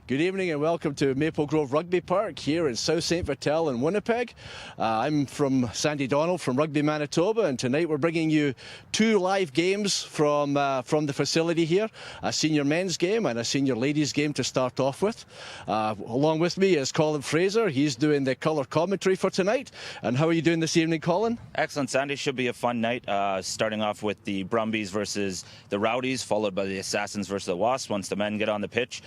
Good evening and welcome to Maple Grove Rugby Park here in South St. Vital in Winnipeg. I'm from Sandy Donald from Rugby Manitoba, and tonight we're bringing you two live games from the facility here, a senior men's game and a senior ladies game to start off with. Along with me is Colin Fraser. He's doing the colour commentary for tonight. And how are you doing this evening, Colin? Excellent, Sandy. Should be a fun night, starting off with the Brumbies versus the Rowdies, followed by the Assassins versus the Wasps once the men get on the pitch.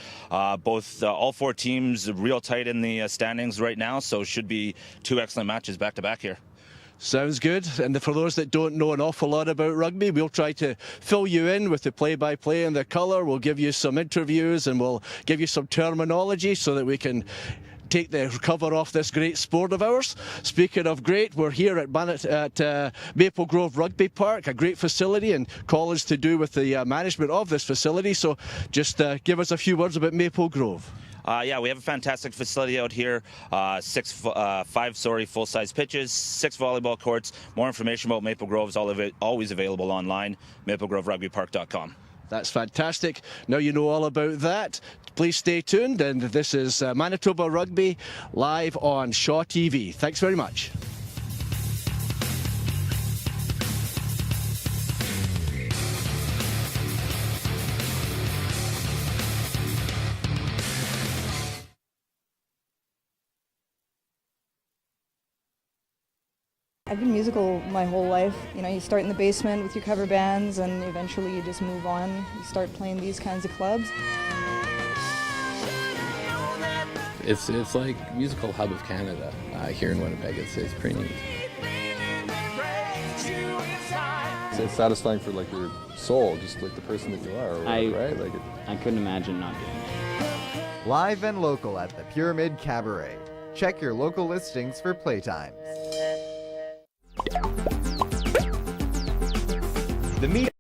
All four teams real tight in the standings right now, so should be two excellent matches back to back here. Sounds good. And for those that don't know an awful lot about rugby, we'll try to fill you in with the play-by-play and the colour. We'll give you some interviews and we'll give you some terminology so that we can take the cover off this great sport of ours. Speaking of great, we're here at Maple Grove Rugby Park, a great facility, and Colin's to do with the management of this facility. So just give us a few words about Maple Grove. Yeah, we have a fantastic facility out here. Five full-size pitches, 6 volleyball courts. More information about Maple Grove is always available online, maplegroverugbypark.com. That's fantastic. Now you know all about that. Please stay tuned, and this is Manitoba Rugby live on Shaw TV. Thanks very much. I've been musical my whole life. You know, you start in the basement with your cover bands and eventually you just move on. You start playing these kinds of clubs. It's like musical hub of Canada here in Winnipeg. It's pretty neat. It's satisfying for like your soul, just like the person that you are, right? Like I couldn't imagine not doing it. Live and local at the Pyramid Cabaret. Check your local listings for playtimes. The Media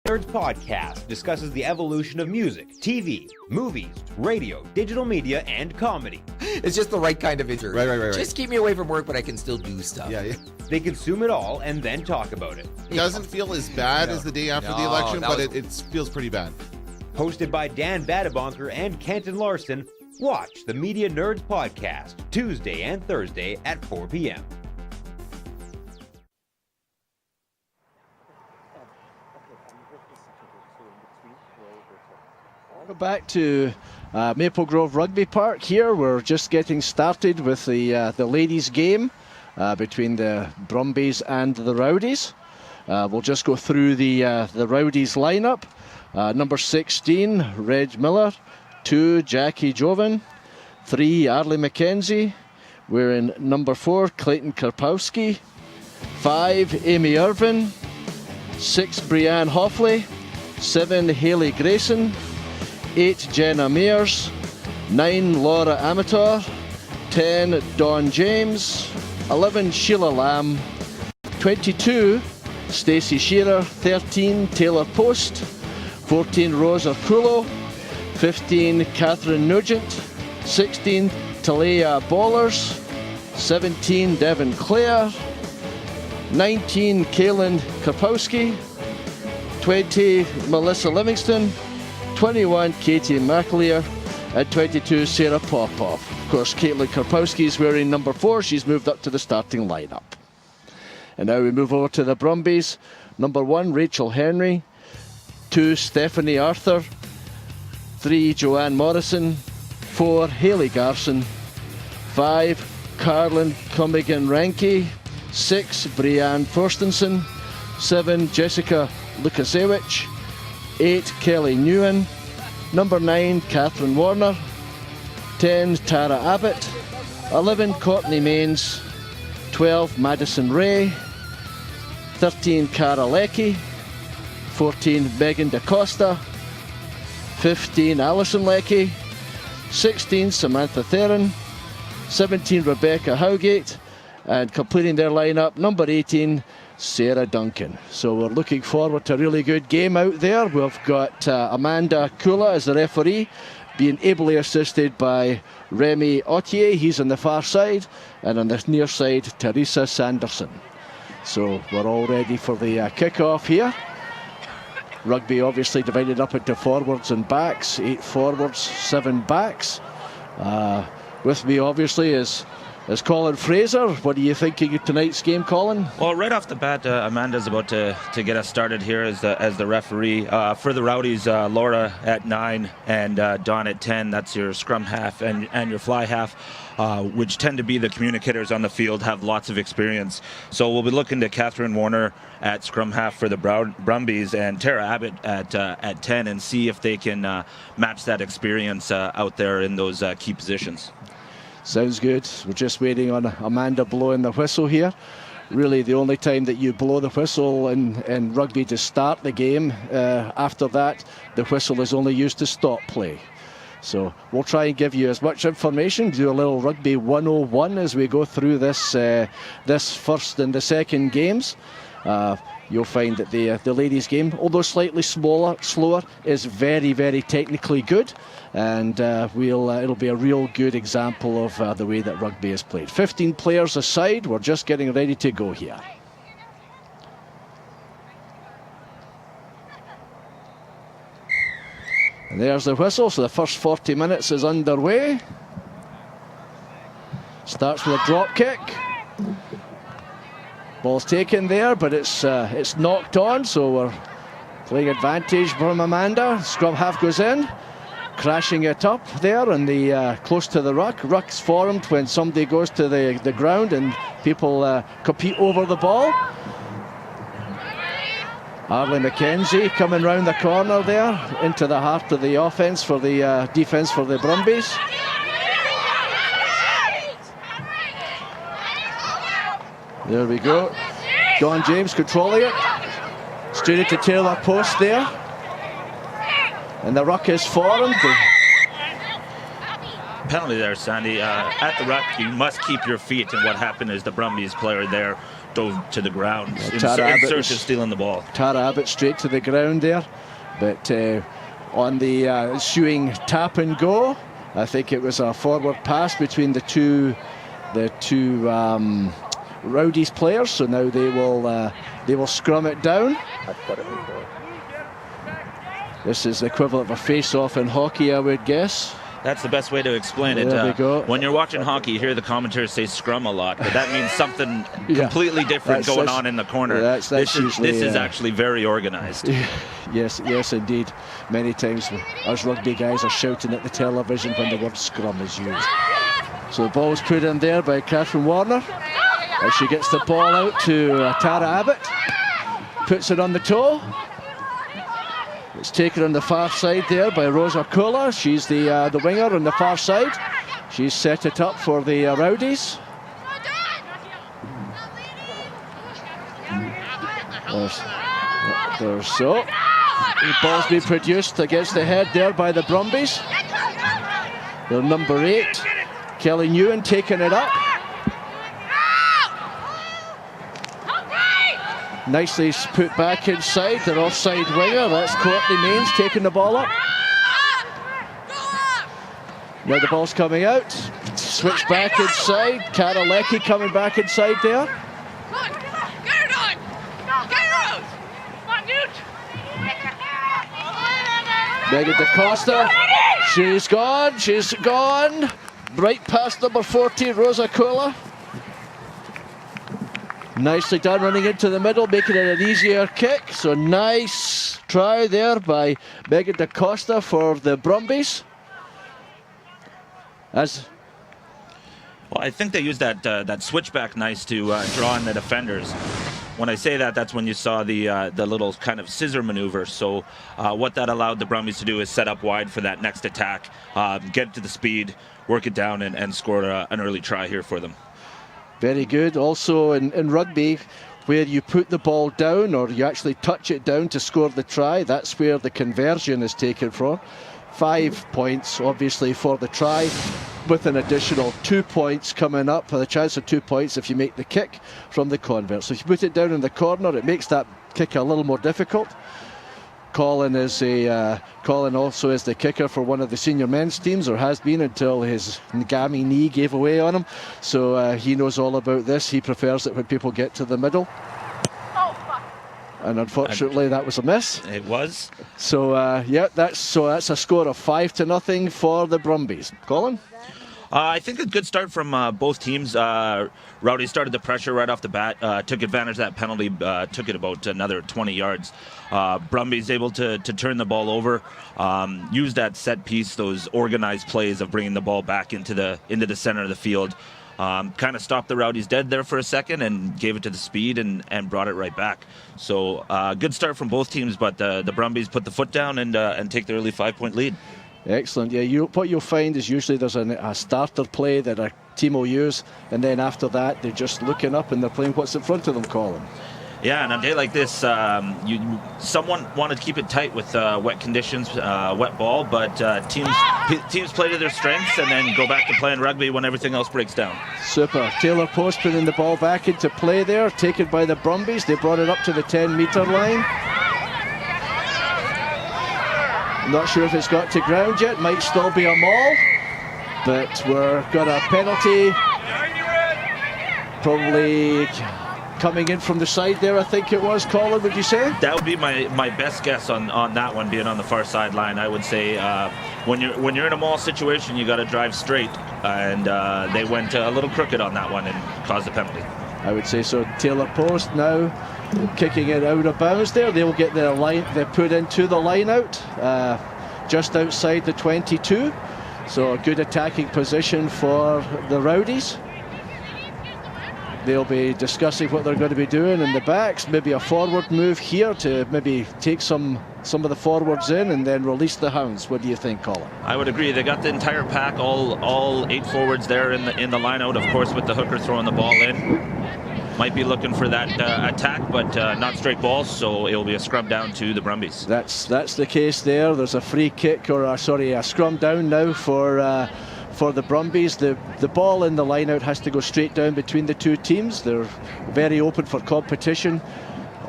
Nerds podcast discusses the evolution of music, TV, movies, radio, digital media, and comedy. It's just the right kind of injury. Right. Just keep me away from work, but I can still do stuff. Yeah. They consume it all and then talk about it. It doesn't feel as bad as the day after the election, but it feels pretty bad. Hosted by Dan Badebonker and Kenton Larson, watch the Media Nerds podcast Tuesday and Thursday at 4 p.m. Back to Maple Grove Rugby Park here. We're just getting started with the ladies' game between the Brumbies and the Rowdies. We'll just go through the Rowdies lineup. Number 16, Reg Miller. 2, Jackie Jovan. 3, Arlie McKenzie. We're in number 4, Clayton Karpowski. 5, Amy Irvin. 6, Brianne Hoffley. 7, Hayley Grayson. 8, Jenna Mears. 9, Laura Amator. 10, Dawn James. 11, Sheila Lamb. 22, Stacey Shearer. 13, Taylor Post. 14, Rose Arculo. 15, Catherine Nugent. 16, Talia Ballers. 17, Devon Clare. 19, Kaylin Karpowski. 20, Melissa Livingston. 21, Katie McAleer, and 22, Sarah Popoff. Of course, Caitlin Karpowski is wearing number 4. She's moved up to the starting lineup. And now we move over to the Brumbies. Number 1, Rachel Henry. 2, Stephanie Arthur. 3, Joanne Morrison. 4, Hayley Garson. 5, Carlin Cummigan-Ranke. 6, Brianne Forstensen. 7, Jessica Lukasiewicz. 8, Kelly Newen. Number 9, Catherine Warner. 10, Tara Abbott. 11, Courtney Mains. 12, Madison Ray. 13, Cara Leckie. 14, Megan DaCosta. 15, Alison Leckie. 16, Samantha Theron. 17, Rebecca Howgate. And completing their lineup, number 18, Sarah Duncan. So we're looking forward to a really good game out there. We've got Amanda Kula as the referee, being ably assisted by Remy Autier. He's on the far side, and on the near side, Teresa Sanderson. So we're all ready for the kick-off here. Rugby obviously divided up into forwards and backs, 8 forwards, 7 backs. With me obviously is Colin Fraser. What are you thinking of tonight's game, Colin? Well, right off the bat, Amanda's about to get us started here as the referee. For the Rowdies, Laura at 9 and Dawn at 10. That's your scrum half and your fly half, which tend to be the communicators on the field, have lots of experience. So we'll be looking to Catherine Warner at scrum half for the Brumbies and Tara Abbott at 10 and see if they can match that experience out there in those key positions. Sounds good. We're just waiting on Amanda blowing the whistle here. Really the only time that you blow the whistle in rugby to start the game. After that, the whistle is only used to stop play. So we'll try and give you as much information, do a little Rugby 101 as we go through this first and the second games. You'll find that the ladies' game, although slightly slower, is very, very technically good, and it'll be a real good example of the way that rugby is played. 15 players aside, we're just getting ready to go here. And there's the whistle, so the first 40 minutes is underway. Starts with a drop kick. Ball's taken there, but it's knocked on, so we're playing advantage from Amanda. Scrum half goes in, crashing it up there and close to the ruck. Ruck's formed when somebody goes to the ground and people compete over the ball. Arlie McKenzie coming round the corner there into the heart of the offence for the defence for the Brumbies. There we go. Don James controlling it. Straight into Taylor post there. And the ruck is formed. Penalty there, Sandy. At the ruck, you must keep your feet. And what happened is the Brumbies player there dove to the ground in search of stealing the ball. Tara Abbott straight to the ground there. But on the ensuing tap and go, I think it was a forward pass between the two Rowdies players, so now they will scrum it down. This is the equivalent of a face-off in hockey, I would guess. That's the best way to explain it. There we go. When you're watching hockey, you hear the commentators say scrum a lot, but that means something completely different going on in the corner. This is actually very organized. Yes, indeed. Many times us rugby guys are shouting at the television when the word scrum is used. So the ball was put in there by Catherine Warner. As she gets the ball out to Tara Abbott, puts it on the toe. It's taken on the far side there by Rosa Kula. She's the winger on the far side. She's set it up for the Rowdies. There's so. The ball's been produced against the head there by the Brumbies. Their number 8, Kelly Newen, taking it up. Nicely put back inside, their offside winger, that's Courtney Mains taking the ball up. Now the ball's coming out, switch back inside, Cara Leckie coming back inside there. Megan DaCosta, she's gone, right past number 40, Rosa Kula. Nicely done, running into the middle, making it an easier kick. So nice try there by Megan DaCosta for the Brumbies. Well, I think they used that switchback nice to draw in the defenders. When I say that, that's when you saw the little kind of scissor maneuver. So what that allowed the Brumbies to do is set up wide for that next attack, get to the speed, work it down, and score an early try here for them. Very good. Also in rugby, where you put the ball down or you actually touch it down to score the try, that's where the conversion is taken from. 5 points, obviously, for the try, with an additional 2 points coming up, for the chance of 2 points if you make the kick from the convert. So if you put it down in the corner, it makes that kick a little more difficult. Colin also is the kicker for one of the senior men's teams, or has been until his Ngami knee gave away on him. So he knows all about this. He prefers it when people get to the middle. And unfortunately, that was a miss. It was. So that's a score of 5-0 for the Brumbies. Colin? I think a good start from both teams. Rowdy started the pressure right off the bat, took advantage of that penalty, took it about another 20 yards. Brumbies able to turn the ball over, use that set piece, those organized plays of bringing the ball back into the center of the field. Kind of stopped the Rowdies dead there for a second and gave it to the speed and brought it right back. So good start from both teams, but the Brumbies put the foot down and take the early 5-point lead. Excellent. Yeah, what you'll find is usually there's a starter play that a team will use, and then after that they're just looking up and they're playing what's in front of them, Colin. Yeah, and on a day like this, someone wanted to keep it tight with wet conditions, wet ball, but teams play to their strengths and then go back to playing rugby when everything else breaks down. Super. Taylor Post putting the ball back into play there, taken by the Brumbies. They brought it up to the 10-metre line. Not sure if it's got to ground yet. Might still be a maul, but we're got a penalty. Probably coming in from the side there, I think it was. Colin, would you say? That would be my best guess on that one, being on the far sideline. I would say when you're in a maul situation, you got to drive straight, and they went a little crooked on that one and caused a penalty. I would say so. Taylor Post now kicking it out of bounds there. They will get their line. They put into the line out just outside the 22. So a good attacking position for the Rowdies. They'll be discussing what they're going to be doing in the backs. Maybe a forward move here to maybe take some of the forwards in and then release the Hounds. What do you think, Colin? I would agree. They got the entire pack, all 8 forwards there in the line out, of course, with the hooker throwing the ball in. Might be looking for that attack, but not straight balls, so it will be a scrum down to the Brumbies. That's the case there. There's a free kick, or a scrum down now for the Brumbies. The ball in the line out has to go straight down between the two teams. They're very open for competition.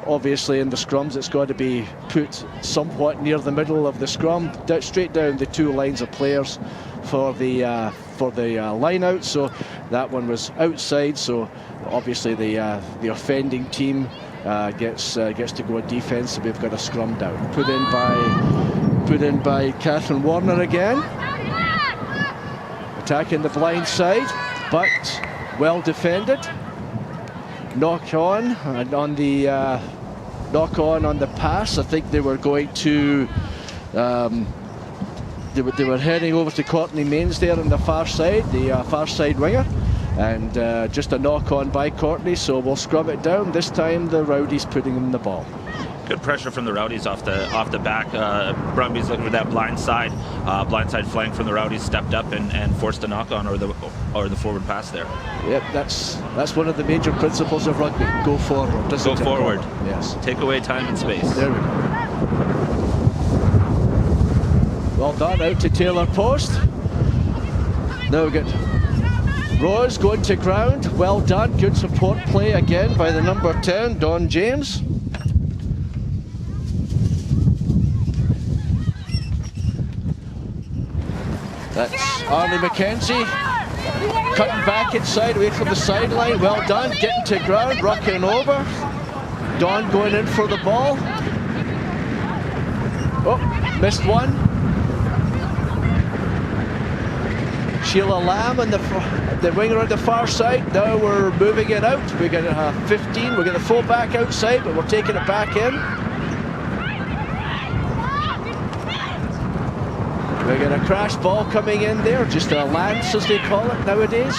Obviously in the scrums it's got to be put somewhat near the middle of the scrum, straight down the two lines of players for the line out. So that one was outside, so obviously the offending team gets to go on defence, so we've got a scrum down. Put in by Catherine Warner again. Attacking the blind side, but well defended. Knock on, and on the on the pass. I think they were going to. They were heading over to Courtney Mains there on the far side, the far side winger, and just a knock on by Courtney. So we'll scrub it down. This time the Rowdies putting in the ball. Good pressure from the Rowdies off the back. Brumbies looking for that blindside flank from the Rowdies, stepped up and forced a knock on or the forward pass there. Yep, that's one of the major principles of rugby. Go forward. Go forward. Yes. Take away time and space. There we go. Well done, out to Taylor Post. Now we get Rose going to ground. Well done. Good support play again by the number 10, Don James. That's Arlie McKenzie cutting back inside away from the sideline. Well done, getting to ground, rocking over. Don going in for the ball. Oh, missed one. Sheila Lamb and the winger on the far side. Now we're moving it out. We got a 15. We got the full back outside, but we're taking it back in. We got a crash ball coming in there, just a lance as they call it nowadays.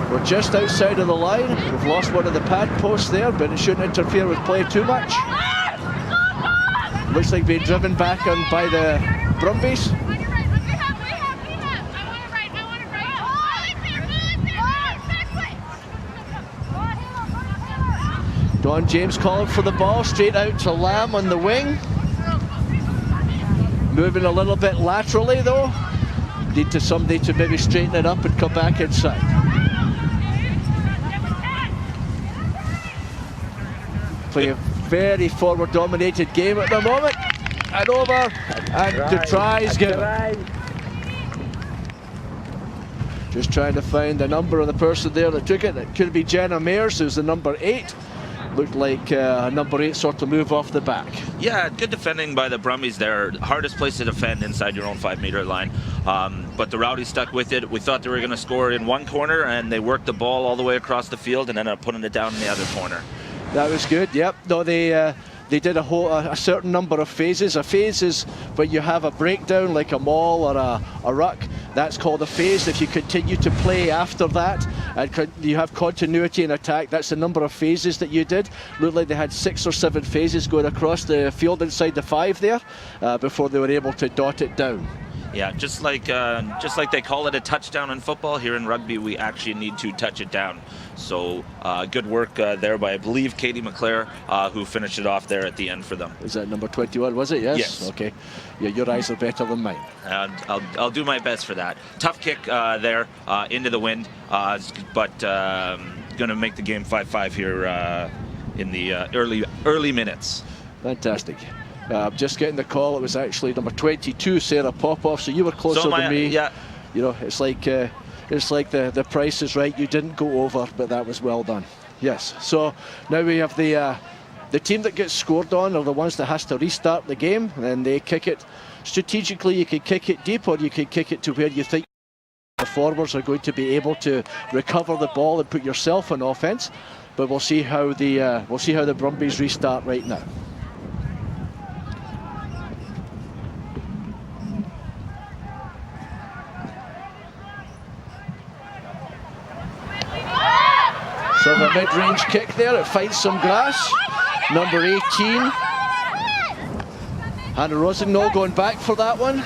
We're just outside of the line. We've lost one of the pad posts there, but it shouldn't interfere with play too much. Looks like being driven back on by the Brumbies. Don James calling for the ball, straight out to Lamb on the wing. Moving a little bit laterally though. Need to somebody to maybe straighten it up and come back inside. Playing a very forward dominated game at the moment. And over, and the try is given. Just trying to find the number of the person there that took it. It could be Jenna Mears, who's the number 8. looked like number 8 sort of move off the back. Yeah, good defending by the Brumbies there. Hardest place to defend inside your own 5-meter line. But the Rowdies stuck with it. We thought they were going to score in one corner, and they worked the ball all the way across the field and ended up putting it down in the other corner. That was good, yep. No, they did a certain number of phases. A phase is when you have a breakdown like a maul or a ruck. That's called a phase. If you continue to play after that and you have continuity in attack, that's the number of phases that you did. Looked like they had 6 or 7 phases going across the field inside the 5 there before they were able to dot it down. Yeah, just like they call it a touchdown in football, here in rugby we actually need to touch it down. So good work there by, I believe, Katie McClare, who finished it off there at the end for them. Is that number 21, was it? Yes? Yes. Okay. Yeah, your eyes are better than mine. And I'll do my best for that. Tough kick there into the wind, but going to make the game 5-5 here in the early minutes. Fantastic. Just getting the call, it was actually number 22, Sarah Popoff, so you were closer than me. Yeah. You know, it's like the price is right. You didn't go over, but that was well done. Yes. So now we have the team that gets scored on are the ones that has to restart the game, and they kick it strategically. You can kick it deep, or you can kick it to where you think the forwards are going to be able to recover the ball and put yourself on offense. But we'll see how the Brumbies restart right now. So the mid-range kick there, it finds some grass. Number 18, Hannah Rossignol going back for that one.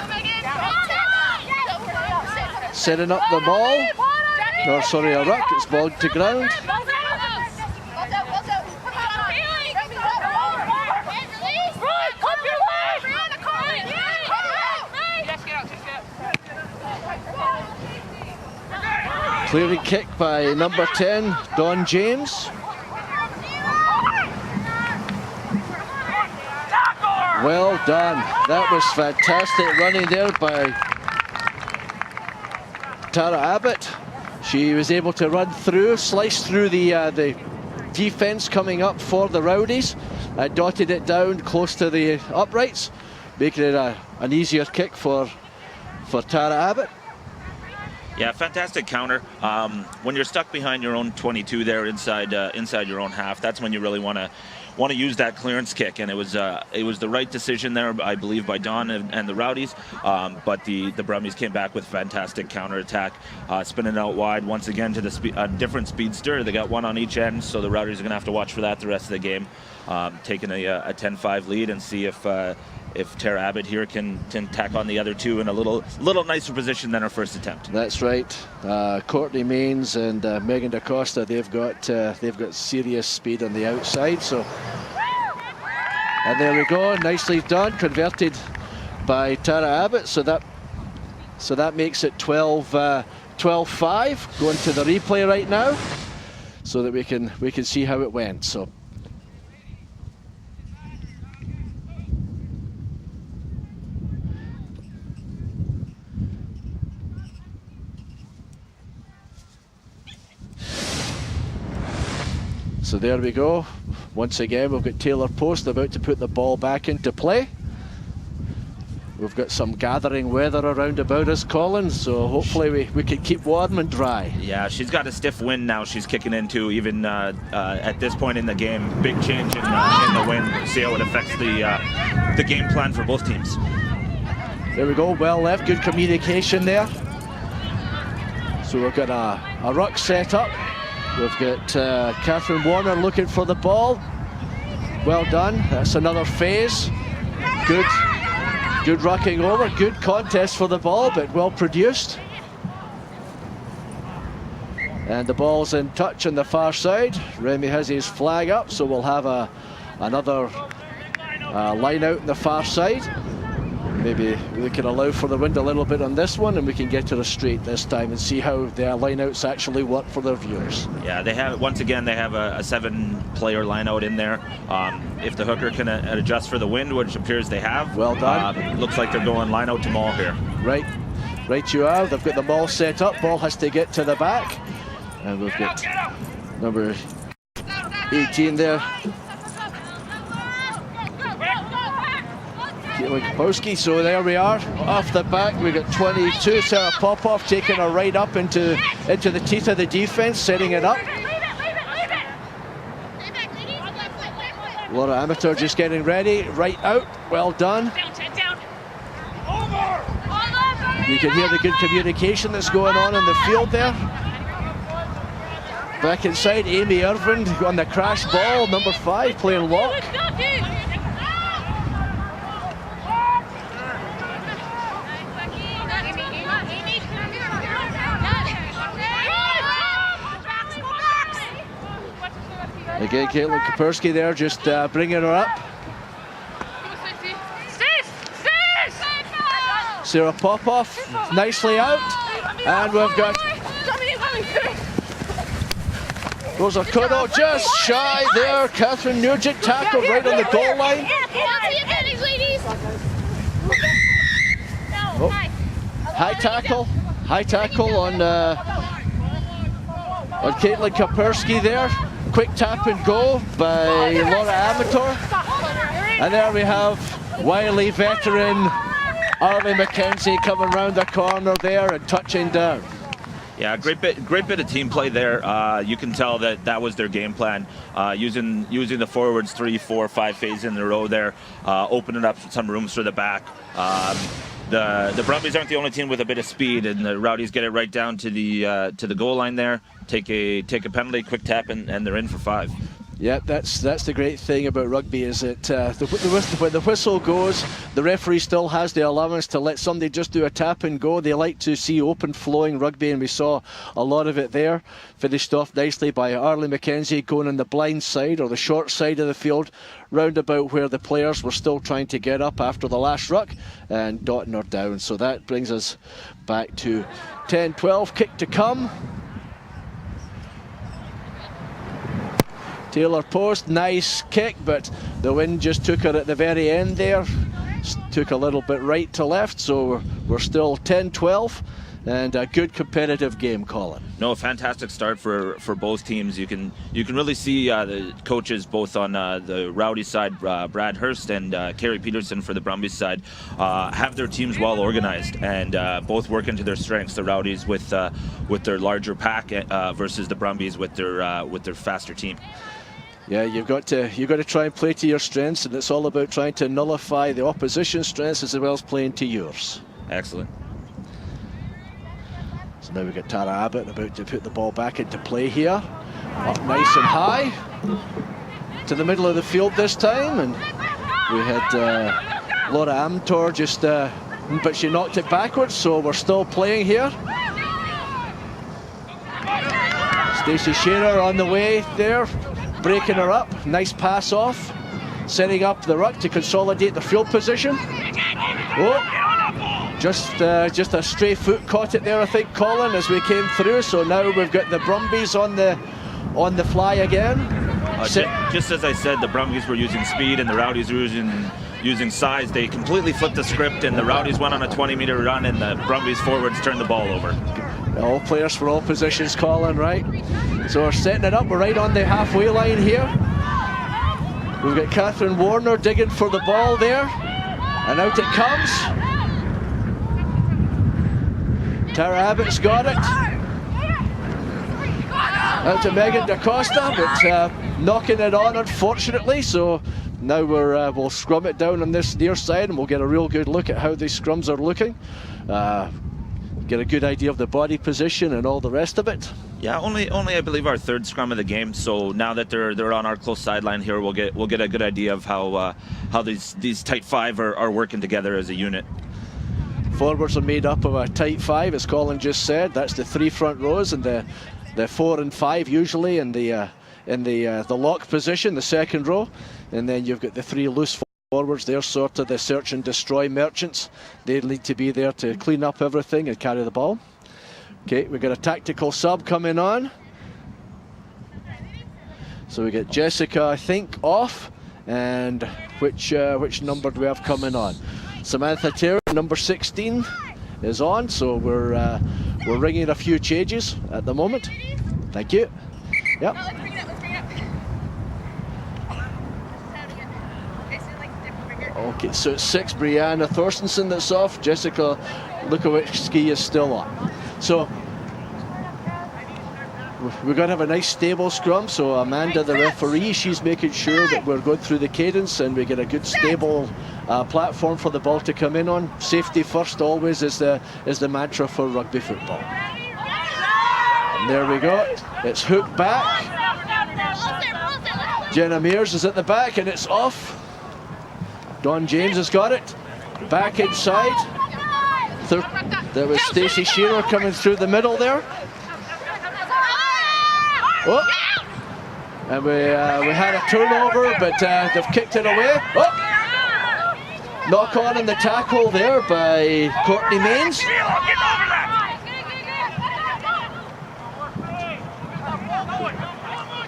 Setting up the ball. No, sorry, a ruck, it's ball to ground. Clearing kick by number 10, Don James. Well done. That was fantastic running there by Tara Abbott. She was able to run through, slice through the defense coming up for the Rowdies, dotted it down close to the uprights, making it an easier kick for Tara Abbott. Yeah, fantastic counter. When you're stuck behind your own 22 there inside your own half, that's when you really want to use that clearance kick, and it was the right decision there, I believe, by Don and the Rowdies. But the Brumbies came back with fantastic counterattack, spinning out wide once again to the different speedster. They got one on each end, so the Rowdies are going to have to watch for that the rest of the game. Taking a 10-5 lead and see if Tara Abbott here can tack on the other two in a little nicer position than her first attempt. That's right. Courtney Mains and Megan DaCosta, they've got serious speed on the outside. So, and there we go, nicely done, converted by Tara Abbott. So that makes it 12-5. Going to the replay right now, so that we can see how it went. So there we go. Once again, we've got Taylor Post about to put the ball back into play. We've got some gathering weather around about us, Colin, so hopefully we can keep warm and dry. Yeah, she's got a stiff wind now she's kicking into, even at this point in the game. Big change in the wind. See how it affects the game plan for both teams. There we go, well left, good communication there. So we've got a ruck set up. We've got Catherine Warner looking for the ball. Well done. That's another phase. Good rucking over. Good contest for the ball, but well produced. And the ball's in touch on the far side. Remy has his flag up, so we'll have another line out on the far side. Maybe we can allow for the wind a little bit on this one, and we can get to it straight this time and see how their lineouts actually work for their viewers. Yeah, they have a 7-player lineout in there. If the hooker can adjust for the wind, which appears they have, well done. Looks like they're going lineout to maul here. Right you are. They've got the maul set up. Ball has to get to the back, and we've got number 18 there. Caitlin Kapowski, so there we are. Off the back, we got 22. Sarah Popoff taking her right up into the teeth of the defense, setting it up. Laura Amateur just getting ready, right out. Well done. You can hear the good communication that's going on in the field there. Back inside, Amy Irvin on the crash ball, number 5, playing lock. Again, Caitlin Kapowski there, just bringing her up. Sarah Popoff, nicely out. And we've got Rosa Kudo just shy there. Catherine Nugent tackled right on the goal line. Oh. High tackle on Caitlin Kapowski there. Quick tap and go by Laura Amateur. And there we have wily veteran Arlie McKenzie coming round the corner there and touching down. Yeah, great bit of team play there. You can tell that was their game plan, using the forwards 3, 4, 5 phases in a row there, opening up some rooms for the back. The Brumbies aren't the only team with a bit of speed, and the Rowdies get it right down to the goal line there. Take a penalty, quick tap, and they're in for 5. Yeah, that's the great thing about rugby, is that when the whistle goes, the referee still has the allowance to let somebody just do a tap and go. They like to see open flowing rugby, and we saw a lot of it there. Finished off nicely by Arlie McKenzie going on the blind side, or the short side of the field, round about where the players were still trying to get up after the last ruck, and dotting her down. So that brings us back to 10-12, kick to come. Taylor post, nice kick, but the wind just took her at the very end there. Took a little bit right to left, so we're still 10-12, and a good competitive game, Colin. No, a fantastic start for both teams. You can really see the coaches both on the Rowdy side, Brad Hurst and Carrie Peterson for the Brumbies side, have their teams well organized and both working to their strengths. The Rowdies with their larger pack versus the Brumbies with their faster team. Yeah, you've got to try and play to your strengths, and it's all about trying to nullify the opposition's strengths as well as playing to yours. Excellent. So now we've got Tara Abbott about to put the ball back into play here. Up nice and high to the middle of the field this time, and we had Laura Amtor just, but she knocked it backwards, so we're still playing here. Stacey Shearer on the way there, breaking her up. Nice pass off, setting up the ruck to consolidate the field position. Oh, just a stray foot caught it there, I think, Colin, as we came through. So now we've got the Brumbies on the fly again. Just as I said, the Brumbies were using speed and the Rowdies were using size. They completely flipped the script, and the Rowdies went on a 20-meter run, and the Brumbies forwards turned the ball over. All players for all positions, Colin, right? So we're setting it up. We're right on the halfway line here. We've got Catherine Warner digging for the ball there, and out it comes. Tara Abbott's got it. Out to Megan DaCosta, but knocking it on, unfortunately. So now we'll scrum it down on this near side, and we'll get a real good look at how these scrums are looking. Get a good idea of the body position and all the rest of it. Yeah, only I believe our third scrum of the game. So now that they're on our close sideline here, we'll get a good idea of how these tight 5 are working together as a unit. Forwards are made up of a tight 5, as Colin just said. That's the 3 front rows, and the 4 and 5 usually in the lock position, the second row, and then you've got the 3 loose forwards. They're sort of the search and destroy merchants. They need to be there to clean up everything and carry the ball. Okay, we've got a tactical sub coming on. So we get Jessica, I think, off, and which number do we have coming on? Samantha Terry, number 16, is on. So we're ringing a few changes at the moment. Thank you. Yep. Okay, so it's 6, Brianna Thorstensen that's off. Jessica Lukowicki is still on. So we're going to have a nice stable scrum. So Amanda, the referee, she's making sure that we're going through the cadence and we get a good stable platform for the ball to come in on. Safety first always is the mantra for rugby football. And there we go. It's hooked back. Jenna Mears is at the back and it's off. Dawn James has got it. Back inside. There was Stacey Shearer coming through the middle there. Oh. And we had a turnover, but they've kicked it away. Oh. Knock on in the tackle there by Courtney Mains.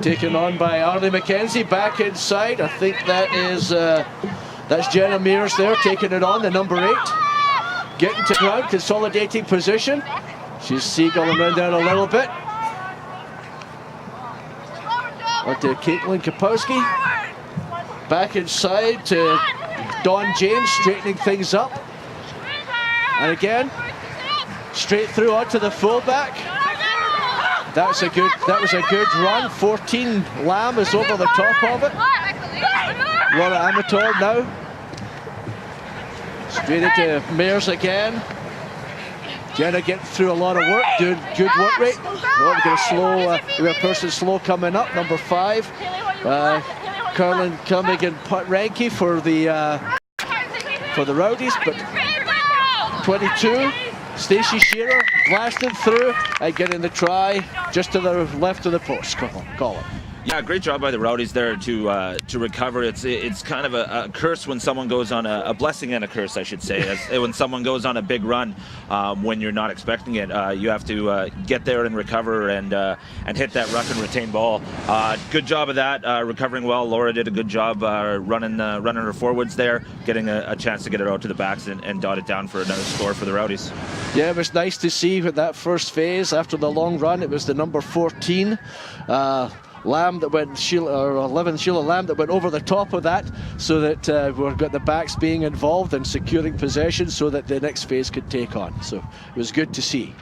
Taken on by Arlie McKenzie, back inside. I think that is that's Jenna Mears there taking it on, the number 8. Getting to ground, consolidating position. She's seagulling around down a little bit. Onto Caitlin Kapowski. Back inside to Dawn James, straightening things up. And again, straight through onto the fullback. That was a good run. 14 Lamb is over the top of it. Laura Amator now. Straight into Mears again. Jenna getting through a lot of work, doing good work rate. Well, we've got a person slow coming up, number 5. Carolyn coming in Ranky for the Rowdies, but 22. Stacey Shearer blasted through and getting the try just to the left of the post. Colin. Yeah, great job by the Rowdies there to recover. It's kind of a curse when someone goes on a blessing and a curse, I should say. When someone goes on a big run, when you're not expecting it, you have to get there and recover and hit that ruck and retain ball. Good job of that, recovering well. Laura did a good job running her forwards there, getting a chance to get it out to the backs and dot it down for another score for the Rowdies. Yeah, it was nice to see with that first phase after the long run. It was the number 14. Lamb that went, Sheila 11 Sheila Lamb that went over the top of that, so that we've got the backs being involved and securing possession so that the next phase could take on. So it was good to see.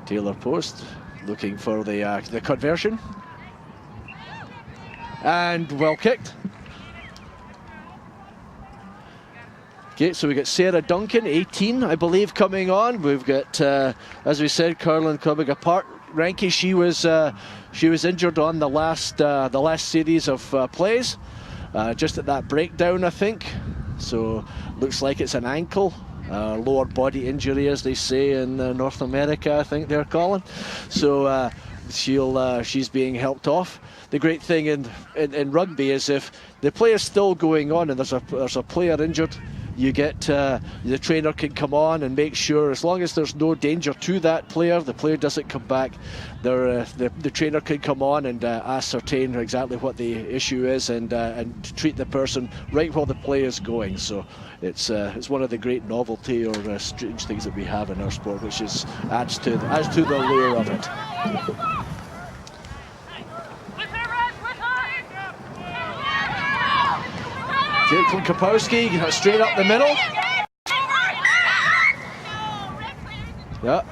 Taylor Post looking for the conversion. And well kicked. Okay, so we got Sarah Duncan, 18, I believe, coming on. We've got, as we said, Carolyn coming apart. Ranky, she was injured on the last series of plays, just at that breakdown, I think. So looks like it's an ankle, lower body injury, as they say in North America, I think they're calling. So she's being helped off. The great thing in rugby is if the play is still going on and there's a player injured, you get the trainer can come on and make sure, as long as there's no danger to that player, the player doesn't come back, the trainer can come on and ascertain exactly what the issue is and treat the person right while the play is going. So it's one of the great novelty or strange things that we have in our sport, which adds to the allure of it. Caitlin Kapowski straight up the middle. Yeah,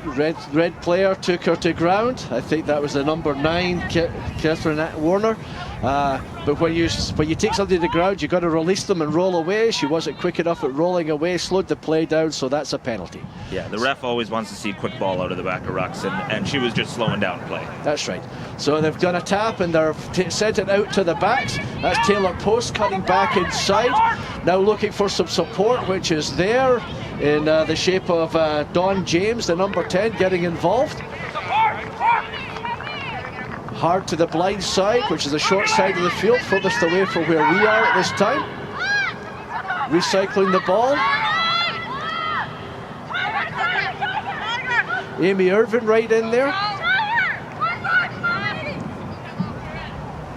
red player took her to ground. I think that was the number 9, Catherine Warner. But when you take somebody to ground, you've got to release them and roll away. She wasn't quick enough at rolling away, slowed the play down, so that's a penalty. Yeah, the ref always wants to see quick ball out of the back of rucks, and she was just slowing down play. That's right. So they've done a tap and they've sent it out to the backs. That's Taylor Post cutting back inside. Now looking for some support, which is there in the shape of Dawn James, the number 10, getting involved. Hard to the blind side, which is the short side of the field, furthest away from where we are at this time. Recycling the ball. Amy Irvin right in there.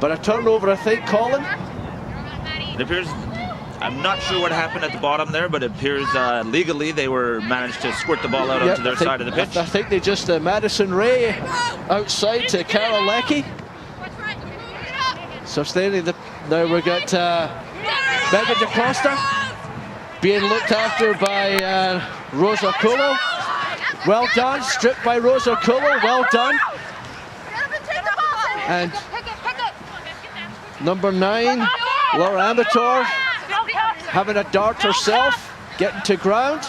But a turnover, I think, Colin. It appears, I'm not sure what happened at the bottom there, but it appears legally they managed to squirt the ball out onto their side of the pitch. I think they just, Madison Ray outside to Carol Leckie. Sustaining the Now we've got Megan DeCosta being looked after by Rosa Kulo. Well done, stripped by Rosa Kulo, well done. And number 9, Laura Amator, having a dart herself, getting to ground,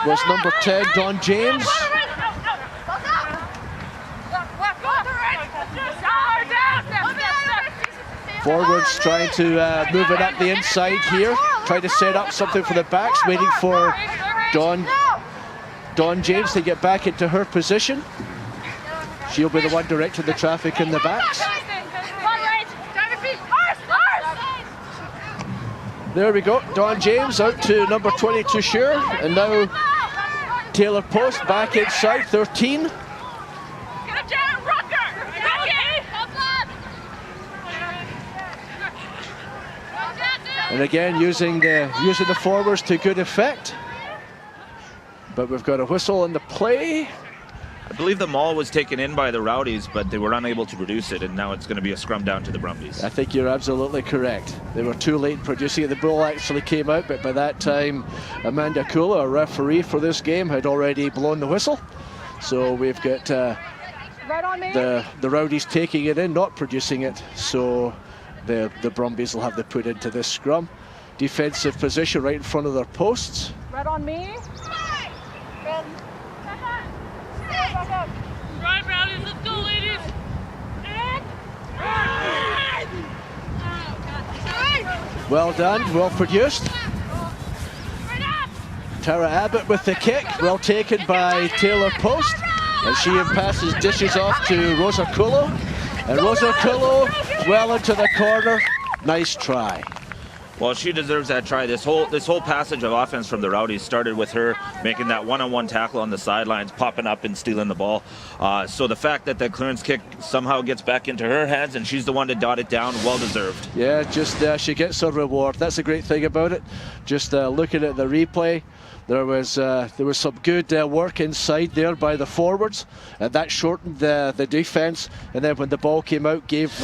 was number 10, Dawn James. Forwards trying to move it up the inside here, trying to set up something for the backs, waiting for Dawn James to get back into her position. She'll be the one directing the traffic in the backs. There we go, Dawn James out to number 22 Sure, and now Taylor Post back inside 13. And again using the forwards to good effect. But we've got a whistle in the play. I believe the maul was taken in by the Rowdies, but they were unable to produce it, and now it's going to be a scrum down to the Brumbies. I think you're absolutely correct. They were too late producing it. The ball actually came out, but by that time, Amanda Kula, a referee for this game, had already blown the whistle. So we've got the Rowdies taking it in, not producing it. So the Brumbies will have to put into this scrum. Defensive position right in front of their posts. Red on me. Right, Rowdies, let's go, ladies. Well done, well produced. Tara Abbott with the kick, well taken by Taylor Post. And she passes dishes off to Rosa Kulo. And Rosa Kulo well into the corner. Nice try. Well, she deserves that try. This whole passage of offense from the Rowdies started with her making that one-on-one tackle on the sidelines, popping up and stealing the ball. So the fact that the clearance kick somehow gets back into her hands and she's the one to dot it down, well deserved. Yeah, just she gets her reward. That's the great thing about it. Just looking at the replay, there was some good work inside there by the forwards, and that shortened the defense. And then when the ball came out, gave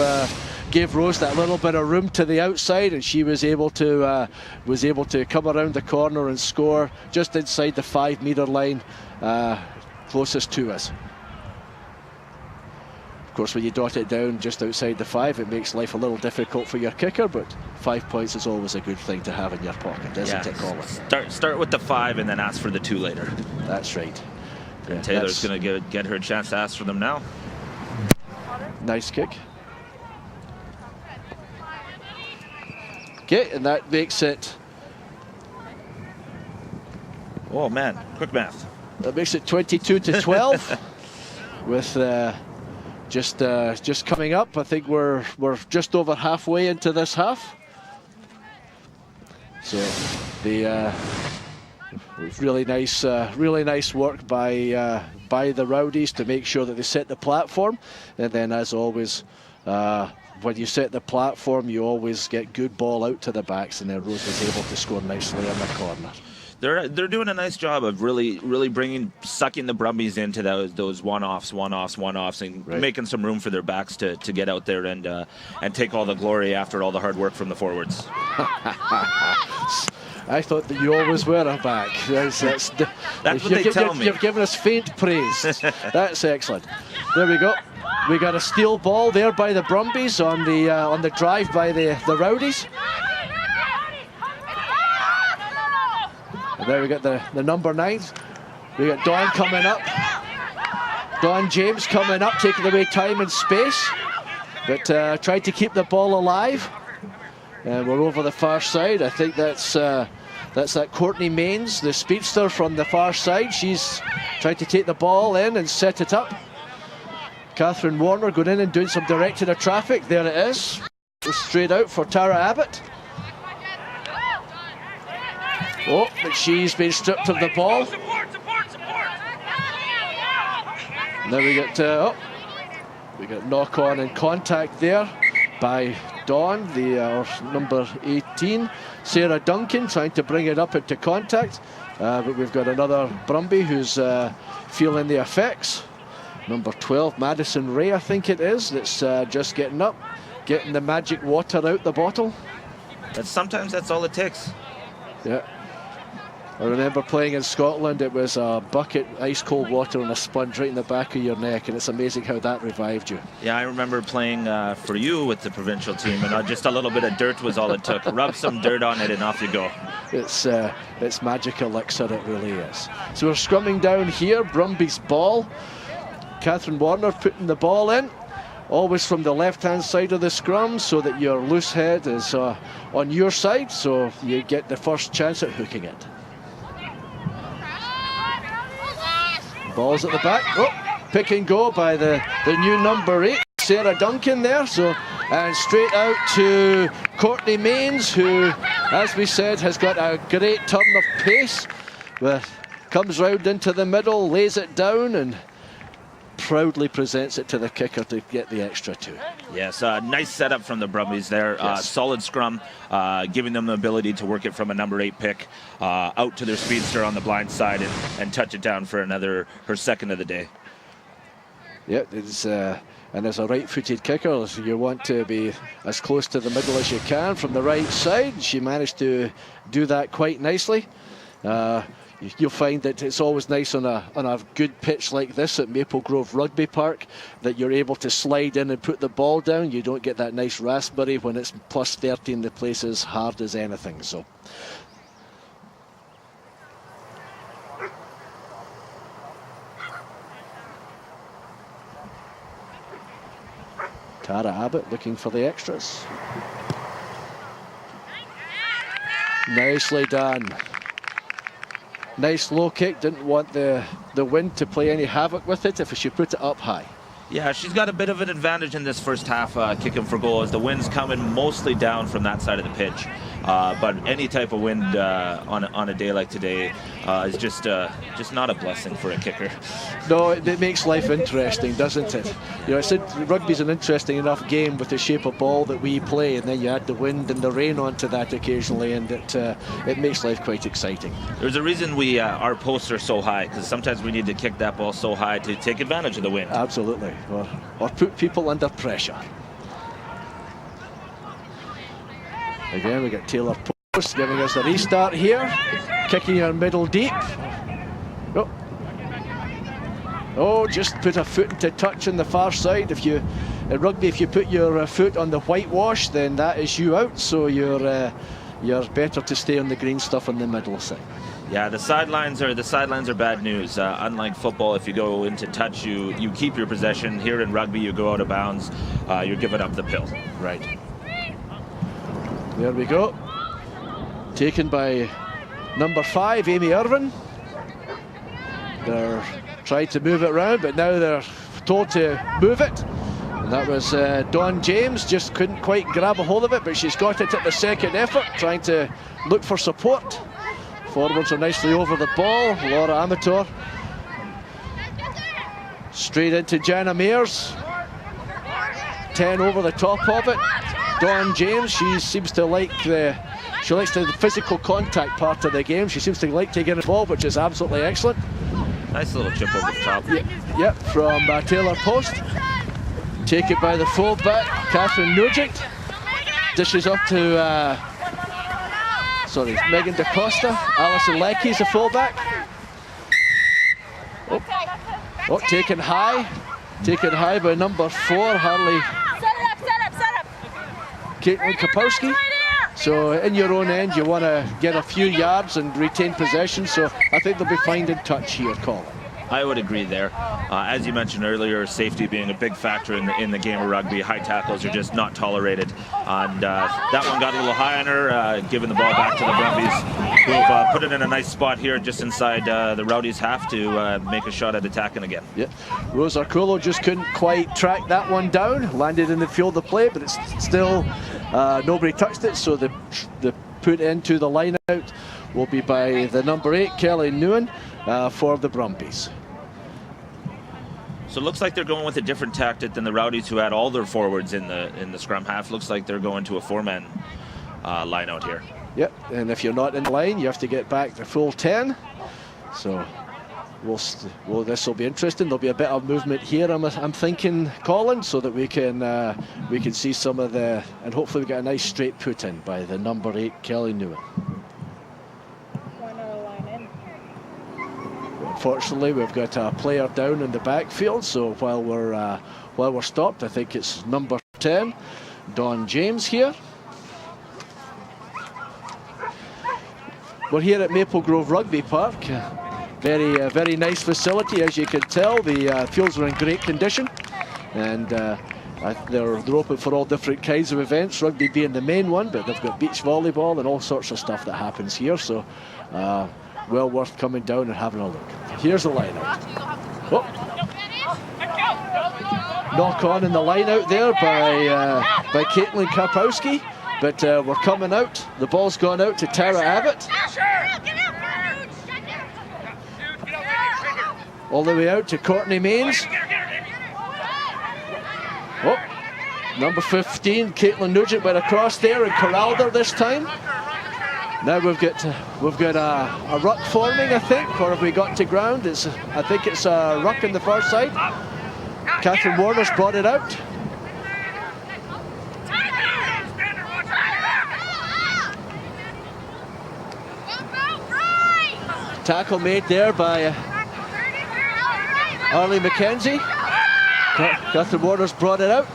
Rose that little bit of room to the outside, and she was able to come around the corner and score just inside the 5-meter line, closest to us. Of course, when you dot it down just outside the 5, it makes life a little difficult for your kicker, but 5 points is always a good thing to have in your pocket, isn't it, Colin? Start with the 5 and then ask for the 2 later. That's right. And Taylor's going to get her a chance to ask for them now. Nice kick. Okay, and that makes it... Oh man, quick math. That makes it 22-12 with just coming up. I think we're just over halfway into this half. So the really nice work by the Rowdies to make sure that they set the platform, and then as always, when you set the platform, you always get good ball out to the backs, and then Rose was able to score nicely on the corner. They're doing a nice job of really sucking the Brumbies into those one-offs, and making some room for their backs to get out there and take all the glory after all the hard work from the forwards. I thought that you always were a back. That's what they tell me. You've given us faint praise. That's excellent. There we go. We got a steal ball there by the Brumbies on the drive by the Rowdies. And there we got the number 9. We got Dawn coming up. Dawn James coming up, taking away time and space, but tried to keep the ball alive. And we're over the far side. I think that's that Courtney Mains, the speedster from the far side. She's trying to take the ball in and set it up. Catherine Warner going in and doing some directing of traffic. There it is. Goes straight out for Tara Abbott. Oh, but she's been stripped of the ball. And then we got knock on and contact there by Dawn, our number 18. Sarah Duncan trying to bring it up into contact, but we've got another Brumby who's feeling the effects. Number 12, Madison Ray, I think it is, that's just getting up. getting the magic water out the bottle. Sometimes that's all it takes. Yeah. I remember playing in Scotland, it was a bucket, ice cold water and a sponge right in the back of your neck, and it's amazing how that revived you. Yeah, I remember playing for you with the provincial team, and just a little bit of dirt was all it took. Rub some dirt on it and off you go. It's magic elixir, it really is. So we're scrumming down here, Brumby's ball. Catherine Warner putting the ball in, always from the left-hand side of the scrum, so that your loose head is on your side, so you get the first chance at hooking it. Ball's at the back. Oh, pick and go by the new number 8, Sarah Duncan there. And straight out to Courtney Mains, who, as we said, has got a great turn of pace. Comes round into the middle, lays it down, and proudly presents it to the kicker to get the extra 2. Yes, nice setup from the Brumbies there. Yes. Solid scrum, giving them the ability to work it from a number 8 pick out to their speedster on the blind side and touch it down for her second of the day. Yeah, and as a right-footed kicker, you want to be as close to the middle as you can from the right side. She managed to do that quite nicely. You'll find that it's always nice on a good pitch like this at Maple Grove Rugby Park that you're able to slide in and put the ball down. You don't get that nice raspberry when it's plus 13. The place is hard as anything. So. Tara Abbott looking for the extras. Nicely done. Nice low kick, didn't want the wind to play any havoc with it if she put it up high. Yeah, she's got a bit of an advantage in this first half kicking for goal as the wind's coming mostly down from that side of the pitch. But any type of wind on a day like today is just not a blessing for a kicker. No, it makes life interesting, doesn't it? You know, I said rugby's an interesting enough game with the shape of ball that we play, and then you add the wind and the rain onto that occasionally, and it makes life quite exciting. There's a reason our posts are so high, because sometimes we need to kick that ball so high to take advantage of the wind. Absolutely, or put people under pressure. Again, we got Taylor Post giving us the restart here, kicking our middle deep. Oh, just put a foot into touch on the far side. In rugby, if you put your foot on the whitewash, then that is you out. So you're better to stay on the green stuff on the middle side. Yeah, the sidelines are bad news. Unlike football, if you go into touch, you keep your possession. Here in rugby, you go out of bounds, you're giving up the pill. Right. There we go. Taken by number 5, Amy Irvin. They're trying to move it around, but now they're told to move it. And that was Dawn James, just couldn't quite grab a hold of it, but she's got it at the second effort, trying to look for support. Forwards are nicely over the ball. Laura Amateur. Straight into Jana Mears. 10 over the top of it. Dawn James, she seems to like the physical contact part of the game. She seems to like taking the ball, which is absolutely excellent. Nice little chip over the top. Yep, from Taylor Post. Take it by the fullback, Catherine Nugent. Dishes up to Megan DaCosta. Alison Lecky's the fullback. Oh, taken high by number 4, Harley. Set up. Caitlin Kapowski. So in your own end, you want to get a few yards and retain possession. So I think they'll be finding touch here, Colin. I would agree there. As you mentioned earlier, safety being a big factor in the game of rugby. High tackles are just not tolerated. And that one got a little high on her, giving the ball back to the Brumbies, who have put it in a nice spot here just inside the Rowdies' half to make a shot at attacking again. Yeah, Rose Arculo just couldn't quite track that one down. Landed in the field of play, but it's still nobody touched it. So the put into the line out will be by the number 8, Kelly Nguyen, for the Brumbies. So it looks like they're going with a different tactic than the Rowdies, who had all their forwards in the scrum half. Looks like they're going to a 4-man line out here. Yep, and if you're not in line, you have to get back the full 10. So this will be interesting. There'll be a bit of movement here, I'm thinking, Colin, so that we can see some of the, and hopefully we get a nice straight put in by the number 8 Kelly Newitt. Unfortunately, we've got a player down in the backfield, so while we're stopped, I think it's number 10, Don James here. We're here at Maple Grove Rugby Park. Very nice facility, as you can tell. The fields are in great condition, and they're open for all different kinds of events, rugby being the main one, but they've got beach volleyball and all sorts of stuff that happens here, so well worth coming down and having a look. Here's the line out. Oh. Knock on in the line out there by Caitlin Karpowski, but we're coming out. The ball's gone out to Tara Abbott. All the way out to Courtney Mains. Oh, number 15, Caitlin Nugent went across there and corralled her this time. Now we've got a ruck forming, I think, or have we got to ground? I think it's a ruck in the far side. Catherine Warner's brought it out. Tackle made there by Arlie McKenzie. Catherine Warner's brought it out.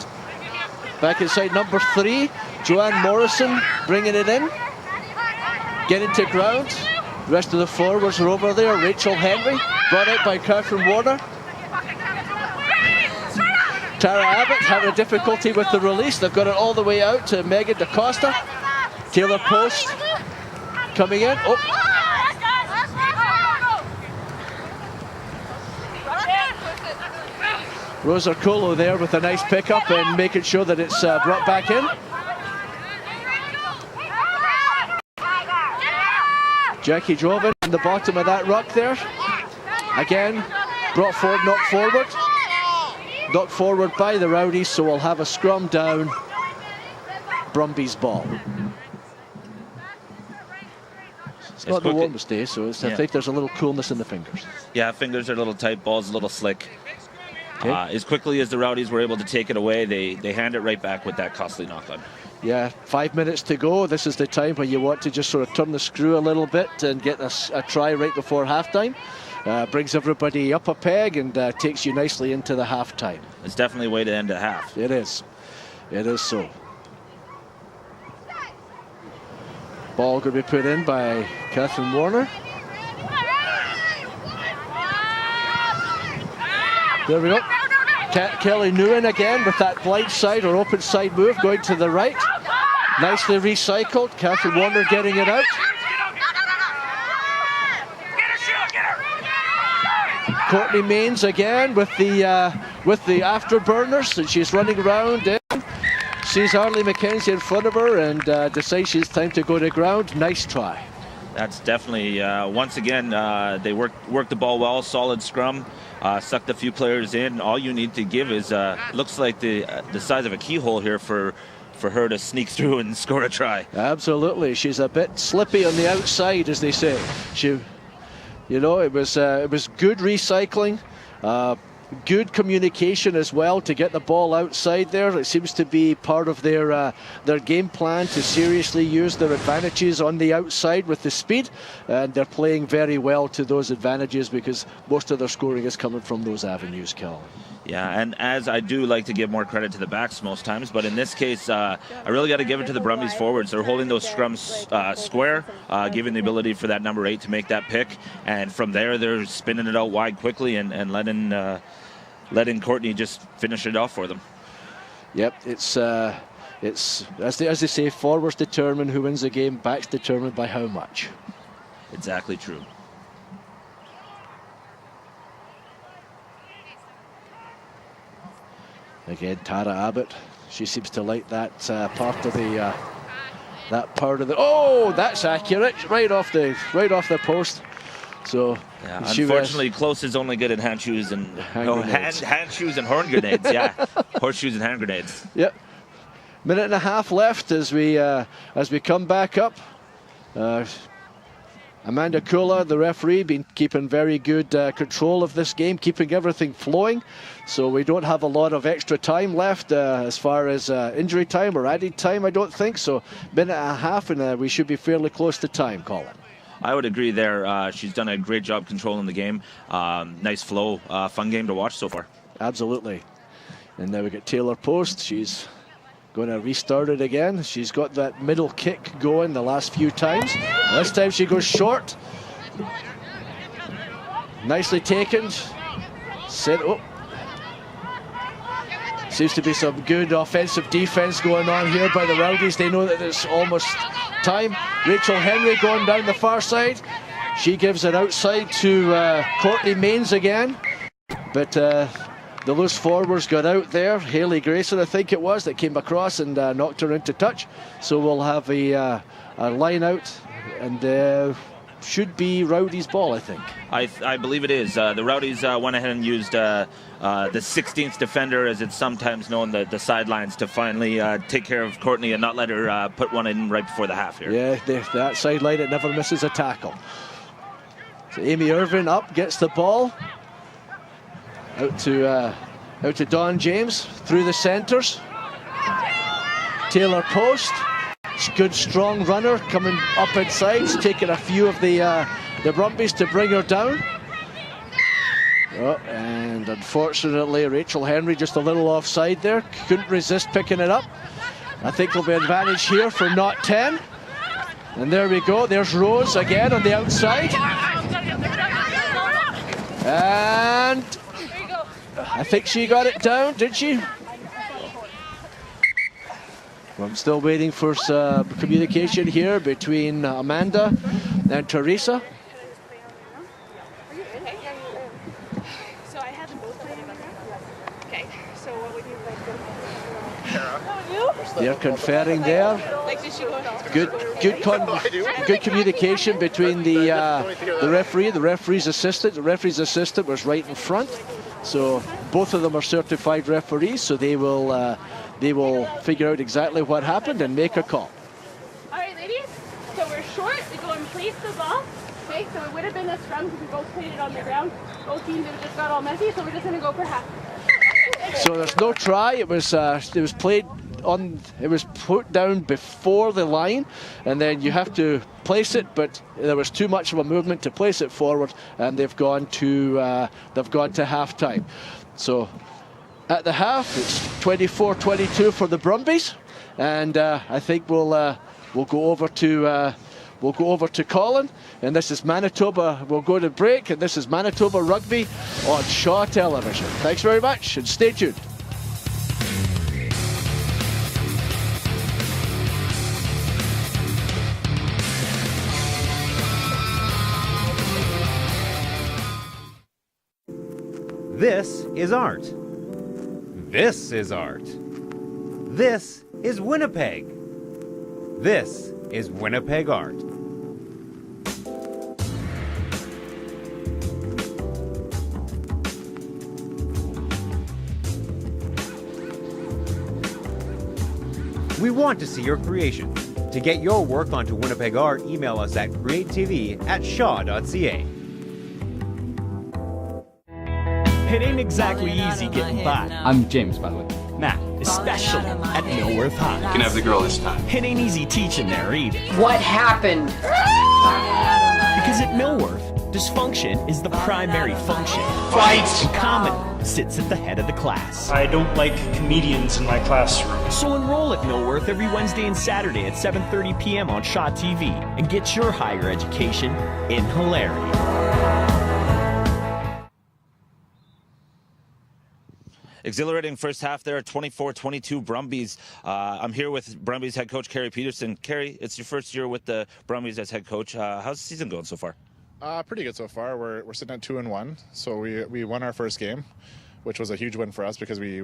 Back inside number 3, Joanne Morrison bringing it in. Getting to ground. The rest of the forwards are over there. Rachel Henry brought out by Catherine Warner. Tara Abbott having a difficulty with the release. They've got it all the way out to Megan DaCosta. Taylor Post coming in. Oh. Rosa Colo there with a nice pickup and making sure that it's brought back in. Jackie Jovan in the bottom of that ruck there. Again, brought forward, knocked forward. Knocked forward by the Rowdies, so we'll have a scrum down. Brumbies ball. It's not the warmest day, so I think there's a little coolness in the fingers. Yeah, fingers are a little tight, ball's a little slick. Okay. As quickly as the Rowdies were able to take it away, they hand it right back with that costly knock-on. Yeah, 5 minutes to go. This is the time when you want to just sort of turn the screw a little bit and get a try right before halftime. Brings everybody up a peg and takes you nicely into the halftime. It's definitely a way to end a half. It is. It is so. Ball going to be put in by Catherine Warner. There we go. Kelly Nguyen again with that blind side or open side move going to the right. Nicely recycled. Catherine Warner getting it out. Courtney Mains again with the afterburners, and she's running around in. Sees Arlie McKenzie in front of her and decides it's time to go to ground. Nice try. That's definitely, once again, they worked the ball well, solid scrum, sucked a few players in. All you need to give is, looks like the size of a keyhole here for her to sneak through and score a try. Absolutely. She's a bit slippy on the outside, as they say. It was good recycling. Good communication as well to get the ball outside there. It seems to be part of their game plan to seriously use their advantages on the outside with the speed, and they're playing very well to those advantages because most of their scoring is coming from those avenues, Cal. Yeah, and as I do like to give more credit to the backs most times, but in this case, I really got to give it to the Brumbies forwards. They're holding those scrums square, giving the ability for that number 8 to make that pick, and from there they're spinning it out wide quickly and letting Courtney just finish it off for them. Yep, it's as they say, forwards determine who wins the game, backs determined by how much. Exactly true. Again, Tara Abbott, she seems to like that part of the Oh, that's accurate, right off the post. So yeah, unfortunately, close is only good at hand shoes and hand shoes and horn grenades. Yeah, horseshoes and hand grenades. Yep. Minute and a half left as we come back up. Amanda Kula, the referee, been keeping very good control of this game, keeping everything flowing. So we don't have a lot of extra time left as far as injury time or added time, I don't think. So minute and a half, and we should be fairly close to time, Colin. I would agree there. She's done a great job controlling the game. Nice flow, fun game to watch so far. Absolutely. And now we get Taylor Post. She's going to restart it again. She's got that middle kick going the last few times. This time she goes short. Nicely taken. Seems to be some good offensive defense going on here by the Rowdies. They know that it's almost time. Rachel Henry going down the far side. She gives it outside to Courtney Mains again. But the loose forwards got out there. Hayley Grayson, I think it was, that came across and knocked her into touch. So we'll have a line out, and should be Rowdies' ball, I think. I believe it is. The Rowdies went ahead and used the 16th defender, as it's sometimes known, the sidelines, to finally take care of Courtney and not let her put one in right before the half here. Yeah, that sideline, it never misses a tackle. So Amy Irvin up, gets the ball. Out to Dawn James through the centres. Taylor Post, good strong runner coming up inside, taking a few of the Brumbies to bring her down. Oh, and unfortunately Rachel Henry just a little offside there, couldn't resist picking it up. I think there'll be an advantage here for Not 10. And there we go, there's Rose again on the outside. And I think she got it down, did she? I'm still waiting for some communication here between Amanda and Teresa. So I had them both playing in the ground. Okay, so what would you like to do? They're conferring there. Like, did she go? Good communication between the referee, the referee's assistant. The referee's assistant was right in front. So both of them are certified referees, so they will figure out exactly what happened and make a call. All right, ladies. So we're short. We go and place the ball. Okay, so it would have been a scrum because we both played it on the ground. Both teams have just got all messy, so we're just going to go for half. So there's no try. It was played on. It was put down before the line, and then you have to place it. But there was too much of a movement to place it forward, and they've gone to half time. So at the half, it's 24-22 for the Brumbies, and I think we'll go over to Colin, and this is Manitoba. We'll go to break, and this is Manitoba Rugby on Shaw Television. Thanks very much, and stay tuned. This is art. This is art. This is Winnipeg. This is Winnipeg art. We want to see your creation. To get your work onto Winnipeg art, email us at createtv@shaw.ca. It ain't exactly easy getting by. I'm James, by the way. Matt, especially at Millworth High. You can have the girl this time. It ain't easy teaching there either. What happened? Because at Millworth, dysfunction is the primary function. Fight! And comedy sits at the head of the class. I don't like comedians in my classroom. So enroll at Millworth every Wednesday and Saturday at 7:30 p.m. on Shaw TV and get your higher education in hilarity. Exhilarating first half there, 24-22 Brumbies. I'm here with Brumbies head coach Kerry Peterson. Kerry, it's your first year with the Brumbies as head coach. How's the season going so far? Pretty good so far. We're sitting at 2-1, so we won our first game, which was a huge win for us because we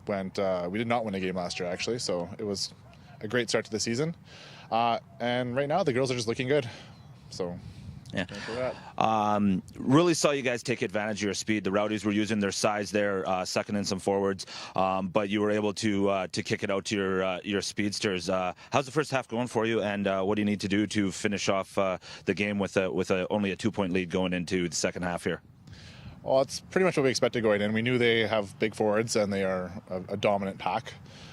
did not win a game last year actually, so it was a great start to the season. And right now the girls are just looking good, so Yeah. Thanks for that. Really saw you guys take advantage of your speed. The Rowdies were using their size there, sucking in some forwards, but you were able to kick it out to your speedsters. How's the first half going for you, and what do you need to do to finish off the game with only a 2-point lead going into the second half here? Well, it's pretty much what we expected going in. We knew they have big forwards and they are a dominant pack.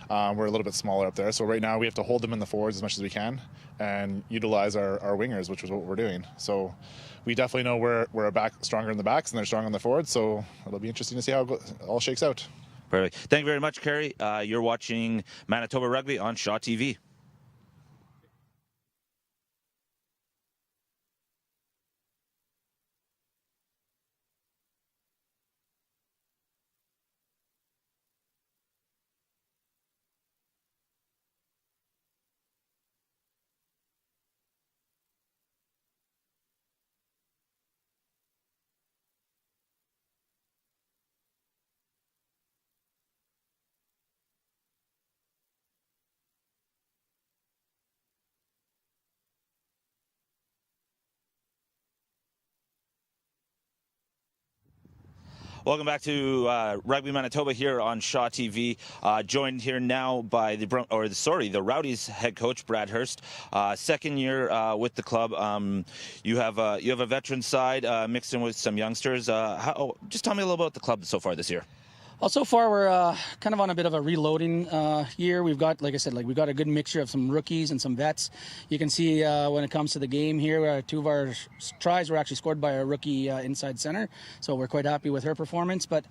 We're a little bit smaller up there, so right now we have to hold them in the forwards as much as we can and utilize our wingers, which is what we're doing. So we definitely know we're a back stronger in the backs and they're strong on the forwards, so it'll be interesting to see how it all shakes out. Perfect. Thank you very much, Kerry. You're watching Manitoba Rugby on Shaw TV. Welcome back to Rugby Manitoba here on Shaw TV. Joined here now by the Rowdies head coach Brad Hurst. Second year with the club. You have a veteran side mixed in with some youngsters. Just tell me a little about the club so far this year. Well, so far we're kind of on a bit of a reloading year. We've got, like I said, we've got a good mixture of some rookies and some vets. You can see when it comes to the game here, 2 of our tries were actually scored by a rookie inside center, so we're quite happy with her performance. But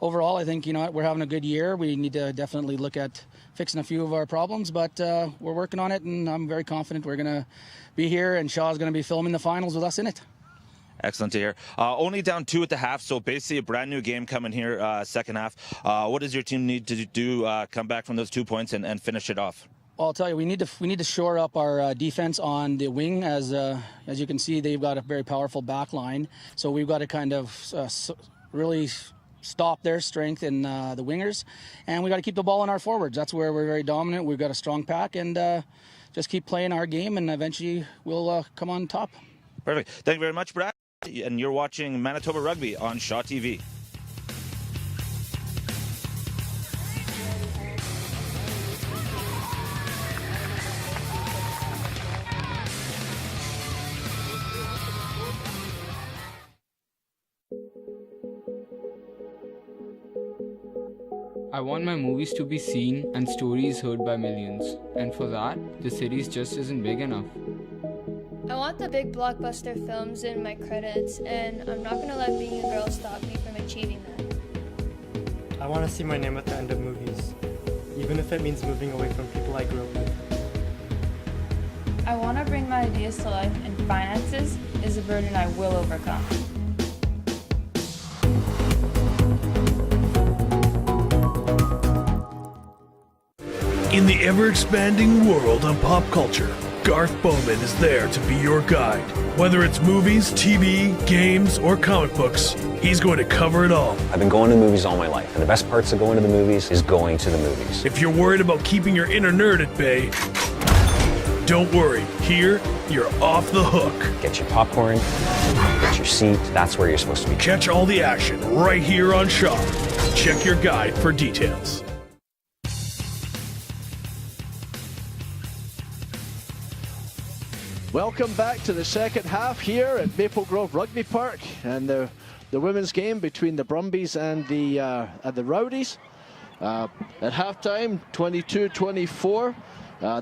overall, I think we're having a good year. We need to definitely look at fixing a few of our problems, but we're working on it, and I'm very confident we're going to be here, and Shaw's going to be filming the finals with us in it. Excellent to hear. Only down 2 at the half, so basically a brand new game coming here second half. What does your team need to do, come back from those 2 points and finish it off? Well, I'll tell you, we need to shore up our defense on the wing. As you can see, they've got a very powerful back line, so we've got to kind of really stop their strength in the wingers, and we got to keep the ball in our forwards. That's where we're very dominant. We've got a strong pack, and just keep playing our game, and eventually we'll come on top. Perfect. Thank you very much, Brad. And you're watching Manitoba Rugby on Shaw TV. I want my movies to be seen and stories heard by millions, and for that, the series just isn't big enough. I want the big blockbuster films in my credits, and I'm not going to let being a girl stop me from achieving that. I want to see my name at the end of movies, even if it means moving away from people I grew up with. I want to bring my ideas to life, and finances is a burden I will overcome. In the ever-expanding world of pop culture, Garth Bowman is there to be your guide. Whether it's movies, TV, games, or comic books, he's going to cover it all. I've been going to movies all my life, and the best parts of going to the movies is going to the movies. If you're worried about keeping your inner nerd at bay, don't worry. Here, you're off the hook. Get your popcorn, get your seat. That's where you're supposed to be. Catch all the action right here on Shaw. Check your guide for details. Welcome back to the second half here at Maple Grove Rugby Park, and the women's game between the Brumbies and the Rowdies. At halftime, 22-24.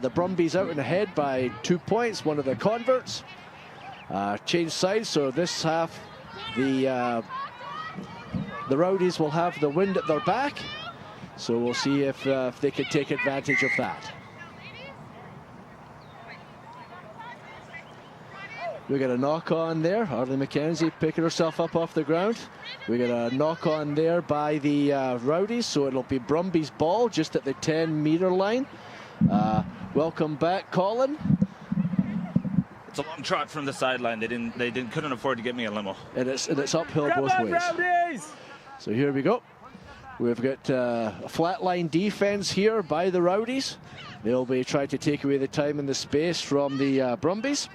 The Brumbies out and ahead by 2 points, one of the converts. Changed sides, so this half the Rowdies will have the wind at their back. So we'll see if they can take advantage of that. We got a knock on there. Arlie McKenzie picking herself up off the ground. We got a knock on there by the Rowdies, so it'll be Brumbies ball just at the 10-meter line. Welcome back, Colin. It's a long trot from the sideline. They couldn't afford to get me a limo. And it's uphill both ways. Rowdies! So here we go. We've got a flatline defense here by the Rowdies. They'll be trying to take away the time and the space from the Brumbies.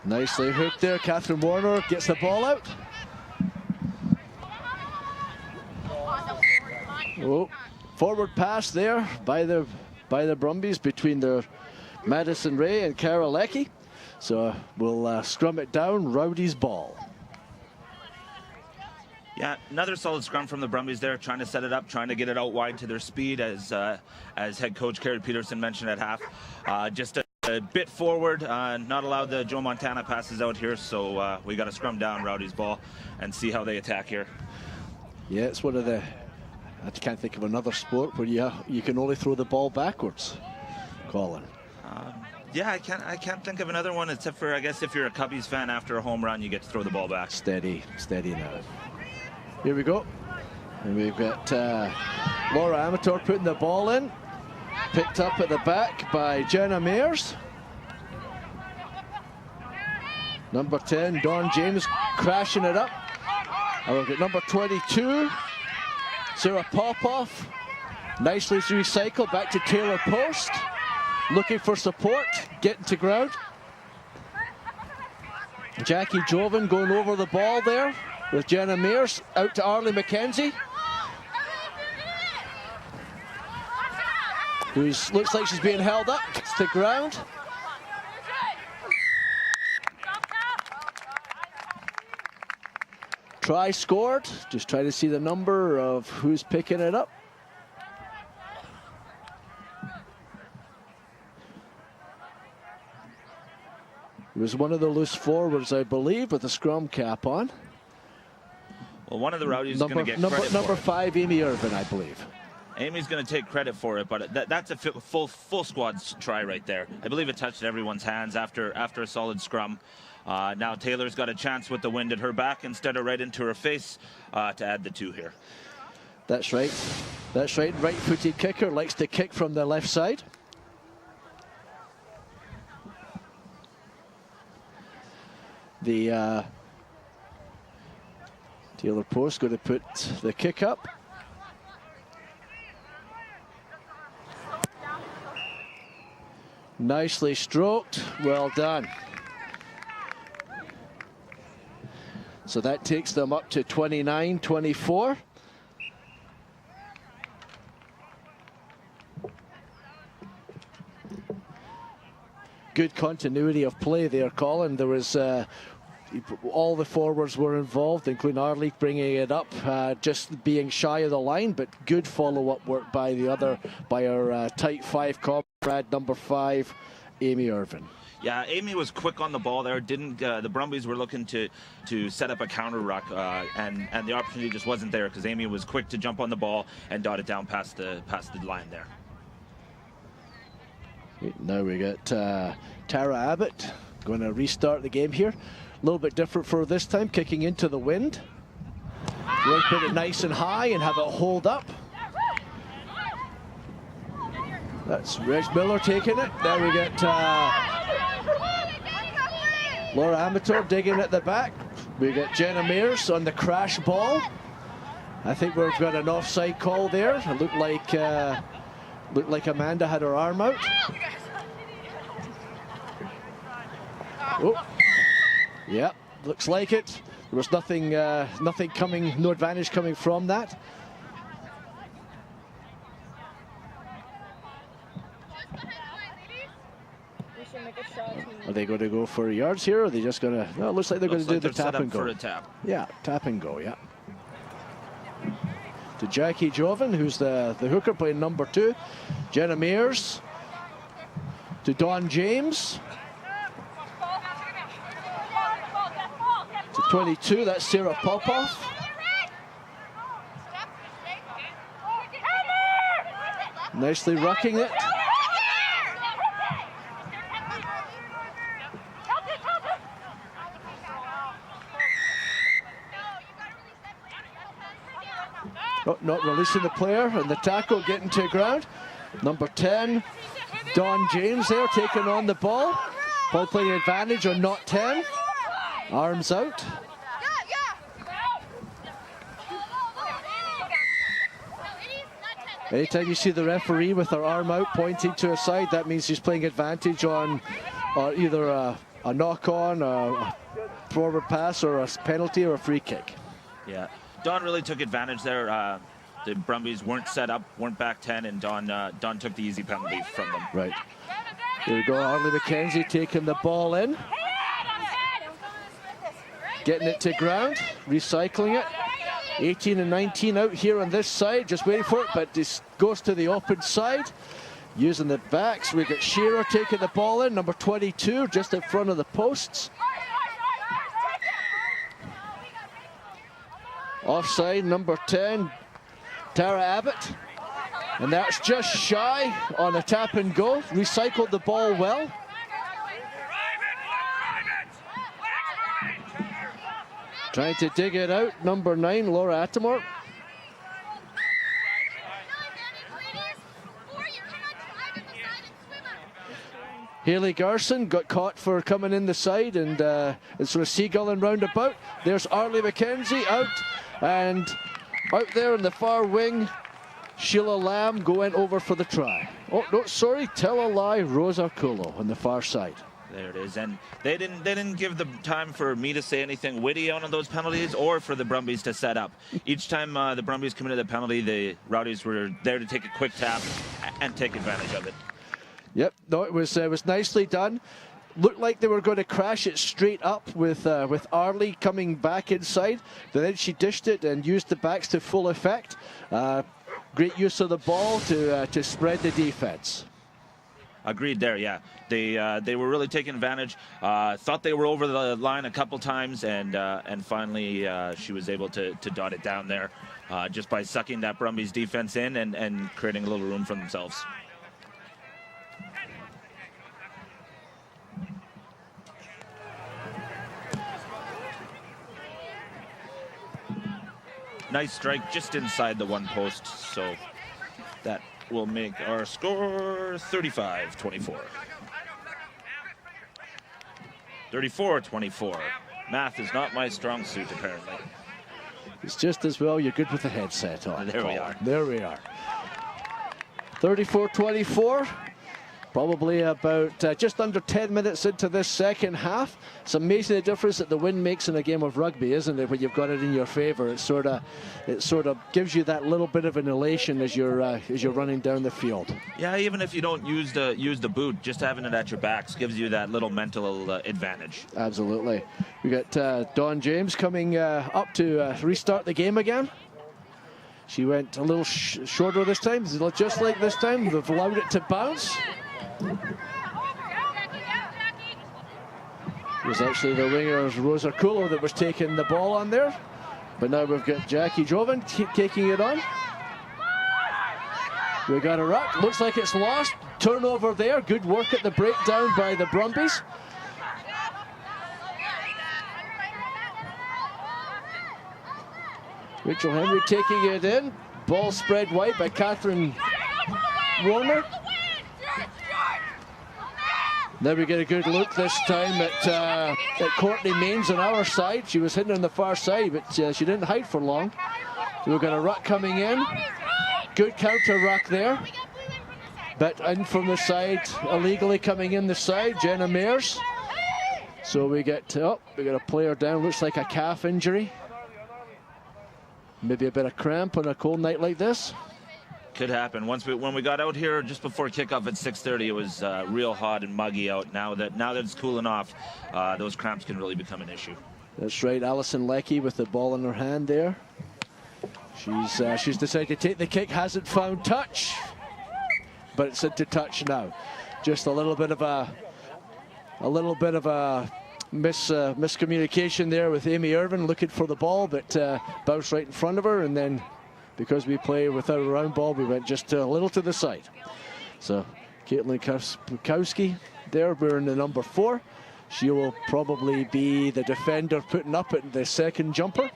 Nicely hooked there. Catherine Warner gets the ball out. Oh, forward pass there by the Brumbies between their Madison Ray and Cara Leckie. So we'll scrum it down. Rowdy's ball. Yeah, another solid scrum from the Brumbies there, trying to set it up, trying to get it out wide to their speed, as head coach Kerry Peterson mentioned at half. Just a bit forward, not allow the Joe Montana passes out here, so we got to scrum down Rowdy's ball and see how they attack here. Yeah, it's one of the, I can't think of another sport where you can only throw the ball backwards, Colin. Yeah, I can't think of another one except for, I guess, if you're a Cubbies fan, after a home run, you get to throw the ball back. Steady now. Here we go. And we've got Laura Amateur putting the ball in. Picked up at the back by Jenna Mayers. Number 10, Dawn James, crashing it up. And we've got number 22, Sarah Popoff. Nicely recycled back to Taylor Post. Looking for support, getting to ground. Jackie Jovan going over the ball there with Jenna Mayers. Out to Arlie McKenzie, who looks like she's being held up. Gets to ground. Try scored. Just try to see the number of who's picking it up. It was one of the loose forwards, I believe, with the scrum cap on. Well, one of the Rowdies is going to get credit number for it. 5, Amy Irvin, I believe. Amy's going to take credit for it, but that's a full squad try right there. I believe it touched everyone's hands after a solid scrum. Now Taylor's got a chance with the wind at her back instead of right into her face to add the 2 here. That's right. That's right. Right-footed kicker likes to kick from the left side. The Taylor Post going to put the kick up. Nicely stroked. Well done. So that takes them up to 29-24. Good continuity of play there, Colin. There was all the forwards were involved, including Arlie bringing it up, just being shy of the line, but good follow-up work by our tight 5 comrade, number 5, Amy Irvin. Yeah, Amy was quick on the ball there. The Brumbies were looking to set up a counter ruck, and the opportunity just wasn't there because Amy was quick to jump on the ball and dot it down past the line there. Now we got Tara Abbott going to restart the game here. A little bit different for this time, kicking into the wind. We'll put it nice and high and have it hold up. That's Reg Miller taking it. Now we get Laura Amateur digging at the back. We got Jenna Mayers on the crash ball. I think we've got an offside call there. It looked like Amanda had her arm out. Oh, yeah, looks like it. There was nothing coming, no advantage coming from that. Are they going to go for yards here, or are they just going to... No, it looks like they're going to do the tap and go. For a tap. Yeah, tap and go, yeah. To Jackie Jovan, who's the hooker playing number 2. Jenna Mayers. To Dawn James. To 22, that's Sarah Popoff. Nicely rucking it. Oh, not releasing the player, and the tackle getting to ground. Number 10, Dawn James there taking on the ball. Ball playing advantage on not 10. Arms out. Anytime you see the referee with her arm out pointing to a side, that means he's playing advantage on either a knock-on, a forward pass, or a penalty, or a free kick. Yeah, Don really took advantage there. The Brumbies weren't set up, weren't back 10, and Don took the easy penalty from them. Right. There we go, Arlie McKenzie taking the ball in. Getting it to ground, recycling it. 18 and 19 out here on this side, just waiting for it, but this goes to the open side. Using the backs, we got Shearer taking the ball in, number 22, just in front of the posts. Offside, number 10, Tara Abbott. And that's just shy on a tap and go. Recycled the ball well. Trying to dig it out, number 9, Laura Attamore. Haley Garson got caught for coming in the side and sort of seagulling roundabout. There's Arlie McKenzie out, and out there in the far wing, Sheila Lamb going over for the try. Oh, no, sorry, tell a lie, Rosa Kulo on the far side. There it is, and they didn't give the time for me to say anything witty on those penalties, or for the Brumbies to set up. Each time the Brumbies committed the penalty, the Rowdies were there to take a quick tap and take advantage of it. Yep, no, it was nicely done. Looked like they were going to crash it straight up with Arlie coming back inside, but then she dished it and used the backs to full effect. Great use of the ball to spread the defense. Agreed there, yeah. They were really taking advantage. Thought they were over the line a couple times, and finally she was able to dot it down there just by sucking that Brumbies defense in and creating a little room for themselves. Nice strike just inside the one post, so that will make our score 35-24. 34-24. Math is not my strong suit, apparently. It's just as well you're good with the headset on. There we are. There we are. 34-24. Probably about just under 10 minutes into this second half. It's amazing the difference that the wind makes in a game of rugby, isn't it? When you've got it in your favour, it sort of gives you that little bit of an elation as you're running down the field. Yeah, even if you don't use the boot, just having it at your backs gives you that little mental advantage. Absolutely. We got Dawn James coming up to restart the game again. She went a little shorter this time, just like this time. They've allowed it to bounce. It was actually the winger Rosa Kulo that was taking the ball on there, but now we've got Jackie Jovan taking it on. We got a ruck, looks like it's lost. Turnover there, good work at the breakdown by the Brumbies. Rachel Henry taking it in, ball spread wide by Catherine Warner. Now we get a good look this time at Courtney Mains on our side. She was hidden on the far side, but she didn't hide for long. So we've got a ruck coming in. Good counter ruck there. But in from the side, illegally coming in the side, Jenna Mears. So we got a player down, looks like a calf injury. Maybe a bit of cramp on a cold night like this. Could happen. When we got out here just before kickoff at 6:30, it was real hot and muggy out. Now that it's cooling off, those cramps can really become an issue. That's right. Alison Leckie with the ball in her hand there. She's decided to take the kick. Hasn't found touch, but it's into touch now. Just a little bit of a miscommunication there with Amy Irvin looking for the ball, but bounced right in front of her, and then, because we play without a round ball, we went just a little to the side. So Caitlin Kowski there, wearing the number 4. She will probably be the defender putting up at the second jumper.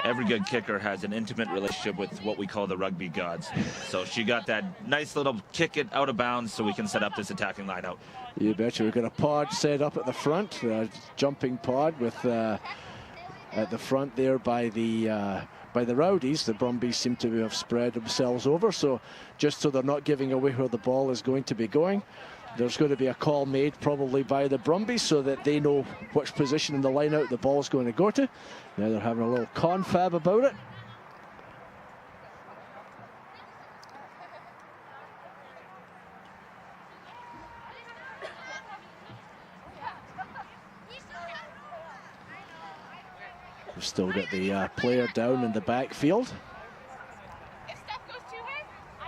Every good kicker has an intimate relationship with what we call the rugby gods. So she got that nice little kick it out of bounds so we can set up this attacking line out. You betcha. We've got a pod set up at the front, a jumping pod with at the front there by the Rowdies. The Brumbies seem to have spread themselves over, so just so they're not giving away where the ball is going to be going. there's going to be a call made probably by the Brumbies so that they know which position in the line out the ball's going to go to. Now they're having a little confab about it. We've still got the player down in the backfield.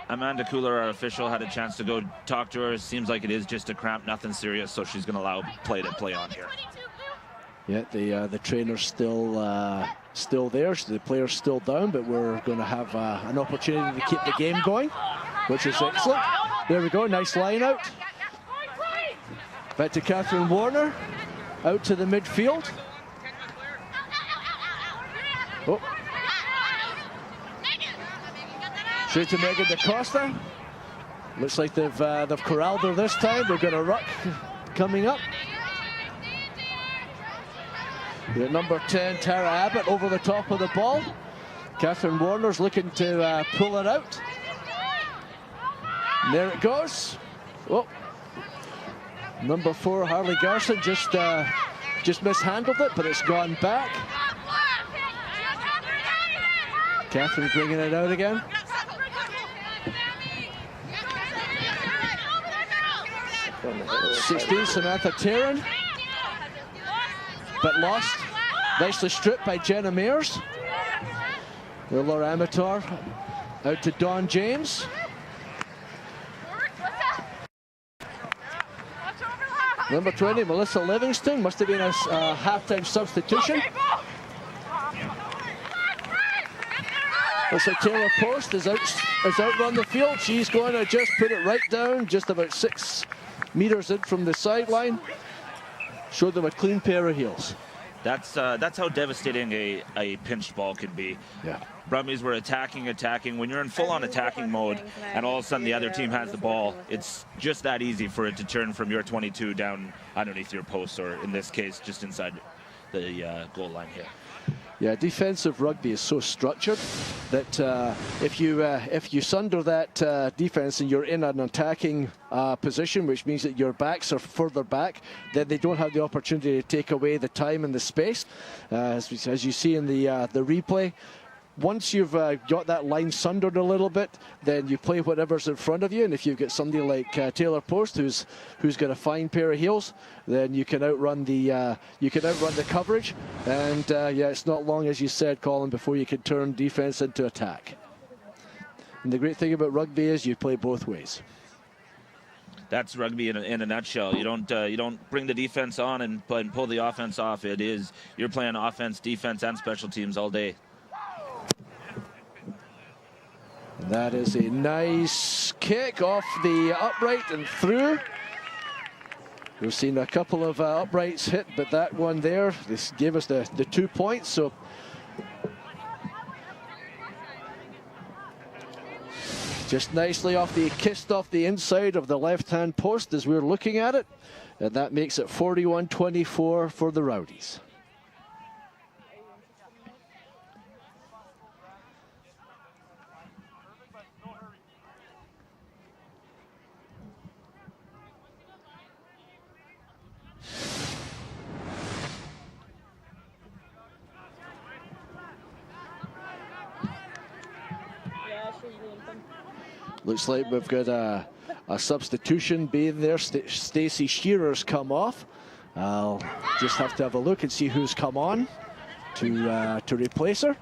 Amanda Cooler, our official, had a chance to go talk to her. Seems like it is just a cramp, nothing serious, so she's going to allow play to play on here. Yeah, the trainer's still there, so the player's still down, but we're going to have an opportunity to keep the game going, which is excellent. There we go, nice line out. Back to Catherine Warner, out to the midfield. Oh. Straight to Megan DaCosta. Looks like they've corralled her this time. They've got a ruck coming up. The number 10, Tara Abbott, over the top of the ball. Catherine Warner's looking to pull it out. And there it goes. Oh. Number 4, Harley Garson, just mishandled it, but it's gone back. Catherine bringing it out again. 16, Samantha Taryn. But lost. Nicely stripped by Jenna Mears. Laura Amator out to Dawn James. Number 20, Melissa Livingston. Must have been a halftime substitution. Looks like Taylor Post is outrun the field. She's going to just put it right down, just about 6 meters in from the sideline. Showed them a clean pair of heels. That's how devastating a pinched ball can be. Yeah. Brumbies were attacking. When you're in full-on attacking mode and all of a sudden the other team has the ball, it's just that easy for it to turn from your 22 down underneath your post, or in this case, just inside the goal line here. Yeah, defensive rugby is so structured that if you sunder that defense and you're in an attacking position, which means that your backs are further back, then they don't have the opportunity to take away the time and the space. As you see in the replay, once you've got that line sundered a little bit, then you play whatever's in front of you. And if you've got somebody like Taylor Post, who's got a fine pair of heels, then you can outrun the coverage. And yeah, it's not long, as you said, Colin, before you can turn defense into attack. And the great thing about rugby is you play both ways. That's rugby in a nutshell. You don't bring the defense on and pull the offense off. You're playing offense, defense, and special teams all day. That is a nice kick off the upright and through. We've seen a couple of uprights hit, but that one there, this gave us the 2 points. So just nicely kissed off the inside of the left-hand post as we're looking at it. And that makes it 41-24 for the Rowdies. Looks like we've got a substitution being there. Stacey Shearer's come off. I'll just have to have a look and see who's come on to replace her.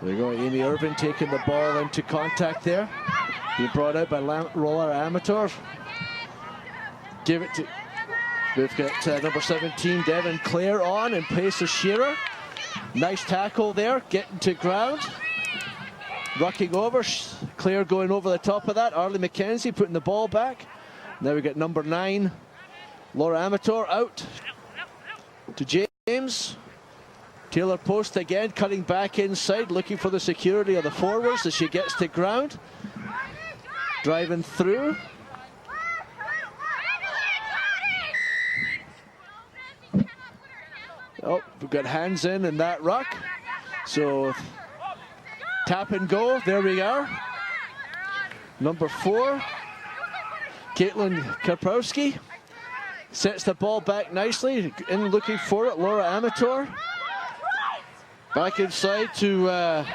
There you go, Amy Irvin taking the ball into contact there. Being brought out by Laura Amator. Give it to... We've got number 17, Devin Clare, on in place of Shearer. Nice tackle there, getting to ground. Rucking over, Clare going over the top of that. Arlie McKenzie putting the ball back. Now we got number 9, Laura Amator, out to James. Taylor Post again, cutting back inside, looking for the security of the forwards as she gets to ground. Driving through. Oh, we've got hands in that ruck. So tap and go, there we are. Number 4, Caitlin Kaprowski sets the ball back nicely, in looking for it, Laura Amator. Back inside to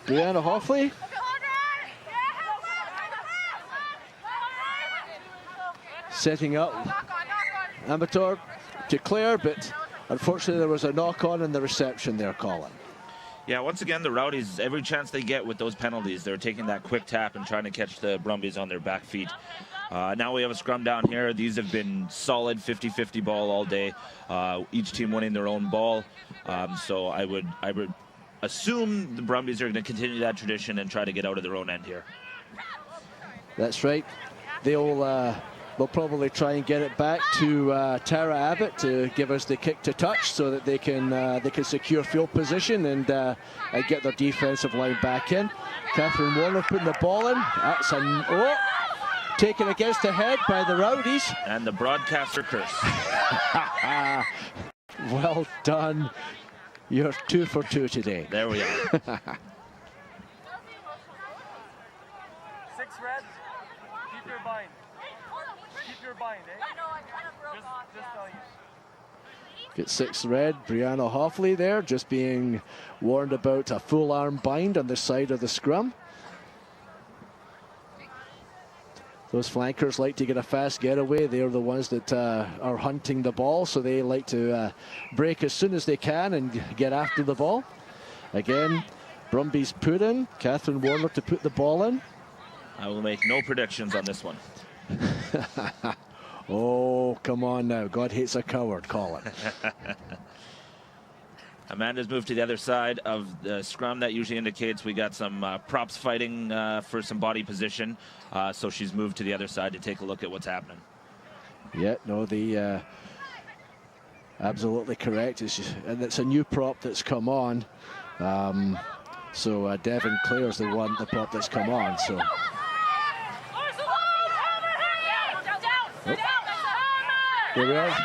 Brianna Hoffley. Setting up Amator to Claire, but unfortunately there was a knock on in the reception there, Colin. Yeah, once again, the Rowdies, every chance they get with those penalties, they're taking that quick tap and trying to catch the Brumbies on their back feet. Now we have a scrum down here. These have been solid 50-50 ball all day. Each team winning their own ball. So I would assume the Brumbies are going to continue that tradition and try to get out of their own end here. That's right. They'll probably try and get it back to Tara Abbott to give us the kick to touch so that they can secure field position and get their defensive line back in. Catherine Warner putting the ball in. That's taken against the head by the Rowdies. And the broadcaster curse. Well done. You're 2 for 2 today. There we are. 6 red. Keep your bind. Keep your bind, eh? Just tell you. Get 6 red. Brianna Hoffley there, just being warned about a full arm bind on the side of the scrum. Those flankers like to get a fast getaway. They're the ones that are hunting the ball, so they like to break as soon as they can and get after the ball. Again, Brumbies put in. Catherine Warner to put the ball in. I will make no predictions on this one. Oh, come on now. God hates a coward, Colin. Amanda's moved to the other side of the scrum. That usually indicates we got some props fighting for some body position. So she's moved to the other side to take a look at what's happening. Yeah, no, absolutely correct. And it's a new prop that's come on. So Devin Clare's the prop that's come on. So. There we are.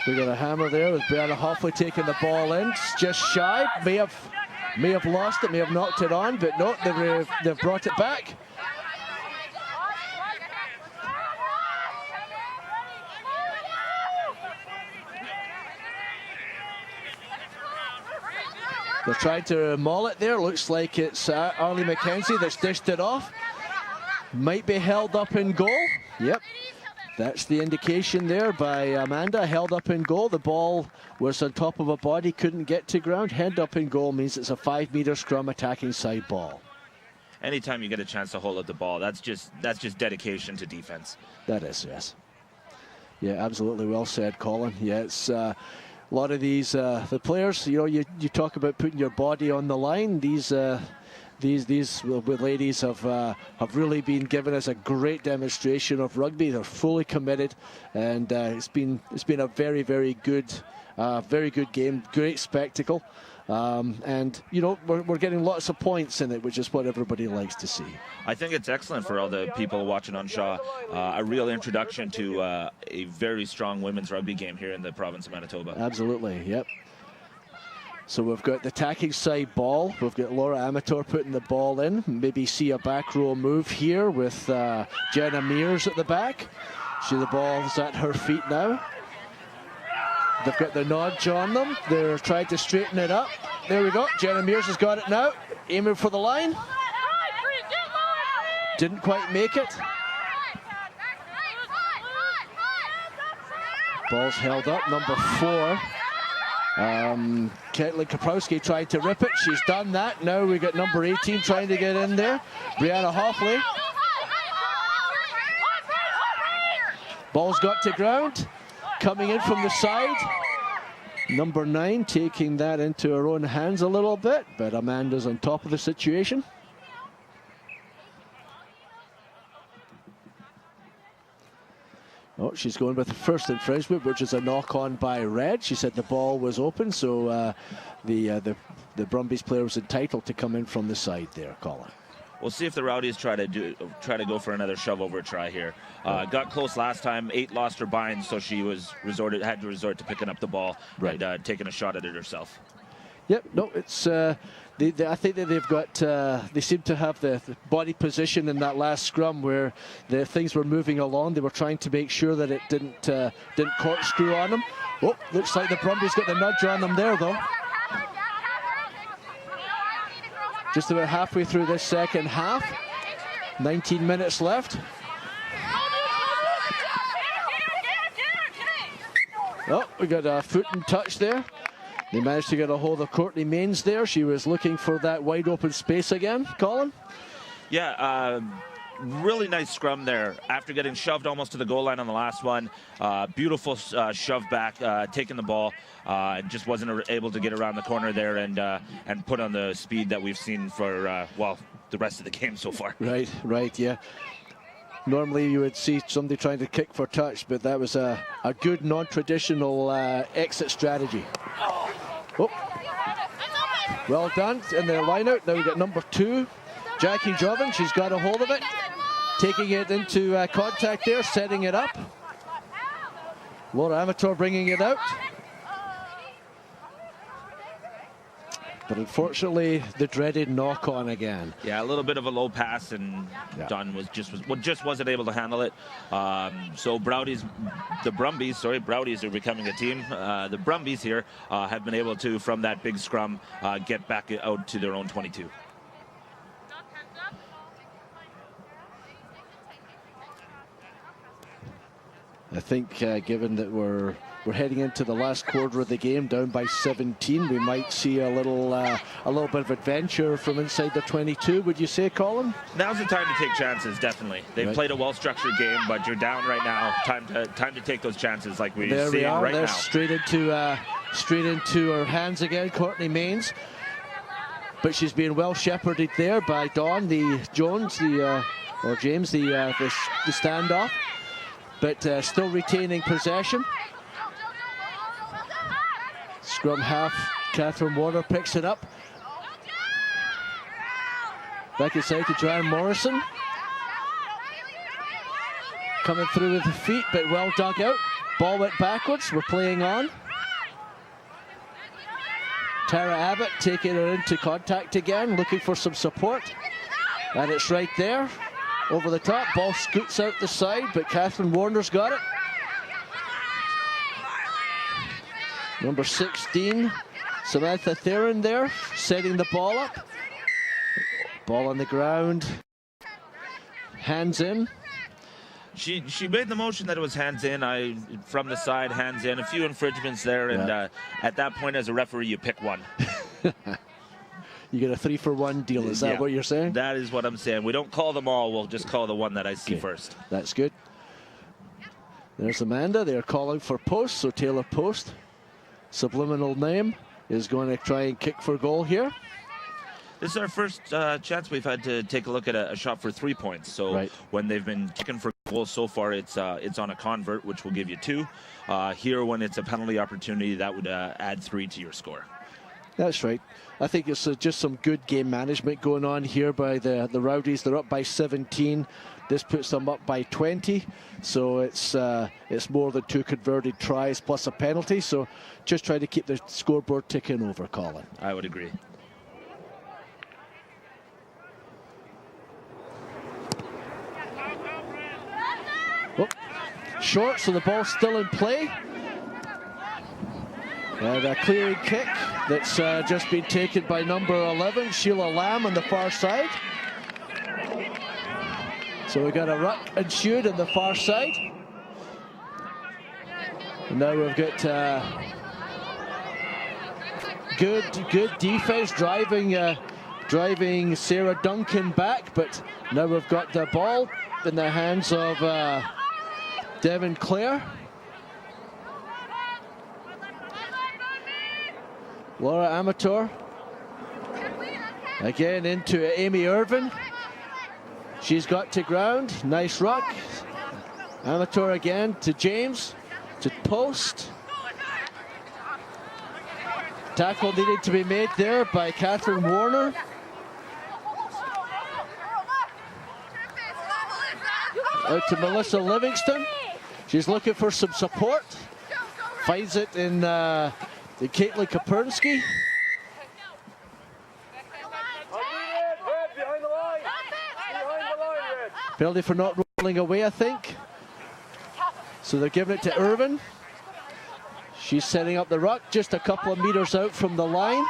We got a hammer there with Brianna Hoffley taking the ball in. It's just shy. May have lost it, may have knocked it on, but no, they've brought it back. They're trying to maul it there. Looks like it's Arlie McKenzie that's dished it off. Might be held up in goal. Yep. That's the indication there by Amanda. Held up in goal. The ball was on top of a body, couldn't get to ground. Held up in goal means it's a 5-meter scrum attacking side ball. Anytime you get a chance to hold up the ball, that's just dedication to defense. That is, yes. Yeah, absolutely well said, Colin. Yeah, it's a lot of these the players. You know, you talk about putting your body on the line. These ladies have really been given us a great demonstration of rugby. They're fully committed, and it's been a very, very good game, great spectacle, and you know we're getting lots of points in it, which is what everybody likes to see. I think it's excellent for all the people watching on Shaw. A real introduction to a very strong women's rugby game here in the province of Manitoba. Absolutely, yep. So we've got the attacking side ball. We've got Laura Amator putting the ball in. Maybe see a back row move here with Jenna Mears at the back. See the ball's at her feet now. They've got the nudge on them. They're trying to straighten it up. There we go. Jenna Mears has got it now. Aiming for the line. Didn't quite make it. Ball's held up. Number 4. Caitlin Kaprowski tried to rip it. She's done that. Now we got number 18 trying to get in there. Brianna Hoffley. Ball's got to ground. Coming in from the side. Number 9 taking that into her own hands a little bit, but Amanda's on top of the situation. Oh, she's going with the first infringement, which is a knock-on by Red. She said the ball was open, so the Brumbies player was entitled to come in from the side there, Colin. We'll see if the Rowdies try to go for another shove over try here. Got close last time. 8 lost her bind, so she had to resort to picking up the ball and taking a shot at it herself. Yep. No, it's. I think that they've got. They seem to have the body position in that last scrum where the things were moving along. They were trying to make sure that it didn't corkscrew on them. Oh, looks like the Brumbies got the nudge on them there, though. Just about halfway through this second half. 19 minutes left. Oh, we got a foot and touch there. They managed to get a hold of Courtney Mains there. She was looking for that wide open space again. Colin? Yeah, really nice scrum there. After getting shoved almost to the goal line on the last one, beautiful shove back, taking the ball, just wasn't able to get around the corner there and put on the speed that we've seen for, the rest of the game so far. Right, yeah. Normally you would see somebody trying to kick for touch, but that was a good non-traditional exit strategy. Oh. Well done in the line-out. Now we got number 2, Jackie Jovan. She's got a hold of it, taking it into contact there, setting it up. Laura Amateur bringing it out. But unfortunately, the dreaded knock-on again. Yeah, a little bit of a low pass, and Dunn just wasn't able to handle it. So Browdies are becoming a team. The Brumbies here have been able to, from that big scrum, get back out to their own 22. I think given that we're heading into the last quarter of the game, down by 17, we might see a little bit of adventure from inside the 22. Would you say, Colin? Now's the time to take chances, definitely. They've played a well-structured game, but you're down right now. Time to take those chances, like we're seeing right now. Straight into her hands again, Courtney Mains. But she's being well shepherded there by Dawn, James, the standoff. But still retaining possession. Scrum half, Catherine Warner picks it up. Back inside to Joanne Morrison. Coming through with the feet, but well dug out. Ball went backwards, we're playing on. Tara Abbott taking her into contact again, looking for some support. And it's right there. Over the top, ball scoots out the side, but Catherine Warner's got it. Number 16, Samantha Theron there, setting the ball up. Ball on the ground. Hands in. She made the motion that it was hands in. From the side, hands in. A few infringements there, and at that point, as a referee, you pick one. You get a 3-for-1 deal. Is that what you're saying? That is what I'm saying. We don't call them all. We'll just call the one that I see first. That's good. There's Amanda. They're calling for Post, so Taylor Post, subliminal name, is going to try and kick for goal here. This is our first chance we've had to take a look at a shot for 3 points. So when they've been kicking for goals so far, it's on a convert, which will give you 2. Here, when it's a penalty opportunity, that would add 3 to your score. That's right. I think it's just some good game management going on here by the Rowdies. They're up by 17. This puts them up by 20. So it's more than 2 converted tries plus a penalty. So just try to keep the scoreboard ticking over, Colin. I would agree. Oh, short, so the ball's still in play. And a clearing kick that's just been taken by number 11, Sheila Lamb, on the far side. So we got a ruck and shoot on the far side. And now we've got good defense driving Sarah Duncan back, but now we've got the ball in the hands of Devon Clare. Laura Amateur again into Amy Irvin. She's got to ground. Nice ruck. Amateur again to James, to Post. Tackle needed to be made there by Catherine Warner. Out to Melissa Livingston. She's looking for some support. Finds it in Caitlin Kapernsky. Penalty for not rolling away, I think. So they're giving it to Irvin. She's setting up the ruck just a couple of meters out from the line.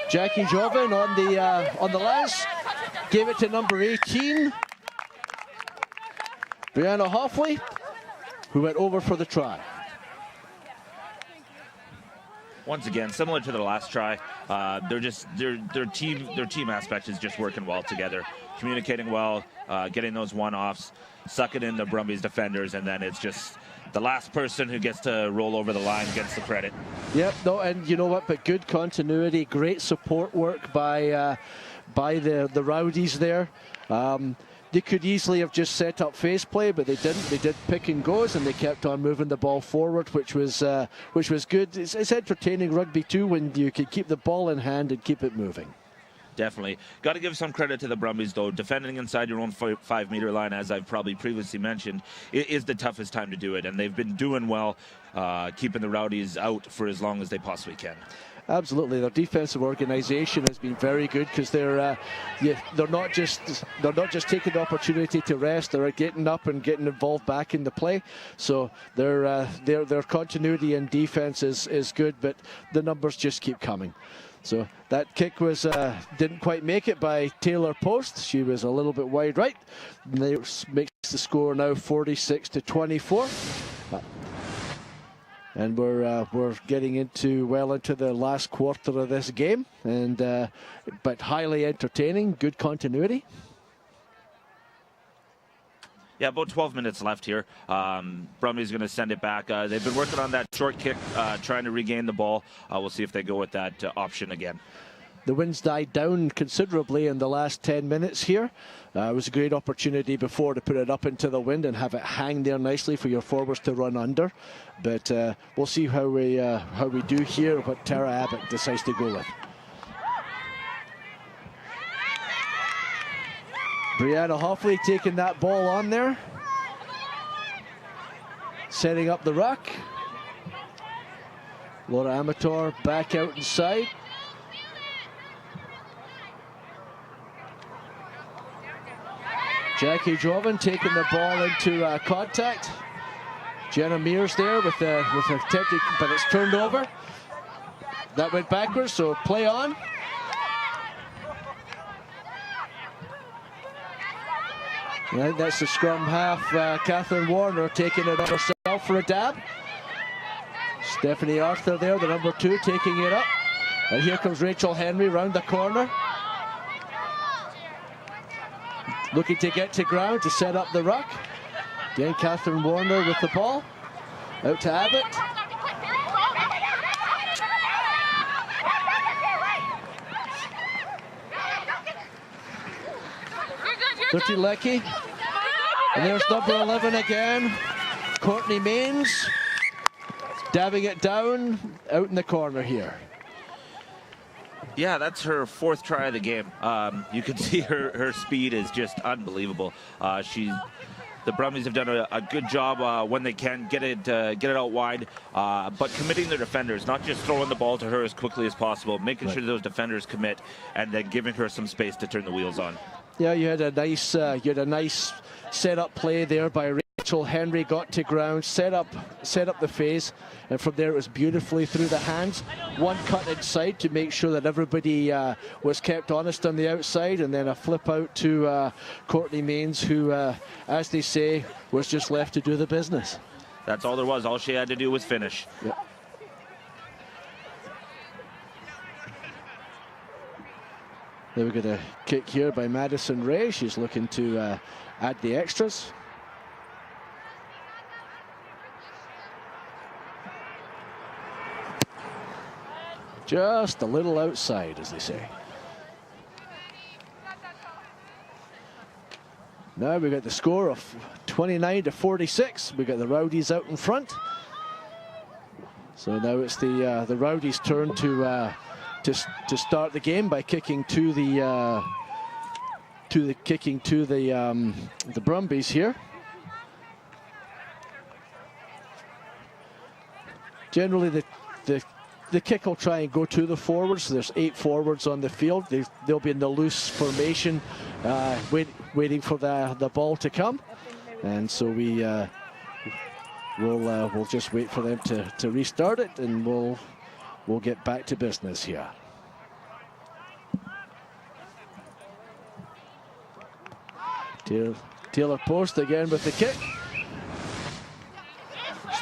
Jackie Joven on the lance. Gave it to number 18. Brianna Hoffley, who went over for the try. Once again, similar to the last try, their team aspect is just working well together, communicating well, getting those one-offs, sucking in the Brumbies defenders, and then it's just the last person who gets to roll over the line gets the credit. Yep, no, and you know what? But good continuity, great support work by the Rowdies there. They could easily have just set up face play, but they didn't. They did pick and goes, and they kept on moving the ball forward, which was good. It's entertaining rugby too when you can keep the ball in hand and keep it moving. Definitely. Got to give some credit to the Brumbies, though. Defending inside your own 5-meter line, as I've probably previously mentioned, is the toughest time to do it, and they've been doing well, keeping the Rowdies out for as long as they possibly can. Absolutely, their defensive organisation has been very good because they're not just taking the opportunity to rest. They're getting up and getting involved back in the play. So their continuity in defence is good, but the numbers just keep coming. So that kick was didn't quite make it by Taylor Post. She was a little bit wide right. And that makes the score now 46-24. And we're getting well into the last quarter of this game, and but highly entertaining, good continuity. Yeah, about 12 minutes left here. Brumbies going to send it back. They've been working on that short kick, trying to regain the ball. We'll see if they go with that option again. The winds died down considerably in the last 10 minutes here. It was a great opportunity before to put it up into the wind and have it hang there nicely for your forwards to run under. But we'll see how we do here, what Tara Abbott decides to go with. Brianna Hoffley taking that ball on there. Setting up the ruck. Laura Amator back out inside. Jackie Joven taking the ball into contact. Jenna Mears there with a technique, but it's turned over. That went backwards, so play on. Right, that's the scrum half, Catherine Warner taking it on herself for a dab. Stephanie Arthur there, the number 2, taking it up. And here comes Rachel Henry round the corner. Looking to get to ground to set up the ruck. Again, Catherine Warner with the ball. Out to Abbott. Dirty Lecky. And there's number 11 again. Courtney Mains. Dabbing it down. Out in the corner here. Yeah, that's her 4th try of the game. You can see her speed is just unbelievable. The Brumbies have done a good job when they can get it out wide, but committing their defenders, not just throwing the ball to her as quickly as possible, making sure those defenders commit, and then giving her some space to turn the wheels on. Yeah, you had a nice set-up play there by Rachel Henry. Got to ground, set up the phase, and from there it was beautifully through the hands. One cut inside to make sure that everybody was kept honest on the outside, and then a flip out to Courtney Mains, who, as they say, was just left to do the business. That's all there was. All she had to do was finish. Yep. Then we got a kick here by Madison Ray. She's looking to add the extras. Just a little outside, as they say. Now we got the score of 29-46. We got the Rowdies out in front. So now it's the Rowdies' turn to start the game by kicking to the kicking to the Brumbies here. Generally, the kick will try and go to the forwards. There's 8 forwards on the field. They'll be in the loose formation, waiting for the ball to come. And so we'll just wait for them to restart it, and we'll get back to business here. Taylor Post again with the kick.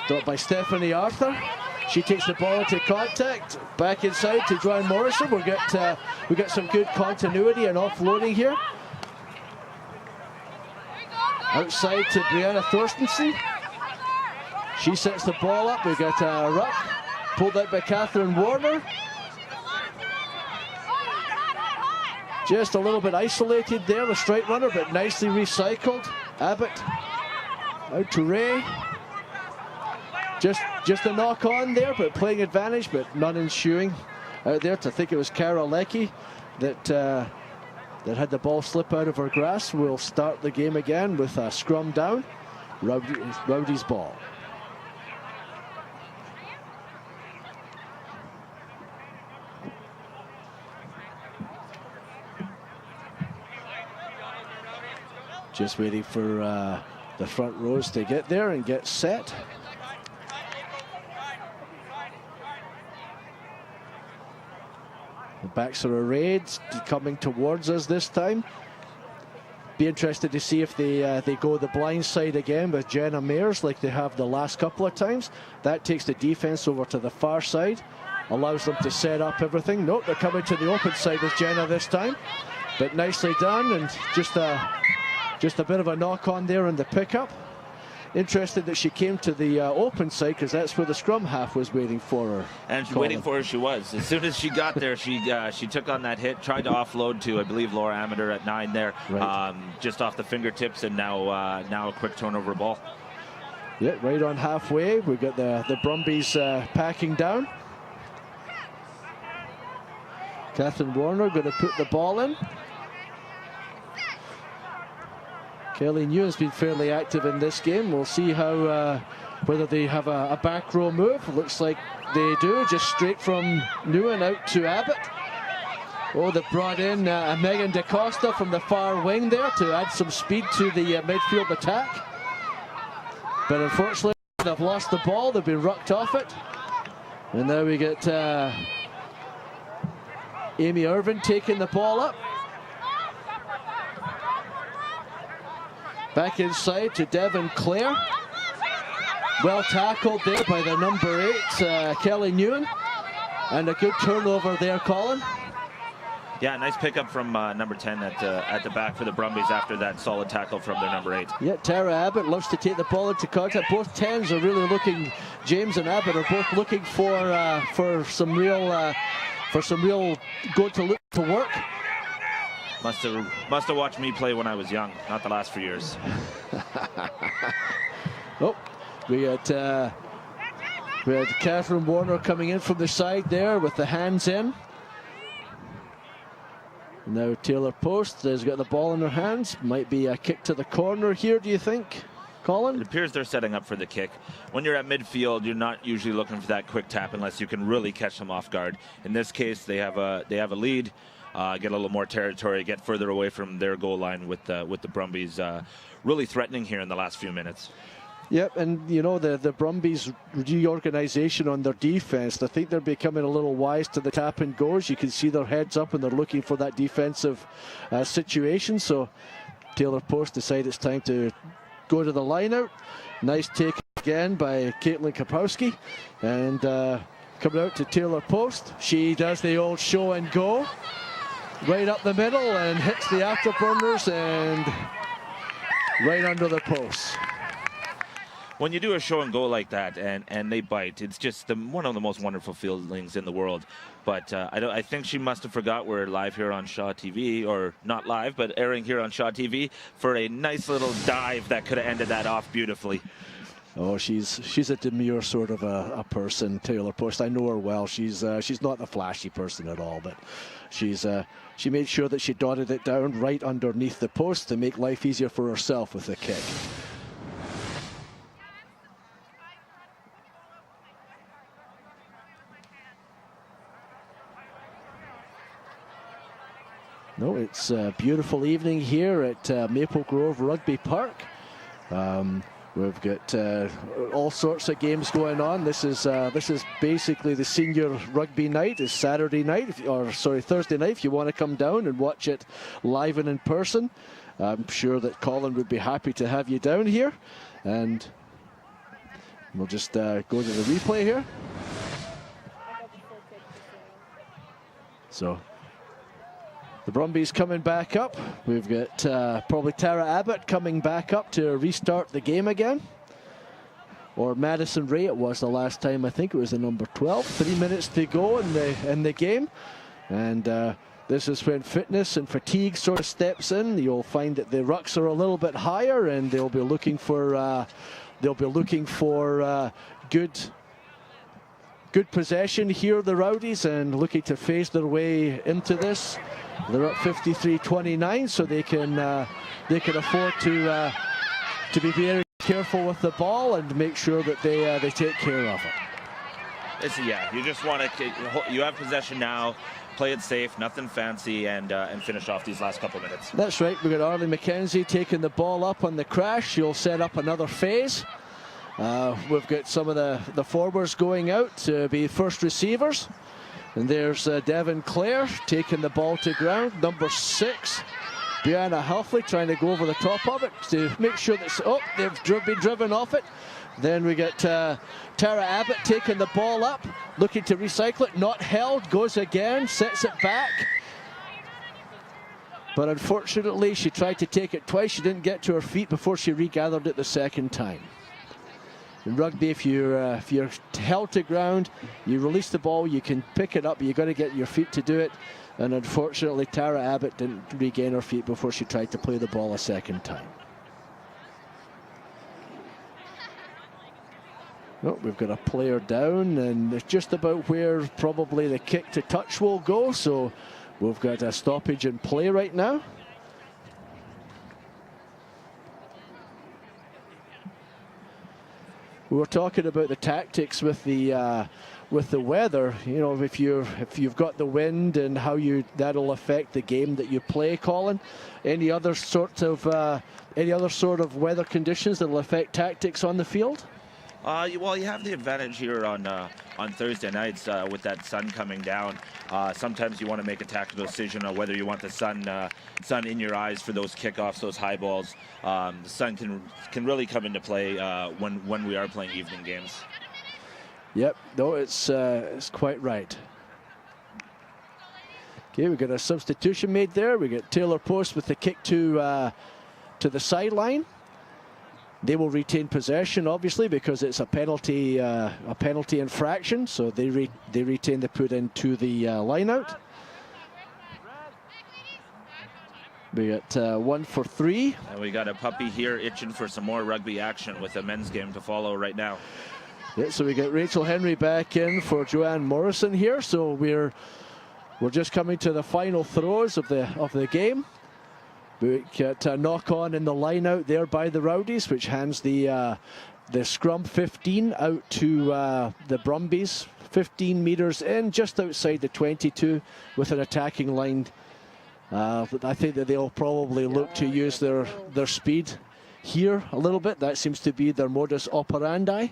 Stopped by Stephanie Arthur. She takes the ball into contact. Back inside to Joanne Morrison. We get some good continuity and offloading here. Outside to Brianna Thorstensen. She sets the ball up. We got a ruck pulled out by Catherine Warner. Just a little bit isolated there, the strike runner, but nicely recycled. Abbott out to Ray. Just a knock on there, but playing advantage, but none ensuing out there. I think it was Cara Leckie that had the ball slip out of her grasp. We'll start the game again with a scrum down. Rowdy's ball. Just waiting for the front rows to get there and get set. The backs are arrayed, coming towards us this time. Be interested to see if they go the blind side again with Jenna Mayers like they have the last couple of times. That takes the defense over to the far side, allows them to set up everything. Nope, they're coming to the open side with Jenna this time, but nicely done, and just a bit of a knock on there in the pickup. Interested that she came to the open side, because that's where the scrum half was waiting for her. And waiting for her she was. As soon as she got there, she took on that hit, tried to offload to, I believe, Laura Amateur at 9 there, right. Just off the fingertips, and now a quick turnover ball. Yeah, right on halfway. We've got the Brumbies packing down. Catherine Warner going to put the ball in. Kelly New has been fairly active in this game. We'll see how whether they have a back row move. Looks like they do, just straight from Newen out to Abbott. Oh, they've brought in Megan DaCosta from the far wing there to add some speed to the midfield attack. But unfortunately, they've lost the ball. They've been rucked off it. And now we get Amy Irvin taking the ball up. Back inside to Devon Clare. Well tackled there by the number 8, Kelly Newen. And a good turnover there, Colin. Yeah, nice pickup from number 10 at the back for the Brumbies after that solid tackle from their number 8. Yeah, Tara Abbott loves to take the ball into contact. Both 10s are really looking, James and Abbott are both looking for some real go to work. Must have watched me play when I was young, not the last few years. Oh, we had Catherine Warner coming in from the side there with the hands in. Now Taylor Post has got the ball in her hands. Might be a kick to the corner here, do you think, Colin? It appears they're setting up for the kick. When you're at midfield, you're not usually looking for that quick tap unless you can really catch them off guard. In this case, they have a lead. Get a little more territory, get further away from their goal line with the Brumbies really threatening here in the last few minutes. Yep, and you know, the Brumbies reorganization on their defense, I think they're becoming a little wise to the tap and goes. You can see their heads up and they're looking for that defensive situation. So Taylor Post decided it's time to go to the line out. Nice take again by Caitlin Kapowski, and coming out to Taylor Post. She does the old show and go. Right up the middle and hits the afterburners and right under the post. When you do a show and go like that and they bite, it's just one of the most wonderful feelings in the world. But I think she must have forgot we're live here on Shaw TV, or not live, but airing here on Shaw TV for a nice little dive that could have ended that off beautifully. Oh, she's a demure sort of a person, Taylor Post. I know her well. She's not the flashy person at all, but she made sure that she dotted it down right underneath the post to make life easier for herself with the kick. No, it's a beautiful evening here at Maple Grove Rugby Park. We've got all sorts of games going on. This is basically the senior rugby night. It's Saturday night, Thursday night. If you want to come down and watch it live and in person, I'm sure that Colin would be happy to have you down here. And we'll just go to the replay here. So the Brumbies coming back up. We've got probably Tara Abbott coming back up to restart the game again. Or Madison Ray, it was the last time. I think it was the number 12. 3 minutes to go in the game. And this is when fitness and fatigue sort of steps in. You'll find that the rucks are a little bit higher, and they'll be looking for good possession here, the Rowdies, and looking to phase their way into this. They're up 53-29, so they can afford to be very careful with the ball and make sure that they take care of it. You just want to. You have possession now. Play it safe, nothing fancy, and finish off these last couple minutes. That's right. We've got Arlie McKenzie taking the ball up on the crash. She'll set up another phase. We've got some of the forwards going out to be first receivers. And there's Devin Clare taking the ball to ground. Number 6, Brianna Halfley trying to go over the top of it to make sure that... they've been driven off it. Then we get Tara Abbott taking the ball up, looking to recycle it. Not held, goes again, sets it back. But unfortunately, she tried to take it twice. She didn't get to her feet before she regathered it the second time. In rugby, if you're held to ground, you release the ball, you can pick it up, but you've got to get your feet to do it. And unfortunately, Tara Abbott didn't regain her feet before she tried to play the ball a second time. Oh, we've got a player down, and it's just about where probably the kick to touch will go. So we've got a stoppage in play right now. We were talking about the tactics with the weather. You know, if you've got the wind and how that'll affect the game that you play, Colin. Any other sort of weather conditions that'll affect tactics on the field? Well, you have the advantage here on Thursday nights with that sun coming down. Sometimes you want to make a tactical decision on whether you want the sun in your eyes for those kickoffs, those high balls. The sun can really come into play when we are playing evening games. Yep, no, it's quite right. Okay, we got a substitution made there. We got Taylor Post with the kick to the sideline. They will retain possession, obviously, because it's a penalty infraction. So they retain the put into the line out. We got 1 for 3. And we got a puppy here itching for some more rugby action with a men's game to follow right now. Yeah, so we get Rachel Henry back in for Joanne Morrison here. So we're just coming to the final throws of the game. We get a knock on in the line out there by the Rowdies, which hands the scrum 15 out to the Brumbies. 15 metres in, just outside the 22, with an attacking line. But I think that they'll probably look to use their speed here a little bit. That seems to be their modus operandi.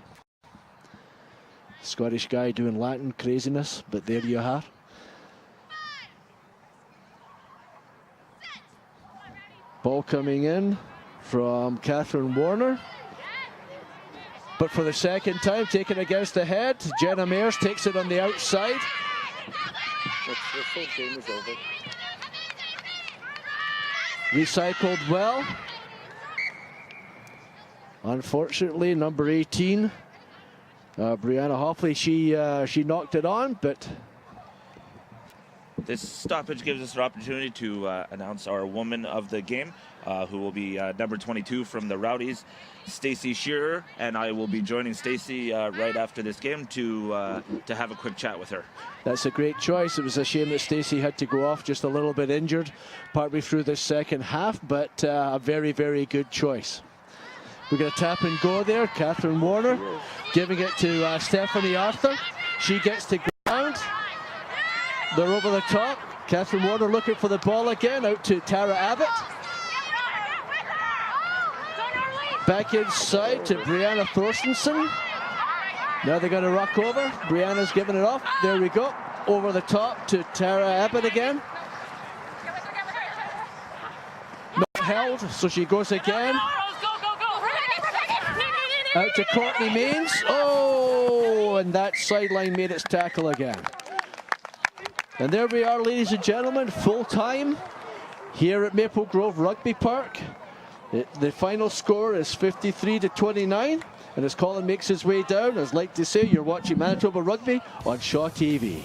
Scottish guy doing Latin craziness, but there you are. Ball coming in from Catherine Warner. But for the second time, taken against the head. Jenna Mayers takes it on the outside. Game is over. Recycled well. Unfortunately, number 18, Brianna Hoffley, she knocked it on, but This stoppage gives us an opportunity to announce our woman of the game, who will be number 22 from the Rowdies, Stacey Shearer, and I will be joining Stacey right after this game to have a quick chat with her. That's a great choice. It was a shame that Stacey had to go off just a little bit injured partway through this second half, but a very, very good choice. We're going to tap and go there. Catherine Warner giving it to Stephanie Arthur. She gets to ground. They're over the top. Catherine Warner looking for the ball again, out to Tara Abbott. Back inside to Brianna Thorstensen. Now they're going to rock over. Brianna's giving it off. There we go. Over the top to Tara Abbott again. Not held, so she goes again. Out to Courtney Mains. Oh, and that sideline made its tackle again. And there we are, ladies and gentlemen, full time here at Maple Grove Rugby Park. The final score is 53-29, and as Colin makes his way down, I'd like to say you're watching Manitoba Rugby on Shaw TV.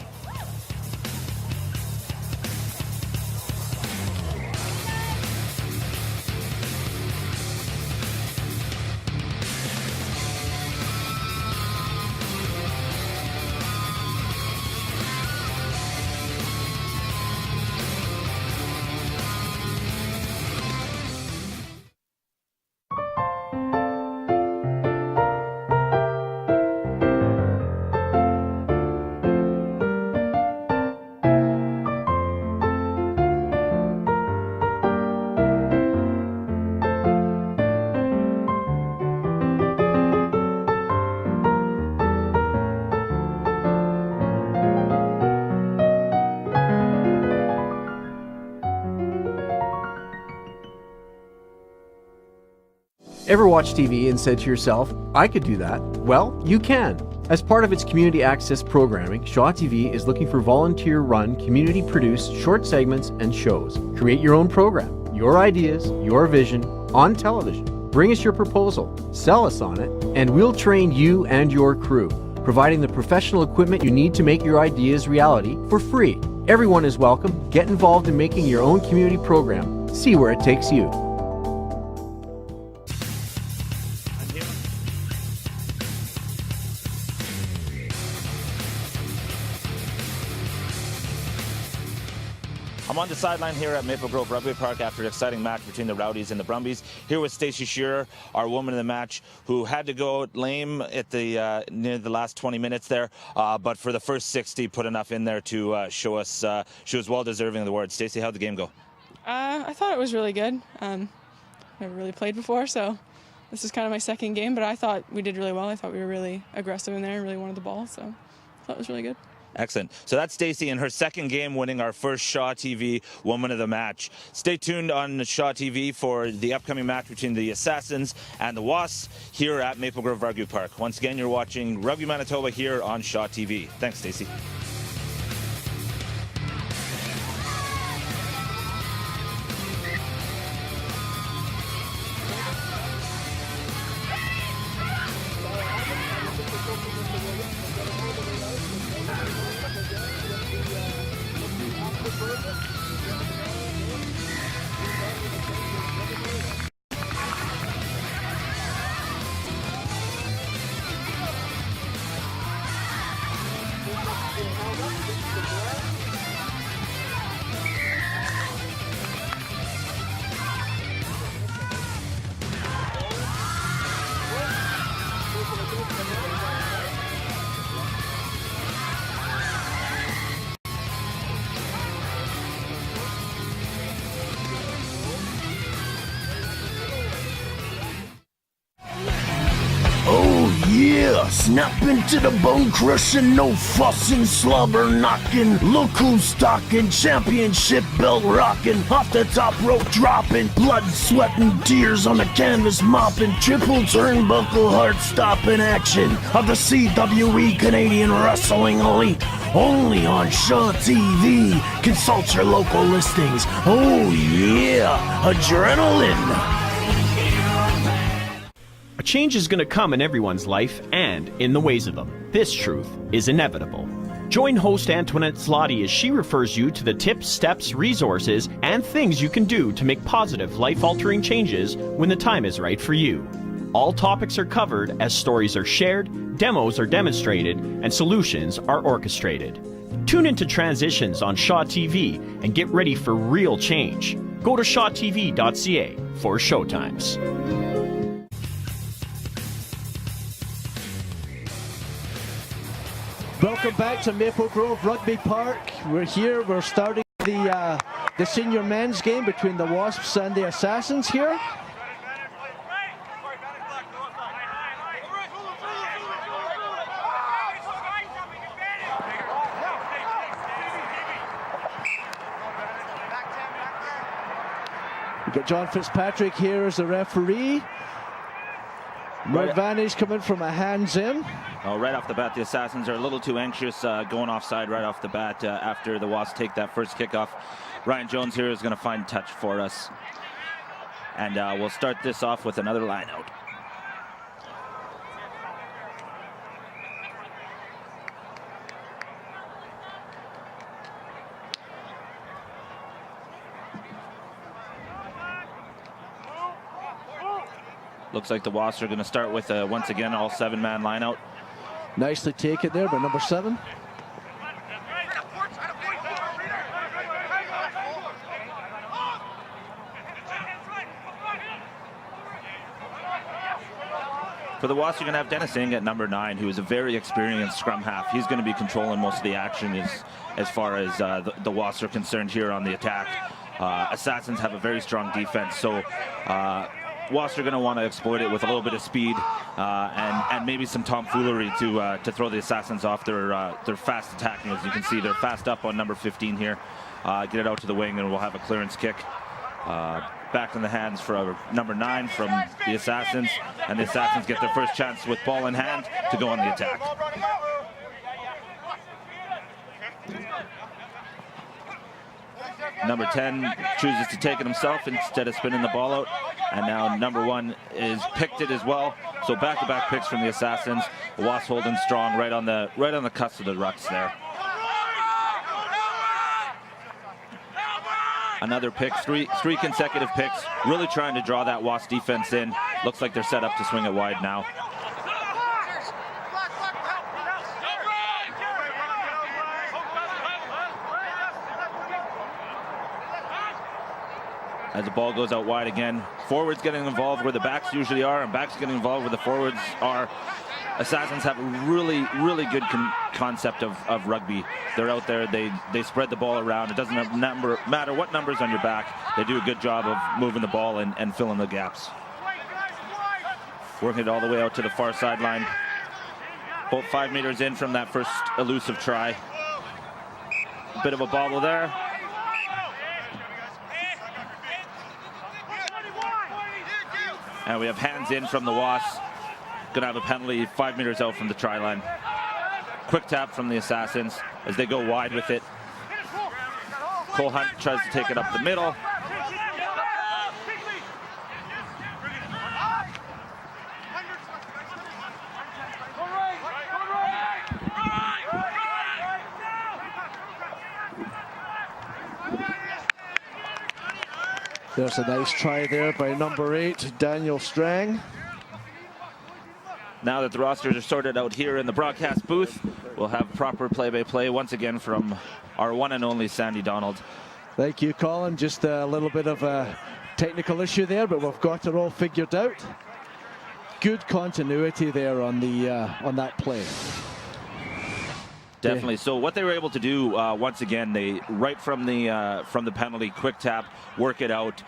Ever watch TV and said to yourself, I could do that? Well, you can. As part of its community access programming, Shaw TV is looking for volunteer-run, community-produced short segments and shows. Create your own program, your ideas, your vision, on television. Bring us your proposal, sell us on it, and we'll train you and your crew, providing the professional equipment you need to make your ideas reality for free. Everyone is welcome. Get involved in making your own community program. See where it takes you. I'm on the sideline here at Maple Grove Rugby Park after an exciting match between the Rowdies and the Brumbies. Here with Stacey Shearer, our woman of the match, who had to go lame at the near the last 20 minutes there, but for the first 60 put enough in there to show us she was well deserving of the award. Stacey, how'd the game go? I thought it was really good. Never really played before, so this is kind of my second game, but I thought we did really well. I thought we were really aggressive in there and really wanted the ball, so I thought it was really good. Excellent. So that's Stacey in her second game, winning our first Shaw TV Woman of the Match. Stay tuned on Shaw TV for the upcoming match between the Assassins and the Wasps here at Maple Grove Rugby Park. Once again, you're watching Rugby Manitoba here on Shaw TV. Thanks, Stacey. Snap into the bone crushing, no fussing, slobber knocking. Look who's talking, championship belt rocking. Off the top rope dropping, blood, sweat and tears on the canvas mopping. Triple turnbuckle heart stopping action of the CWE Canadian Wrestling Elite. Only on Shaw TV. Consult your local listings. Oh yeah, adrenaline. A change is going to come in everyone's life and in the ways of them. This truth is inevitable. Join host Antoinette Zloty as she refers you to the tips, steps, resources, and things you can do to make positive, life-altering changes when the time is right for you. All topics are covered as stories are shared, demos are demonstrated, and solutions are orchestrated. Tune into Transitions on Shaw TV and get ready for real change. Go to shawtv.ca for showtimes. Welcome back to Maple Grove Rugby Park. We're here. We're starting the senior men's game between the Wasps and the Assassins here. We've got John Fitzpatrick here as the referee. No advantage coming from a hands in. Oh, right off the bat, the Assassins are a little too anxious going offside right off the bat after the Wasps take that first kickoff. Ryan Jones here is going to find touch for us. And we'll start this off with another line out. Looks like the Wasps are going to start with, once again, all 7-man line out. Nicely taken there by number 7. For the Wasps, you're going to have Dennis Ing at number 9, who is a very experienced scrum half. He's going to be controlling most of the action as far as the Wasps are concerned here on the attack. Assassins have a very strong defense, so Wasps are going to want to exploit it with a little bit of speed and maybe some tomfoolery to throw the Assassins off their fast attacking. As you can see, they're fast up on number 15 here. Get it out to the wing, and we'll have a clearance kick. Back in the hands for number 9 from the Assassins, and the Assassins get their first chance with ball in hand to go on the attack. Number 10 chooses to take it himself instead of spinning the ball out. And now number 1 is picked it as well. So back-to-back picks from the Assassins. The Wasps holding strong right on the cusp of the rucks there. Another pick, three consecutive picks. Really trying to draw that Wasp defense in. Looks like they're set up to swing it wide now. As the ball goes out wide again, forwards getting involved where the backs usually are, and backs getting involved where the forwards are. Assassins have a really, really good concept of rugby. They're out there, they spread the ball around. It doesn't matter what number's on your back. They do a good job of moving the ball and filling the gaps. Working it all the way out to the far sideline. About 5 meters in from that first elusive try. Bit of a bobble there. And we have hands in from the Wasps. Going to have a penalty 5 meters out from the try line. Quick tap from the Assassins as they go wide with it. Cole Hunt tries to take it up the middle. There's a nice try there by number 8, Daniel Strang. Now that the rosters are sorted out here in the broadcast booth, we'll have proper play-by-play once again from our one and only Sandy Donald. Thank you, Colin. Just a little bit of a technical issue there, but we've got it all figured out. Good continuity there on that play. Definitely. So what they were able to do once again, they right from the penalty, quick tap, work it out,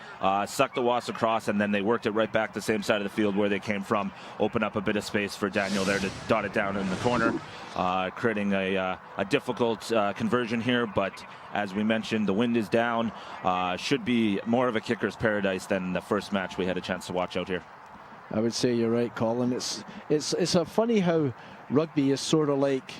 suck the Wasps across, and then they worked it right back the same side of the field where they came from. Open up a bit of space for Daniel there to dot it down in the corner, creating a difficult conversion here. But as we mentioned, the wind is down. Should be more of a kicker's paradise than the first match we had a chance to watch out here. I would say you're right, Colin. It's a funny how rugby is sort of like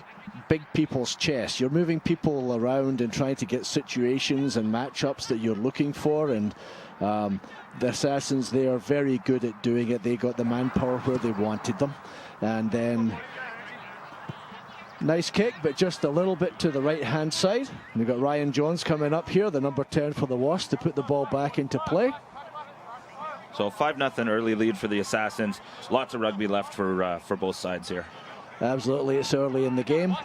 big people's chess. You're moving people around and trying to get situations and matchups that you're looking for, and the Assassins, they are very good at doing it. They got the manpower where they wanted them, and then Nice kick, but just a little bit to the right-hand side. And we've got Ryan Jones coming up here, the number 10 for the Wasps, to put the ball back into play. So 5-0 early lead for the Assassins. Lots of rugby left for both sides here. Absolutely, it's early in the game.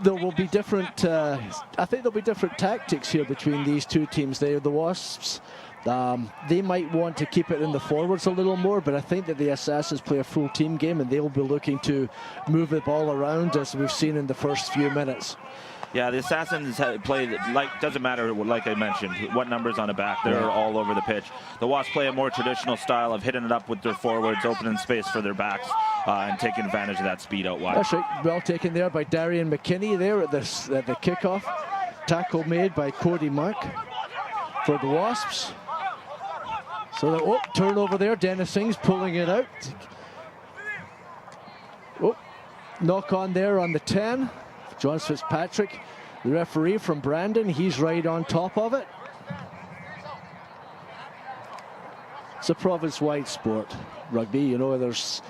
There will be different, I think there'll be different tactics here between these two teams. The Wasps, they might want to keep it in the forwards a little more, but I think that the Assassins play a full team game and they will be looking to move the ball around, as we've seen in the first few minutes. Yeah, the Assassins play, doesn't matter, like I mentioned, what number's on the back, they're all over the pitch. The Wasps play a more traditional style of hitting it up with their forwards, opening space for their backs, and taking advantage of that speed out wide. That's right, well taken there by Darian McKinney there at the kickoff. Tackle made by Cody Mark for the Wasps. So, turnover there, Dennis Singh's pulling it out. Knock on there on the 10. John Fitzpatrick, the referee from Brandon, he's right on top of it. It's a province-wide sport, rugby. You know, there's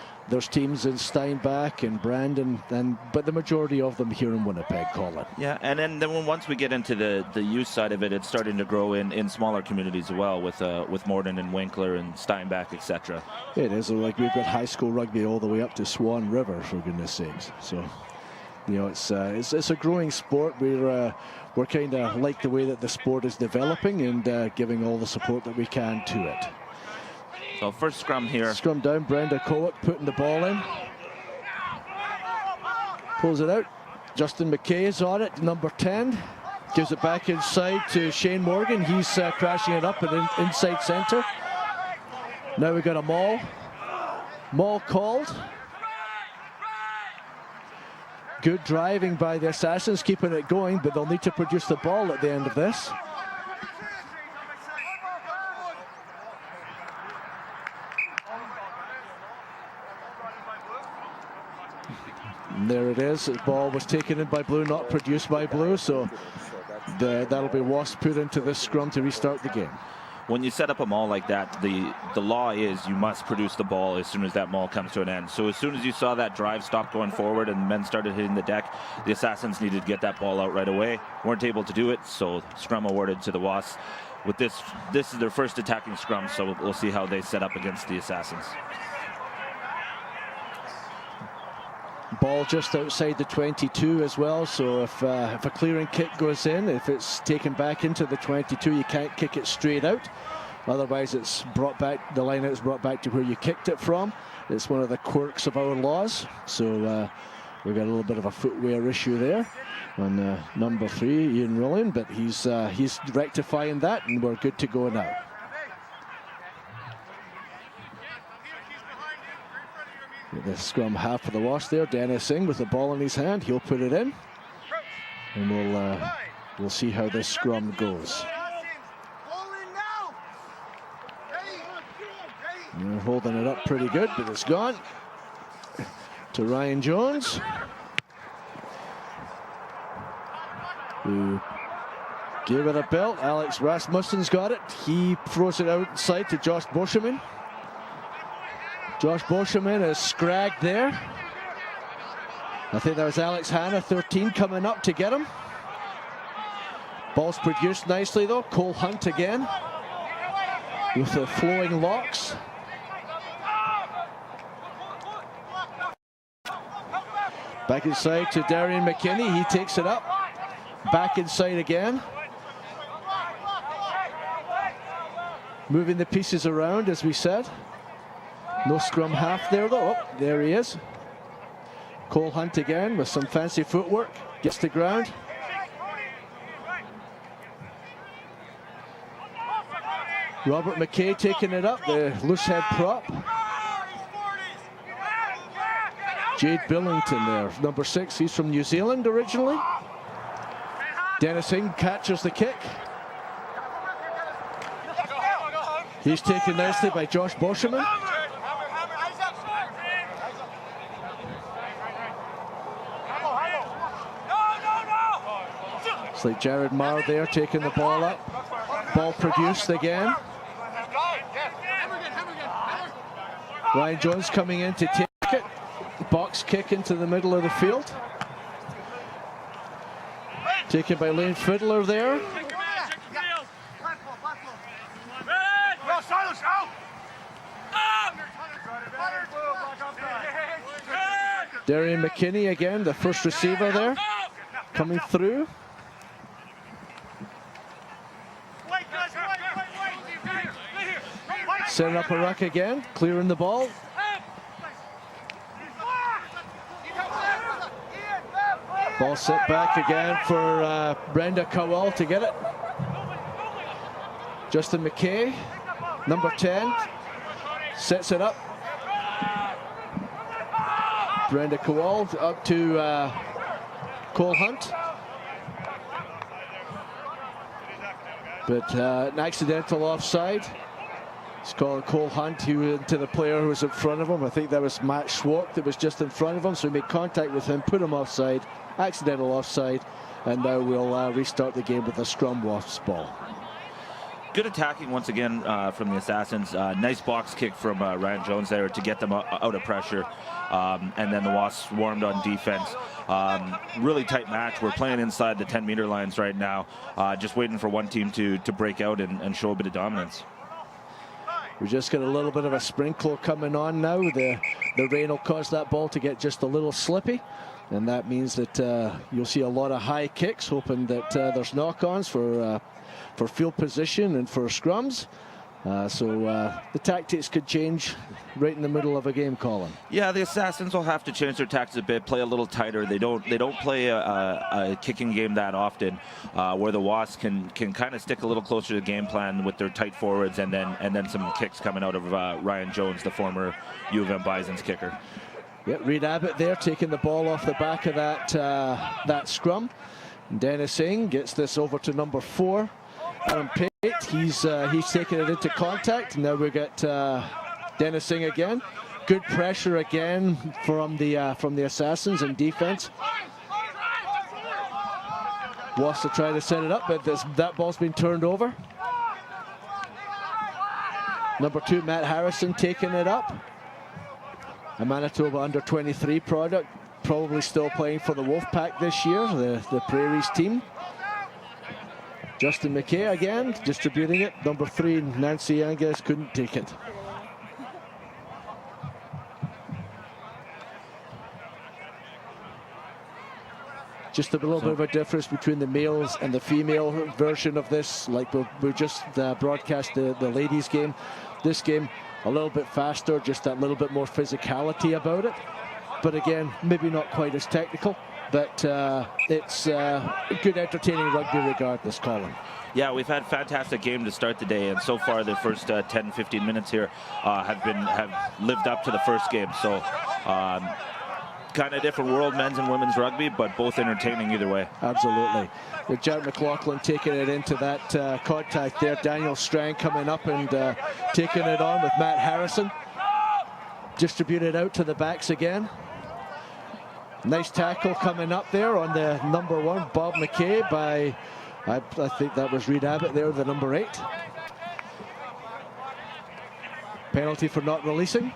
teams in Steinbach and Brandon, but the majority of them here in Winnipeg call it. Yeah, and then once we get into the youth side of it, it's starting to grow in smaller communities as well, with Morden and Winkler and Steinbach, etc. It is, like we've got high school rugby all the way up to Swan River, for goodness sakes. So, you know, it's a growing sport. We're kind of like the way that the sport is developing and giving all the support that we can to it. So first scrum here. Scrum down, Brenda Kowick putting the ball in. Pulls it out. Justin McKay is on it, number 10. Gives it back inside to Shane Morgan. He's crashing it up at inside centre. Now we've got a maul. Maul called. Good driving by the Assassins, keeping it going, but they'll need to produce the ball at the end of this. And there it is. The ball was taken in by Blue, not produced by Blue, so that'll be Wasp put into this scrum to restart the game. When you set up a maul like that, the law is you must produce the ball as soon as that maul comes to an end. So as soon as you saw that drive stop going forward and men started hitting the deck, the Assassins needed to get that ball out right away. Weren't able to do it, so scrum awarded to the Wasps. With this is their first attacking scrum, so we'll see how they set up against the Assassins. Ball just outside the 22 as well, so if a clearing kick goes in, if it's taken back into the 22, you can't kick it straight out. Otherwise it's brought back, the line out is brought back to where you kicked it from. It's one of the quirks of our laws, so we've got a little bit of a footwear issue there on number 3, Ian Rillian, but he's rectifying that and we're good to go now. The scrum half for the Wasps there. Dennis Singh with the ball in his hand. He'll put it in. And we'll see how this scrum goes. And they're holding it up pretty good, but it's gone. To Ryan Jones, who gave it a belt. Alex Rasmussen's got it. He throws it outside to Josh Boscheman. Josh Boscheman is scragged there. I think that was Alex Hanna, 13, coming up to get him. Ball's produced nicely though. Cole Hunt again with the flowing locks. Back inside to Darian McKinney. He takes it up. Back inside again. Moving the pieces around, as we said. No scrum half there though. Oh, there he is. Cole Hunt again with some fancy footwork. Gets to ground. Robert McKay taking it up, the loose head prop. Jade Billington there, number 6. He's from New Zealand originally. Dennis Singh catches the kick. He's taken nicely by Josh Boscheman. It's like Jared Marr there taking the ball up. Ball produced again. Ryan Jones coming in to take it. box kick into the middle of the field. Taken by Lane Fiddler there. Darian McKinney again, the first receiver there, coming through. Setting up a ruck again, clearing the ball. Ball set back again for Brenda Cowell to get it. Justin McKay, number 10, sets it up. Brenda Cowell up to Cole Hunt. But an accidental offside. It's called Cole Hunt to the player who was in front of him. I think that was Matt Schwartz that was just in front of him. So he made contact with him, put him offside, accidental offside. And now we'll restart the game with a scrum Wasps ball. Good attacking once again from the Assassins. Nice box kick from Ryan Jones there to get them out of pressure. And then the Wasps warmed on defense. Really tight match. We're playing inside the 10-meter lines right now. Just waiting for one team to break out and show a bit of dominance. We just got a little bit of a sprinkle coming on now. The rain will cause that ball to get just a little slippy. And that means that you'll see a lot of high kicks, hoping that there's knock-ons for field position and for scrums. So the tactics could change right in the middle of a game, Colin. Yeah, the Assassins will have to change their tactics a bit, play a little tighter. They don't play a kicking game that often, where the Wasps can kind of stick a little closer to the game plan with their tight forwards and then some kicks coming out of Ryan Jones, the former U of M Bison's kicker. Yeah, Reed Abbott there taking the ball off the back of that scrum. Dennis Singh gets this over to number 4. Adam Pate, he's taking it into contact. Now we get Dennis Singh again. Good pressure again from the Assassins in defense. Wasps to try to set it up, but that ball's been turned over. Number 2, Matt Harrison taking it up. A Manitoba under-23 product, probably still playing for the Wolfpack this year, the Prairies team. Justin McKay again, distributing it. Number 3, Nancy Angus, couldn't take it. Just a little bit of a difference between the males and the female version of this. Like we just broadcast the ladies' game. This game, a little bit faster, just that little bit more physicality about it. But again, maybe not quite as technical. But it's good entertaining rugby regardless, Colin. Yeah, we've had a fantastic game to start the day, and so far the first 10-15 minutes here have lived up to the first game. So kind of different world, men's and women's rugby, but both entertaining either way. Absolutely. With Jared McLaughlin taking it into that contact there. Daniel Strang coming up and taking it on with Matt Harrison. Distributed out to the backs again. Nice tackle coming up there on the number 1, Bob McKay, by, I think that was Reed Abbott there, the number 8. Penalty for not releasing.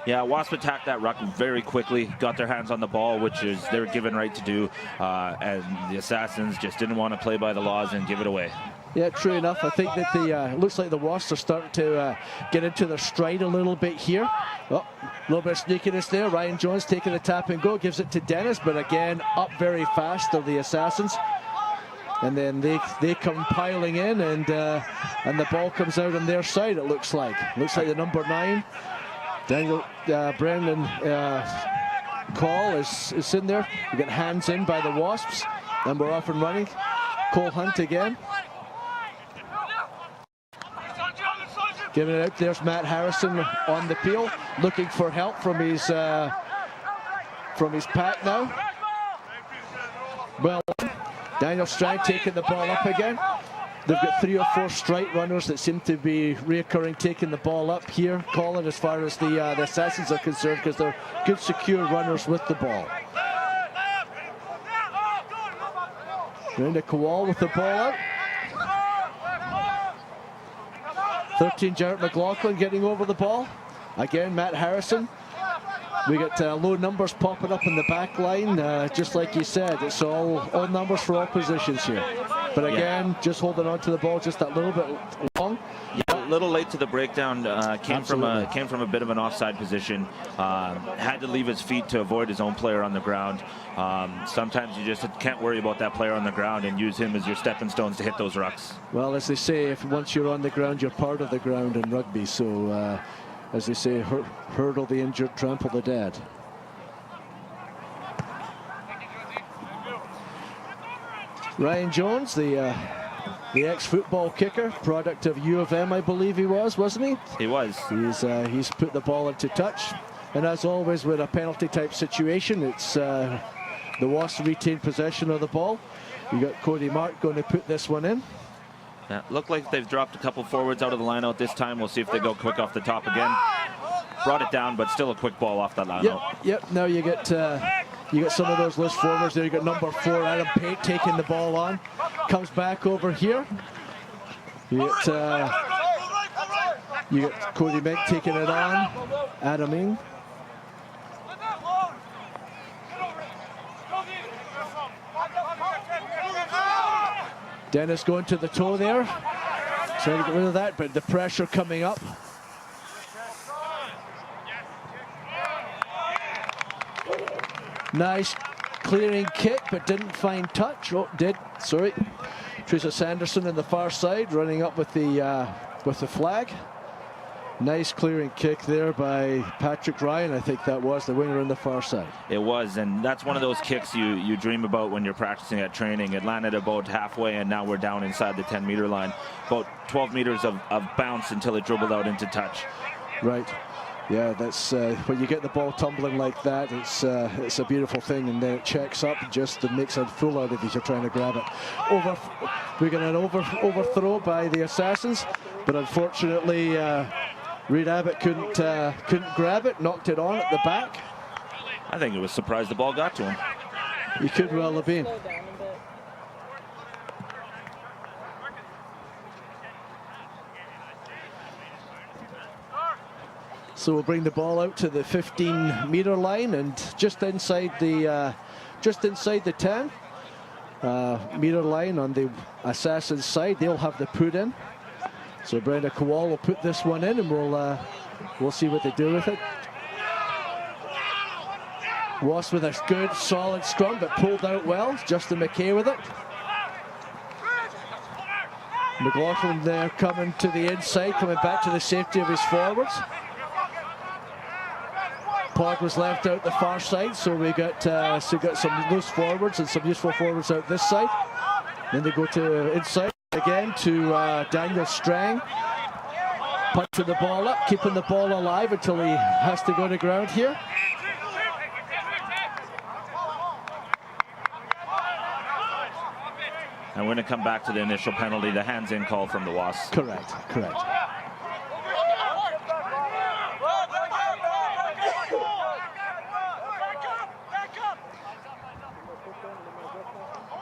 Yeah, Wasp attacked that ruck very quickly, got their hands on the ball, which is their given right to do, and the Assassins just didn't want to play by the laws and give it away. Yeah, true enough. I think that it looks like the Wasps are starting to get into their stride a little bit here. Oh, a little bit of sneakiness there. Ryan Jones taking the tap and go, gives it to Dennis, but again, up very fast are the Assassins. And then they come piling in, and the ball comes out on their side, it looks like. Looks like the number 9, Daniel Brendan Call is in there. We get hands in by the Wasps, and we're off and running. Cole Hunt again. Giving it out, there's Matt Harrison on the peel, looking for help from his pack now. Well, Daniel Strang taking the ball up again. They've got 3 or 4 strike runners that seem to be reoccurring, taking the ball up here, Colin, as far as the Assassins are concerned, because they're good, secure runners with the ball. Brenda Kowal with the ball out. 13, Jarrett McLaughlin getting over the ball. Again, Matt Harrison. We get low numbers popping up in the back line, just like you said. It's all numbers for all positions here. But again, just holding on to the ball just that little bit long. Yeah, a little late to the breakdown. Came from a bit of an offside position. Had to leave his feet to avoid his own player on the ground. Sometimes you just can't worry about that player on the ground and use him as your stepping stones to hit those rucks. Well, as they say, if once you're on the ground, you're part of the ground in rugby. So, as they say, hurdle the injured, trample the dead. Ryan Jones, the ex-football kicker, product of U of M, I believe he was, wasn't he? He was. He's put the ball into touch. And as always with a penalty type situation, it's the Wasps retain possession of the ball. You got Cody Mark going to put this one in. Yeah, look like they've dropped a couple forwards out of the line out this time. We'll see if they go quick off the top again. Brought it down, but still a quick ball off that line out. Yep. Now you get some of those loose forwards there. You got number 4, Adam Pate, taking the ball on. Comes back over here. You get Cody Mink taking it on. Adam Ing. Dennis going to the toe there. Trying to get rid of that, but the pressure coming up. Nice clearing kick, but didn't find touch. Oh, did. Sorry. Teresa Sanderson on the far side, running up with the flag. Nice clearing kick there by Patrick Ryan. I think that was the winger on the far side. It was, and that's one of those kicks you dream about when you're practicing at training. It landed about halfway, and now we're down inside the 10-meter line. About 12 meters of bounce until it dribbled out into touch. Right. Yeah, that's when you get the ball tumbling like that, it's a beautiful thing, and then it checks up just and makes a fool out of you. You're trying to grab it. We get an overthrow by the Assassins, but unfortunately Reed Abbott couldn't grab it, knocked it on at the back. I think he was surprised the ball got to him. He could well have been. So we'll bring the ball out to the 15-meter line, and just inside the 10-meter line on the Assassin's side, they'll have the put in. So Brenda Kowal will put this one in, and we'll see what they do with it. Wasp with a good, solid scrum, but pulled out well. Justin McKay with it. McLaughlin there coming to the inside, coming back to the safety of his forwards. Pod was left out the far side, so we got some loose forwards and some useful forwards out this side. Then they go to inside again to Daniel Strang. Punching the ball up, keeping the ball alive until he has to go to ground here. And we're going to come back to the initial penalty, the hands-in call from the Wasps. Correct.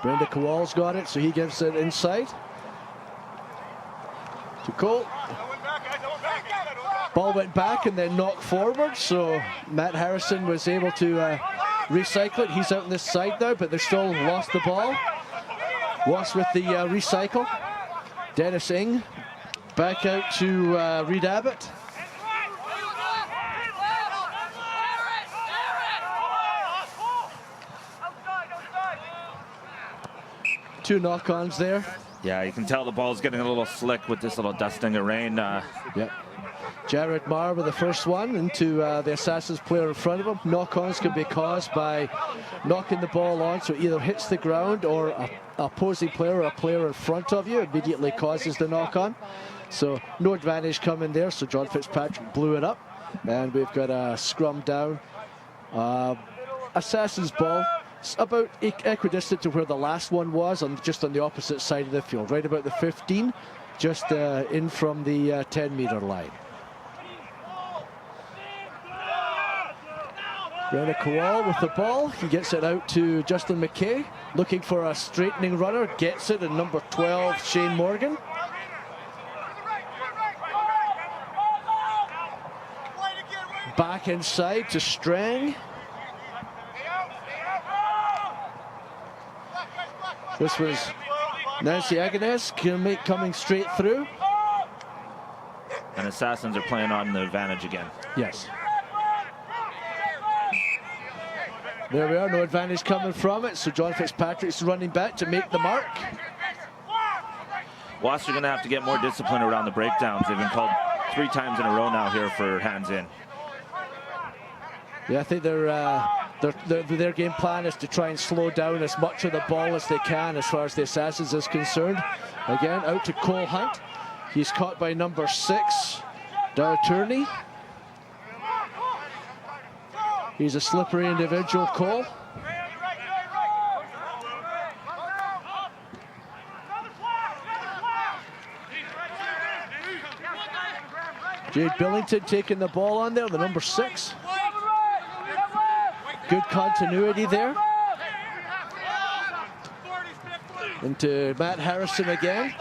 Brenda Kowal's got it, so he gives it inside to Cole. Ball went back and then knocked forward, so Matt Harrison was able to recycle it. He's out on this side now, but they still lost the ball. Wasp with the recycle. Dennis Ing back out to Reed Abbott. Two knock-ons there. Yeah, you can tell the ball's getting a little slick with this little dusting of rain. Yep. Jared Marr with the first one into the Assassins player in front of him. Knock-ons can be caused by knocking the ball on, so it either hits the ground or a opposing player or a player in front of you immediately causes the knock-on. So no advantage coming there, so John Fitzpatrick blew it up. And we've got a scrum down. Assassin's ball. It's about equidistant to where the last one was, just on the opposite side of the field, right about the 15, just in from the 10-meter line. Brenda Kowal with the ball. He gets it out to Justin McKay, looking for a straightening runner, gets it, and number 12, Shane Morgan. Back inside to Strang. This was Nancy Agones coming straight through. And Assassins are playing on the advantage again. Yes. There we are, no advantage coming from it. So John Fitzpatrick's running back to make the mark. Wasps are going to have to get more discipline around the breakdowns. They've been called 3 times in a row now here for hands in. Yeah, I think their game plan is to try and slow down as much of the ball as they can as far as the Assassins is concerned. Again, out to Cole Hunt. He's caught by number 6, Darragh Tierney. He's a slippery individual, Cole. Jade Billington taking the ball on there, the number 6. Good continuity there. Into Matt Harrison again.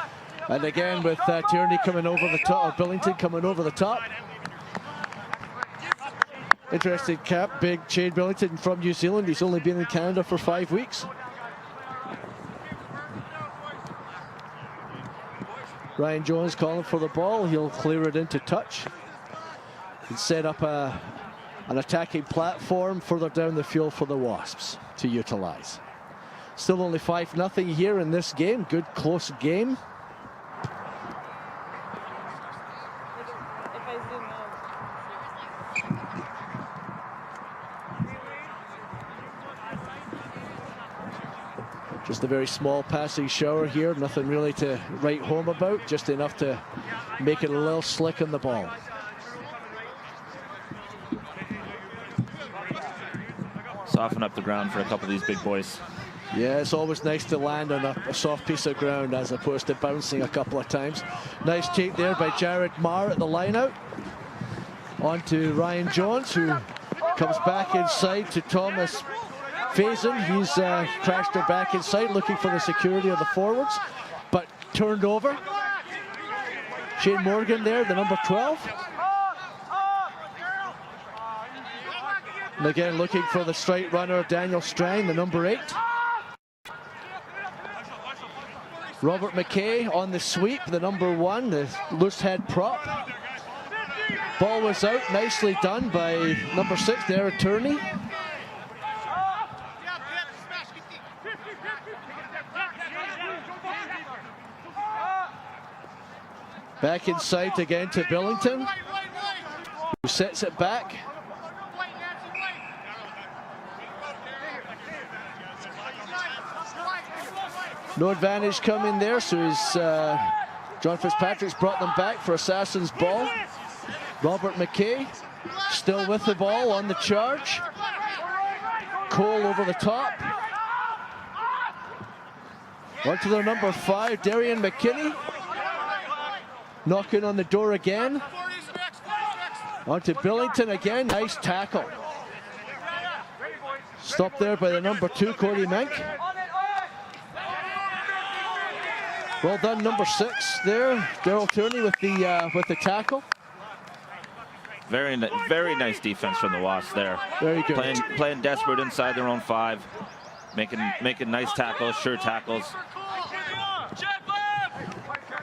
And again with Tierney coming over the top, or Billington coming over the top. Interesting cap, big Jade Billington from New Zealand. He's only been in Canada for 5 weeks. Ryan Jones calling for the ball. He'll clear it into touch and set up an attacking platform further down the field for the Wasps to utilize. Still only 5-0 here in this game. Good close game. Just a very small passing shower here. Nothing really to write home about. Just enough to make it a little slick on the ball. Soften up the ground for a couple of these big boys. Yeah, it's always nice to land on a soft piece of ground as opposed to bouncing a couple of times. Nice take there by Jared Marr at the line out. On to Ryan Jones, who comes back inside to Thomas Faison. He's crashed her back inside, looking for the security of the forwards, but turned over. Shane Morgan there, the number 12. And again, looking for the strike runner, Daniel Strang, the number 8. Robert McKay on the sweep, the number 1, the loose head prop. Ball was out, nicely done by number 6, Darragh Tierney. Back inside again to Billington, who sets it back. No advantage coming there, so John Fitzpatrick's brought them back for Assassin's ball. Robert McKay still with the ball on the charge. Cole over the top. On to their number 5, Darian McKinney. Knocking on the door again. On to Billington again, nice tackle. Stopped there by the number 2, Cody Mink. Well done, number 6 there, Darragh Tierney with the tackle. Very nice defense from the Wasps there. Very good. Playing desperate inside their own 5, making nice tackles, sure tackles.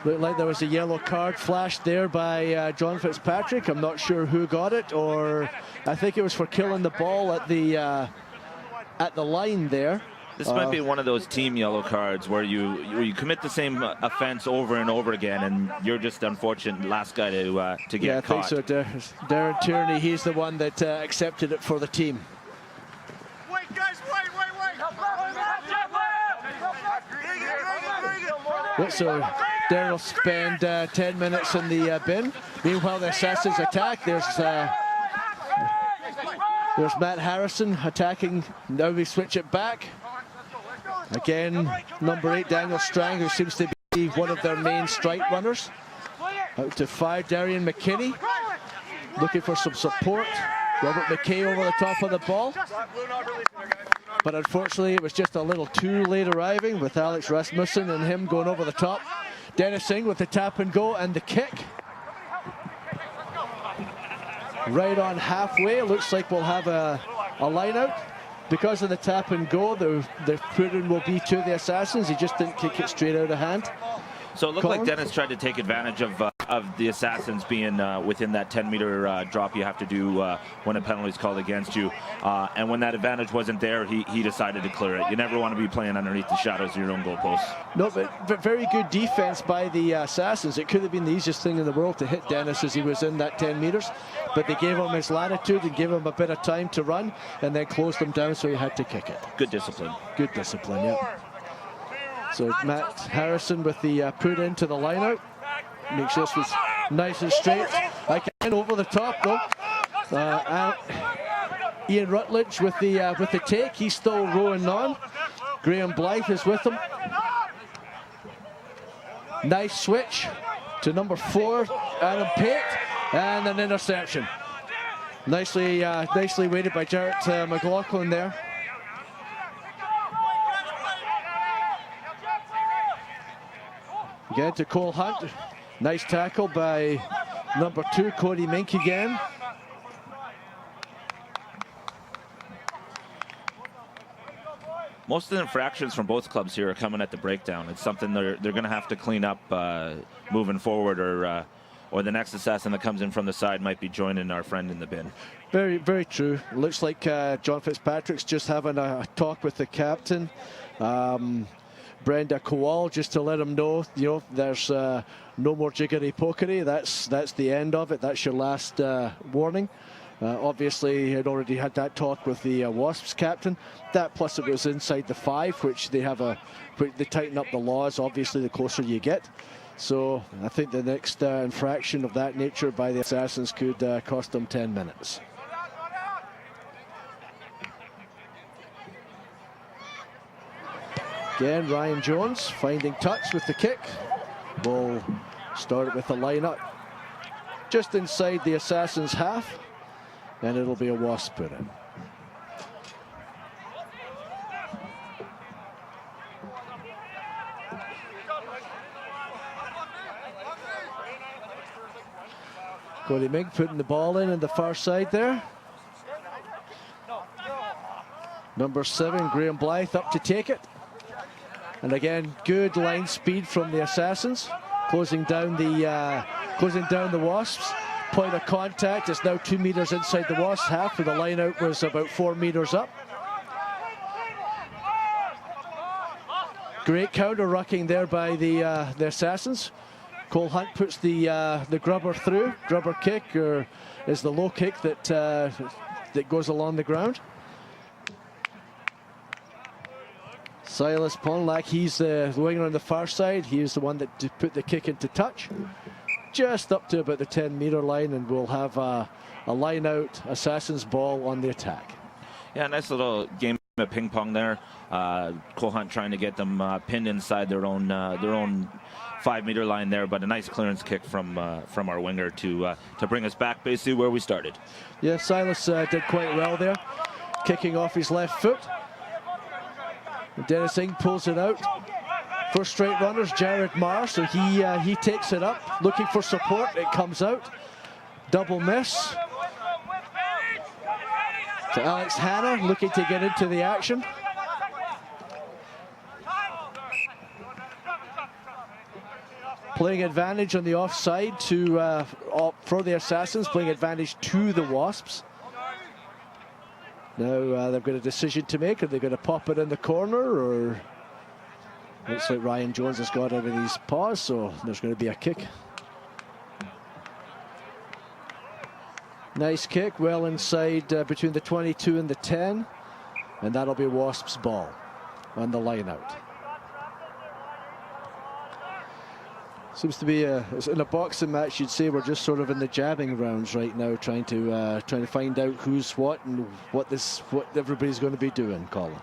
Looked like there was a yellow card flashed there by John Fitzpatrick. I'm not sure who got it, or I think it was for killing the ball at the line there. This might be one of those team yellow cards where you commit the same offense over and over again, and you're just the unfortunate last guy to get caught. I think so. Darragh Tierney, he's the one that accepted it for the team. Wait, guys, wait. Yeah, so Darragh will spend 10 minutes in the bin. Meanwhile, the Assassins attack. There's Matt Harrison attacking. Now we switch it back. Again, number 8, Daniel Strang, who seems to be one of their main strike runners. Out to 5, Darian McKinney. Looking for some support. Robert McKay over the top of the ball. But unfortunately, it was just a little too late arriving with Alex Rasmussen and him going over the top. Dennis Singh with the tap and go and the kick. right on halfway. Looks like we'll have a line out. Because of the tap and go, the put-in will be to the Assassins. He just didn't kick it straight out of hand. So it looked Colin? like Dennis tried to take advantage of the Assassins being within that 10-meter drop you have to do when a penalty is called against you. And when that advantage wasn't there, he decided to clear it. You never want to be playing underneath the shadows of your own goalposts. No, but very good defense by the Assassins. It could have been the easiest thing in the world to hit Dennis as he was in that 10 meters. But they gave him his latitude and gave him a bit of time to run and then closed him down, so he had to kick it. Good discipline. Good discipline, yeah. So Matt Harrison with the put into the line out. Makes this was nice and straight. Again over the top though. Ian Rutledge with the take. He's still rowing on. Graham Blythe is with him. Nice switch to number 4, Adam Pate, and an interception. Nicely weighted by Jarrett McLaughlin there. Again to Cole Hunt. Nice tackle by number 2, Cody Mink again. Most of the infractions from both clubs here are coming at the breakdown. It's something they're going to have to clean up moving forward, or the next assassin that comes in from the side might be joining our friend in the bin. Very, very true. Looks like John Fitzpatrick's just having a talk with the captain. Brenda Kowal, just to let him know, there's no more jiggery-pokery. That's the end of it. That's your last warning. Obviously, he had already had that talk with the Wasps captain. That plus it was inside the 5, which they tighten up the laws, obviously, the closer you get. So I think the next infraction of that nature by the Assassins could cost them 10 minutes. Again, Ryan Jones finding touch with the kick. We'll start it with the line-up just inside the Assassins' half, and it'll be a Wasp put-in. Cody Mink putting the ball in the far side there. Number 7, Graham Blythe up to take it. And again, good line speed from the Assassins, closing down the Wasps. Point of contact is now 2 meters inside the Wasps half, where the line out was about 4 meters up. Great counter rucking there by the Assassins. Cole Hunt puts the grubber through. Grubber kick, or is the low kick that goes along the ground. Silas Ponlack, he's the winger on the far side. He's the one that put the kick into touch. Just up to about the 10-meter line, and we'll have a line-out Assassins ball on the attack. Yeah, nice little game of ping pong there. Cole Hunt trying to get them pinned inside their own 5-meter line there, but a nice clearance kick from our winger to bring us back basically where we started. Yeah, Silas did quite well there, kicking off his left foot. Dennis Ing pulls it out. First straight runners, Jared Marr, so he takes it up, looking for support. It comes out. Double miss. To Alex Hanna, looking to get into the action. Playing advantage on the offside for the Assassins, playing advantage to the Wasps. Now they've got a decision to make. Are they going to pop it in the corner, or looks like Ryan Jones has got out of his paws, so there's going to be a kick. Nice kick, well inside between the 22 and the 10, and that'll be Wasps' ball on the line out. Seems to be in a boxing match, you'd say we're just sort of in the jabbing rounds right now, trying to find out who's what and what everybody's going to be doing, Colin.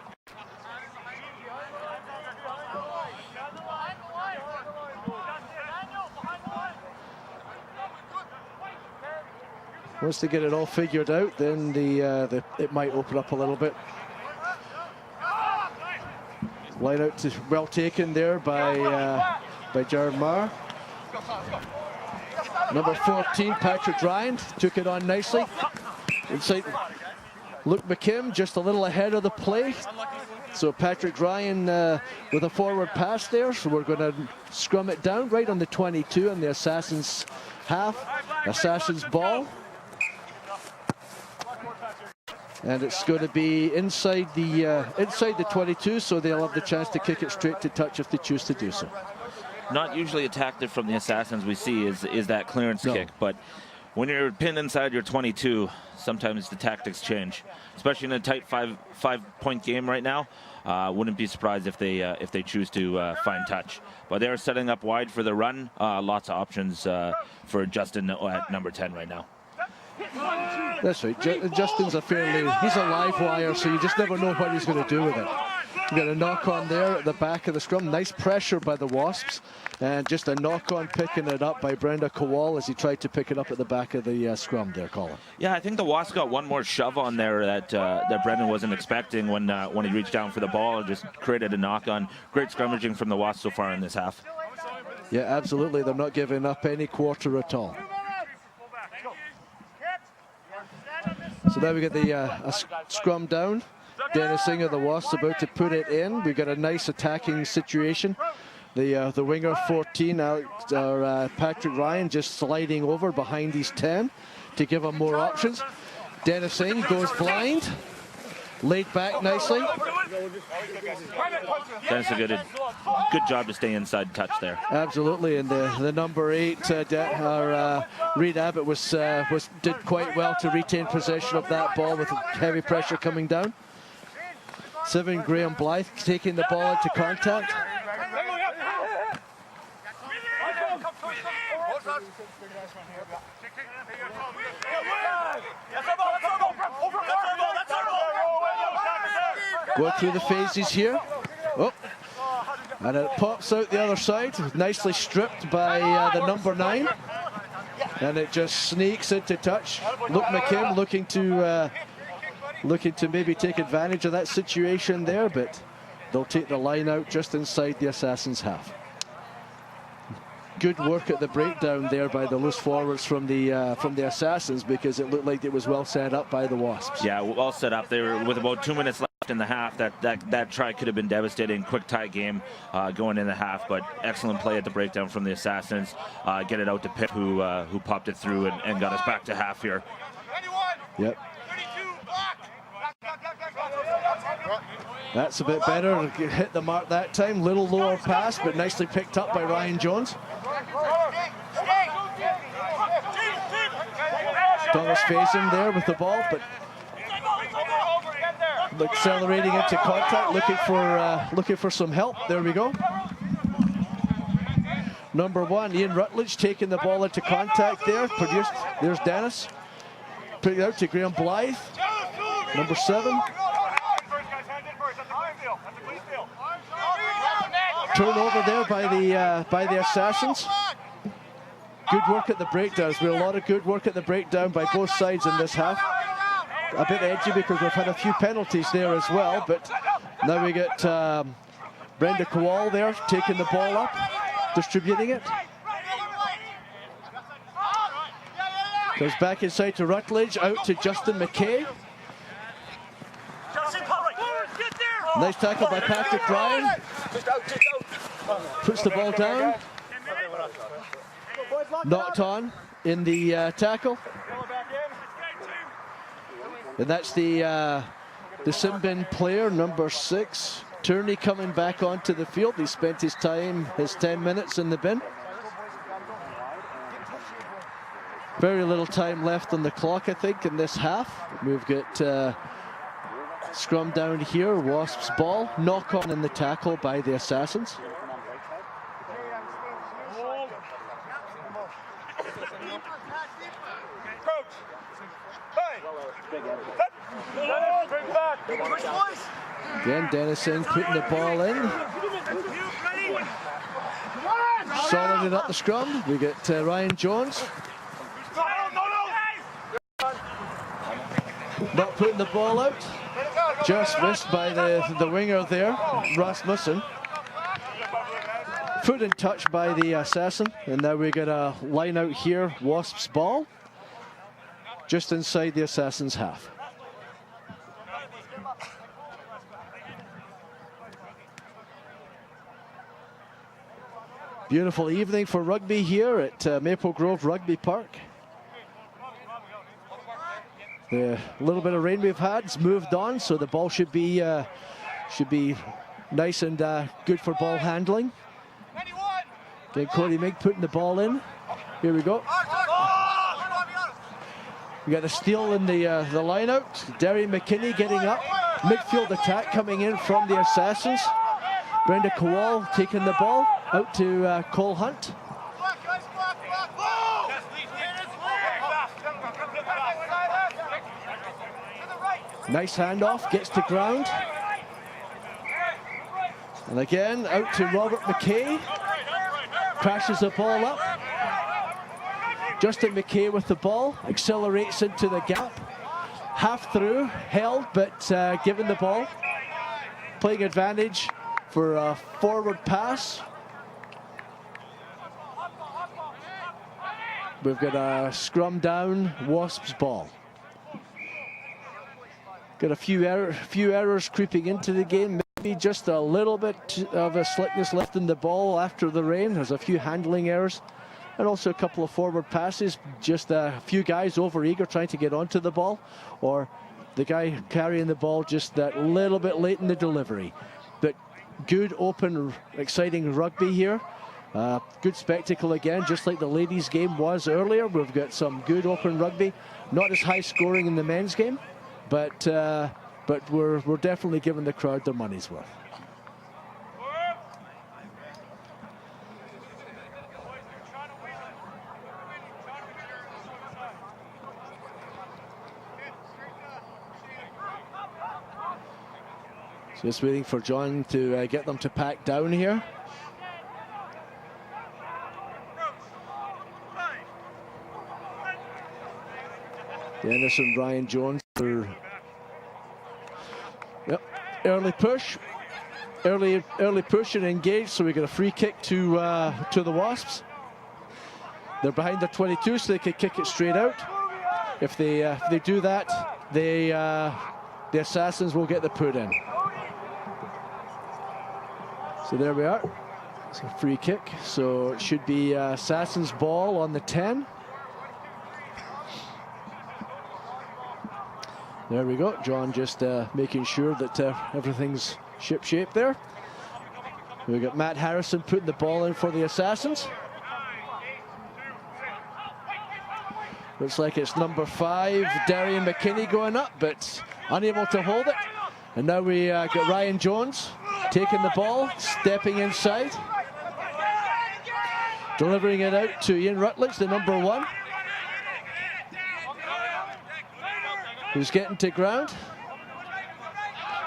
Once they get it all figured out, then it might open up a little bit. Line out well taken there by Jared Marr. Number 14, Patrick Ryan, took it on nicely. Inside, Luke McKim just a little ahead of the play. So Patrick Ryan with a forward pass there. So we're going to scrum it down right on the 22 on the Assassins half. Assassins ball. And it's going to be inside the 22, so they'll have the chance to kick it straight to touch if they choose to do so. Not usually a tactic from the Assassins we see is that clearance kick, but when you're pinned inside your 22, sometimes the tactics change, especially in a tight five-point game right now. Wouldn't be surprised if they choose to find touch. But they're setting up wide for the run. Lots of options for Justin at number 10 right now. That's right. Justin's he's a live wire, so you just never know what he's going to do with it. You got a knock on there at the back of the scrum. Nice pressure by the Wasps, and just a knock on picking it up by Brenda Kowal as he tried to pick it up at the back of the scrum there, Colin. Yeah, I think the Wasps got one more shove on there that Brendan wasn't expecting when he reached down for the ball and just created a knock on. Great scrummaging from the Wasps so far in this half. Yeah, absolutely. They're not giving up any quarter at all. So now we get the scrum down. Dennis Singer, the Wasps, about to put it in. We've got a nice attacking situation. The winger 14, Patrick Ryan, just sliding over behind his 10 to give him more options. Dennis Singh goes blind. Laid back nicely. Dennis a good job to stay inside touch there. Absolutely, and the number 8, Reed Abbott did quite well to retain possession of that ball with heavy pressure coming down. 7, Graham Blythe taking the ball into contact. Going through the phases here. Oh, and it pops out the other side. Nicely stripped by the number 9. And it just sneaks into touch. Luke McKim looking to maybe take advantage of that situation there, but they'll take the line out just inside the Assassins' half. Good work at the breakdown there by the loose forwards from the Assassins, because it looked like it was well set up by the Wasps. Yeah, well set up. They were with about 2 minutes left in the half. That try could have been devastating. Quick tie game going in the half, but excellent play at the breakdown from the Assassins. Get it out to Pitt, who popped it through and got us back to half here. Yep. That's a bit better. Hit the mark that time. Little lower pass, but nicely picked up by Ryan Jones. Thomas facing there with the ball, but accelerating into contact, looking for some help. There we go. Number 1, Ian Rutledge taking the ball into contact there. Produced. There's Dennis. Putting it out to Graham Blythe. Number 7. Turnover there by the Assassins. Good work at the breakdowns. We had a lot of good work at the breakdown by both sides in this half. A bit edgy because we've had a few penalties there as well, but now we get Brenda Kowal there taking the ball up, distributing it. Goes back inside to Rutledge, out to Justin McKay. Nice tackle by Patrick Ryan. Puts the ball down. Knocked on in the tackle. And that's the Simbin player, number 6. Turney coming back onto the field. He spent his 10 minutes in the bin. Very little time left on the clock, I think, in this half. We've got scrum down here, Wasps ball. Knock on in the tackle by the Assassins. Again, Dennis Singh putting the ball in. Solid it up the scrum. We get Ryan Jones. Not putting the ball out. Just missed by the winger there, Rasmussen. put in touch by the Assassin, and now we get a line out here, Wasps ball, just inside the Assassin's half. Beautiful evening for rugby here at Maple Grove Rugby Park. The little bit of rain we've had has moved on, so the ball should be nice and good for ball handling. Again, Cody Mink putting the ball in. Here we go. We got a steal in the line out. Darian McKinney getting up. Midfield attack coming in from the Assassins. Brenda Kowal taking the ball out to Cole Hunt. Nice handoff, gets to ground. And again, out to Robert McKay. Crashes the ball up. Justin McKay with the ball, accelerates into the gap. Half through, held, but given the ball. Playing advantage for a forward pass. We've got a scrum down, Wasps ball. Got a few errors creeping into the game. Maybe just a little bit of a slickness left in the ball after the rain. There's a few handling errors. And also a couple of forward passes. Just a few guys over-eager trying to get onto the ball. Or the guy carrying the ball just that little bit late in the delivery. But good, open, exciting rugby here. Good spectacle again, just like the ladies' game was earlier. We've got some good open rugby. Not as high scoring in the men's game, but we're definitely giving the crowd their money's worth. Just waiting for John to get them to pack down here. Dennis and Ryan Jones for early push, early push and engage. So we got a free kick to the Wasps. They're behind their 22, so they can kick it straight out. If they do that, the Assassins will get the put in. So there we are. It's a free kick. So it should be Assassin's ball on the 10. There we go. John just making sure that everything's ship-shape there. We've got Matt Harrison putting the ball in for the Assassins. Looks like it's number 5, Darian McKinney going up, but unable to hold it. And now we got Ryan Jones taking the ball, stepping inside. Delivering it out to Ian Rutledge, the number 1. Who's getting to ground.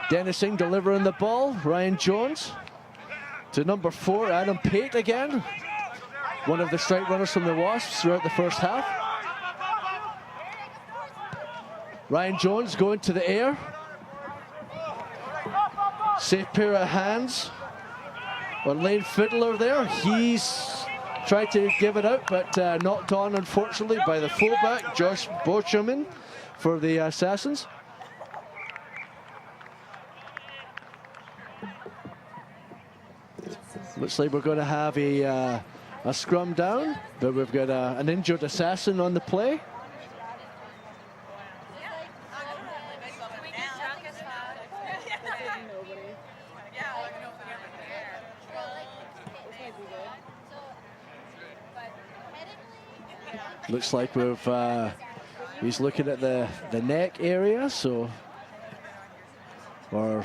Dennis Singh delivering the ball. Ryan Jones to number 4, Adam Pate again. One of the strike runners from the Wasps throughout the first half. Ryan Jones going to the air. Safe pair of hands on Lane Fiddler there. He's tried to give it out, but knocked on, unfortunately, by the fullback, Josh Bochaman, for the Assassins. Looks like we're going to have a scrum down, but we've got an injured Assassin on the play. Looks like he's looking at the neck area, so or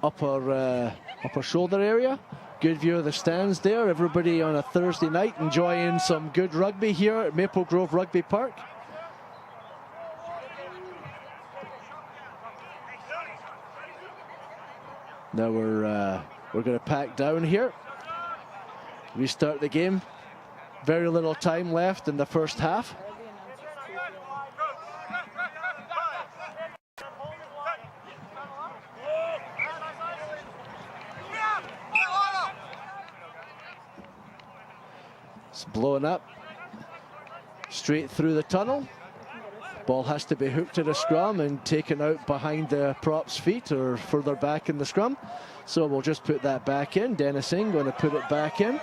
upper shoulder area. Good view of the stands there. Everybody on a Thursday night enjoying some good rugby here at Maple Grove Rugby Park. Now we're going to pack down here. Restart the game. Very little time left in the first half. It's blown up. Straight through the tunnel. Ball has to be hooked at a scrum and taken out behind the prop's feet or further back in the scrum. So we'll just put that back in. Dennis Ing going to put it back in.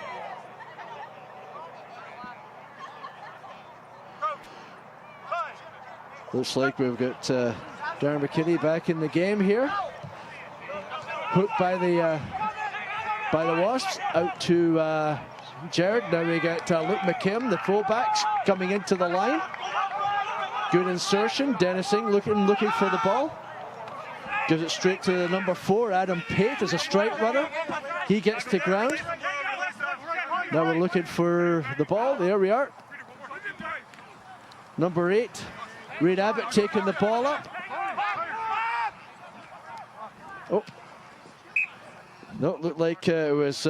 Looks like we've got Darren McKinney back in the game here. Hooked by the Wasps out to Jared. Now we get Luke McKim, the fullbacks, coming into the line. Good insertion. Dennis Ing looking for the ball. Gives it straight to the number 4, Adam Pate, as a strike runner. He gets to ground. Now we're looking for the ball. There we are. Number 8, Reid Abbott taking the ball up. Oh. No, it looked like it was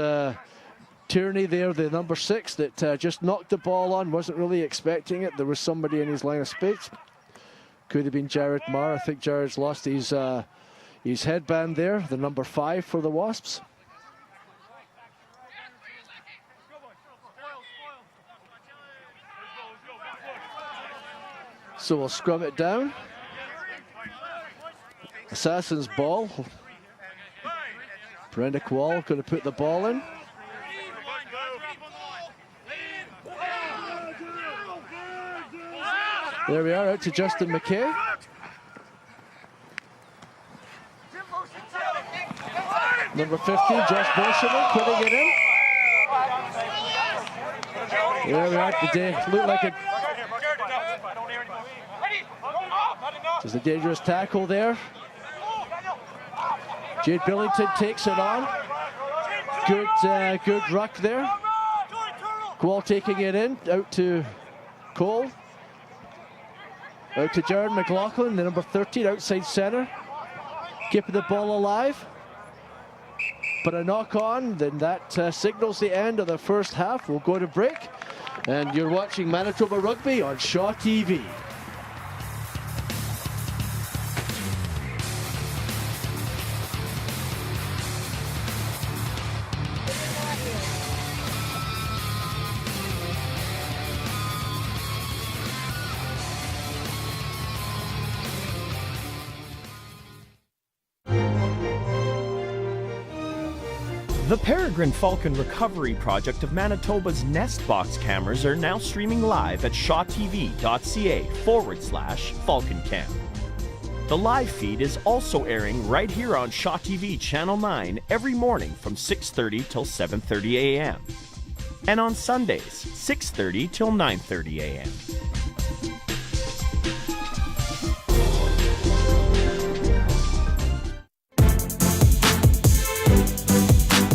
Tierney there, the number 6, that just knocked the ball on. Wasn't really expecting it. There was somebody in his line of space. Could have been Jared Marr. I think Jared's lost his headband there, the number 5 for the Wasps. So we'll scrum it down. Assassin's ball. Brenda Wall going to put the ball in. There we are, out to Justin McKay. Number 15, Josh Bolshevik, putting it in. There we are, the day looked like a... There's a dangerous tackle there. Jade Billington takes it on. Good ruck there. Quall taking it in, out to Cole. Out to Jared McLaughlin, the number 13, outside centre. Keeping the ball alive. But a knock on, then that signals the end of the first half. We'll go to break. And you're watching Manitoba Rugby on Shaw TV. The Peregrine Falcon Recovery Project of Manitoba's Nest Box cameras are now streaming live at shawtv.ca/FalconCam. The live feed is also airing right here on Shaw TV Channel 9 every morning from 6:30 till 7:30 a.m. and on Sundays 6:30 till 9:30 a.m.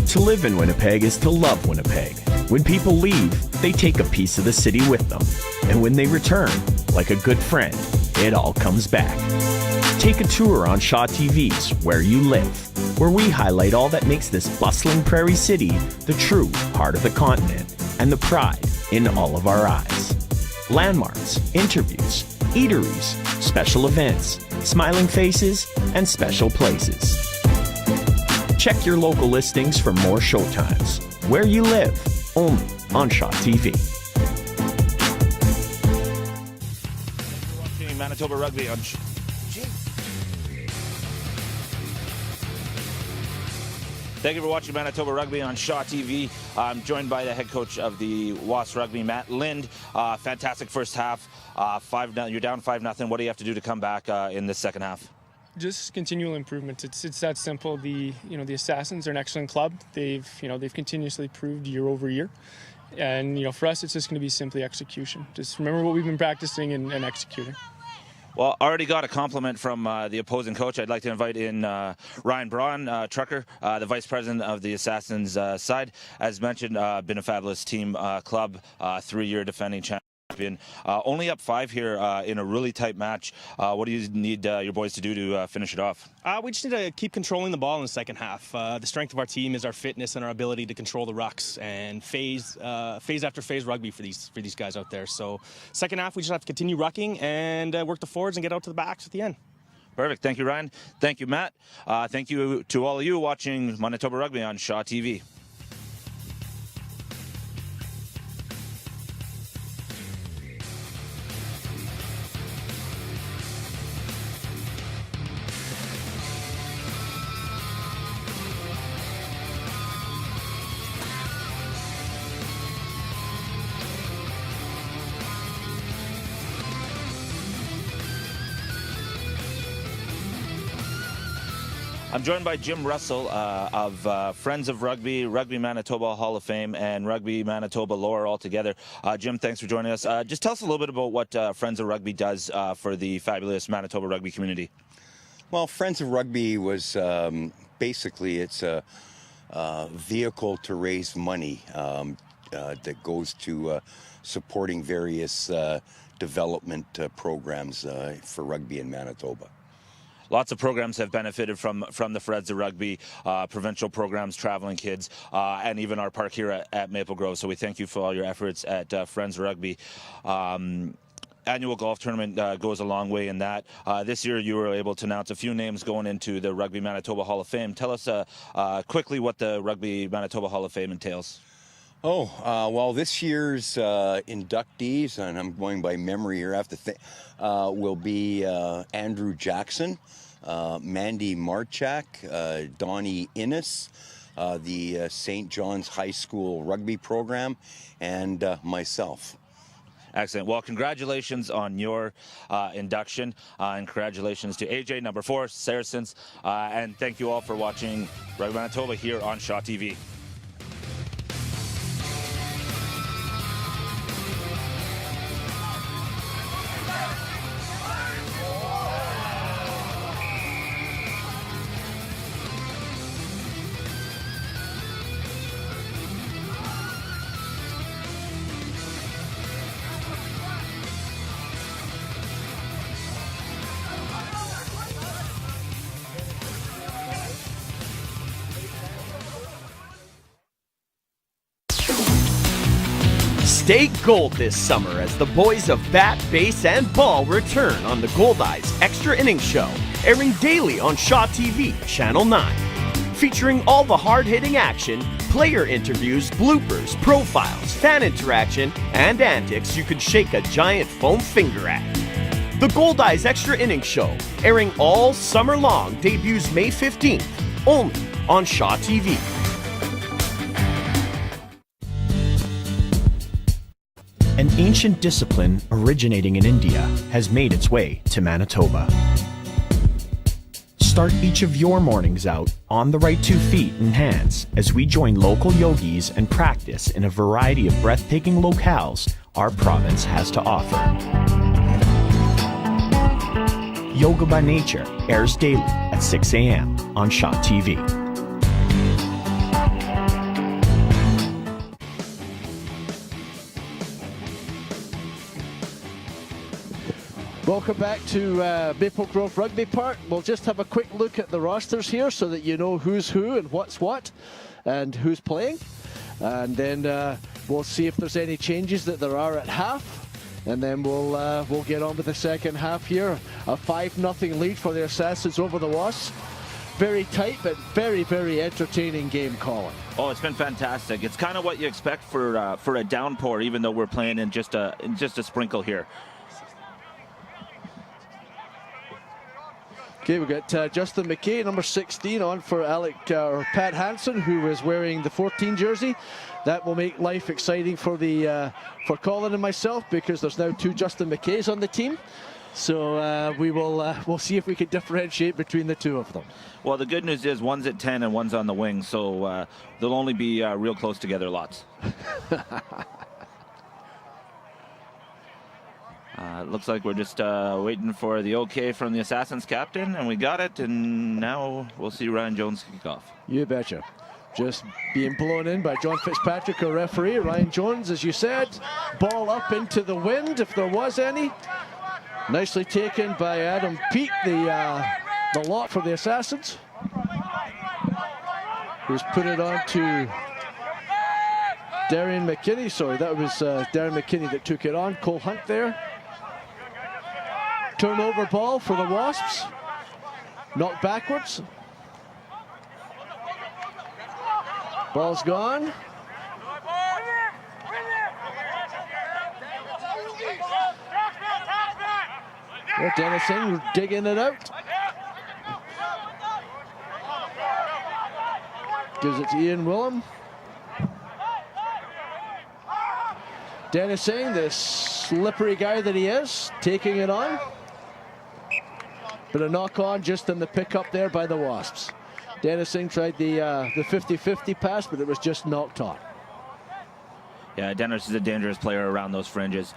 To live in Winnipeg is to love Winnipeg. When people leave, they take a piece of the city with them. And when they return, like a good friend, it all comes back. Take a tour on Shaw TV's Where You Live, where we highlight all that makes this bustling prairie city the true heart of the continent and the pride in all of our eyes. Landmarks, interviews, eateries, special events, smiling faces, and special places. Check your local listings for more showtimes. Where You Live, only on Shaw TV. Watching Manitoba Rugby on Thank you for watching Manitoba Rugby on Shaw TV. I'm joined by the head coach of the Wasps Rugby, Matt Lind. Fantastic first half. 5-0. You're down 5-0. What do you have to do to come back in the second half? Just continual improvement. It's that simple. The Assassins are an excellent club. They've continuously improved year over year, and for us it's just going to be simply execution. Just remember what we've been practicing and executing. Well, already got a compliment from the opposing coach. I'd like to invite in Ryan Braun, Trucker, the vice president of the Assassins side. As mentioned, been a fabulous team, club, 3-year defending champion. Only up 5 here in a really tight match. What do you need your boys to do to finish it off? We just need to keep controlling the ball in the second half. The strength of our team is our fitness and our ability to control the rucks and phase after phase rugby for these guys out there. So second half, we just have to continue rucking and work the forwards and get out to the backs at the end. Perfect. Thank you, Ryan. Thank you, Matt. Thank you to all of you watching Manitoba Rugby on Shaw TV. I'm joined by Jim Russell of Friends of Rugby, Rugby Manitoba Hall of Fame, and Rugby Manitoba Lore all together. Jim, thanks for joining us. Just tell us a little bit about what Friends of Rugby does for the fabulous Manitoba rugby community. Well, Friends of Rugby was basically it's a vehicle to raise money that goes to supporting various development programs for rugby in Manitoba. Lots of programs have benefited from the Friends of Rugby, provincial programs, traveling kids, and even our park here at Maple Grove. So we thank you for all your efforts at Friends of Rugby. Annual golf tournament goes a long way in that. This year you were able to announce a few names going into the Rugby Manitoba Hall of Fame. Tell us quickly what the Rugby Manitoba Hall of Fame entails. Well, this year's inductees, and I'm going by memory here, I have to think, will be Andrew Jackson, Mandy Marchak, Donnie Innes, the St. John's High School rugby program, and myself. Excellent. Well, congratulations on your induction, and congratulations to AJ, number 4, Saracens, and thank you all for watching Rugby Manitoba here on Shaw TV. Stay gold this summer as the boys of bat, base, and ball return on the Goldeyes Extra Innings Show, airing daily on Shaw TV, Channel 9. Featuring all the hard-hitting action, player interviews, bloopers, profiles, fan interaction, and antics you could shake a giant foam finger at. The Goldeyes Extra Innings Show, airing all summer long, debuts May 15th, only on Shaw TV. An ancient discipline originating in India has made its way to Manitoba. Start each of your mornings out on the right 2 feet and hands as we join local yogis and practice in a variety of breathtaking locales our province has to offer. Yoga by Nature airs daily at 6 a.m. on Shaw TV. Welcome back to Maple Grove Rugby Park. We'll just have a quick look at the rosters here so that you know who's who and what's what and who's playing. And then we'll see if there's any changes that there are at half. And then we'll get on with the second half here. A 5-0 lead for the Assassins over the Wasps. Very tight, but very, very entertaining game, Colin. Oh, it's been fantastic. It's kind of what you expect for a downpour, even though we're playing in just a sprinkle here. Okay, we've got Justin McKay, number 16, on for Pat Hansen, who is wearing the 14 jersey. That will make life exciting for Colin and myself, because there's now 2 Justin McKays on the team. So we'll see if we can differentiate between the 2 of them. Well, the good news is one's at 10 and one's on the wing, so they'll only be real close together lots. Looks like we're just waiting for the okay from the Assassins captain, and we got it, and now we'll see Ryan Jones kick off. You betcha. Just being blown in by John Fitzpatrick, our referee. Ryan Jones, as you said, ball up into the wind, if there was any. Nicely taken by Adam Peake, the lot for the Assassins, who's put it on to Darren McKinney. Sorry, that was Darren McKinney that took it on. Cole Hunt there. Turnover ball for the Wasps. Knocked backwards. Ball's gone. Yeah, Dennison digging it out. Gives it to Ian Willem. Dennison, the slippery guy that he is, taking it on. But a knock on just in the pickup there by the Wasps. Dennis Singh tried the 50-50 pass, but it was just knocked on. Yeah, Dennis is a dangerous player around those fringes.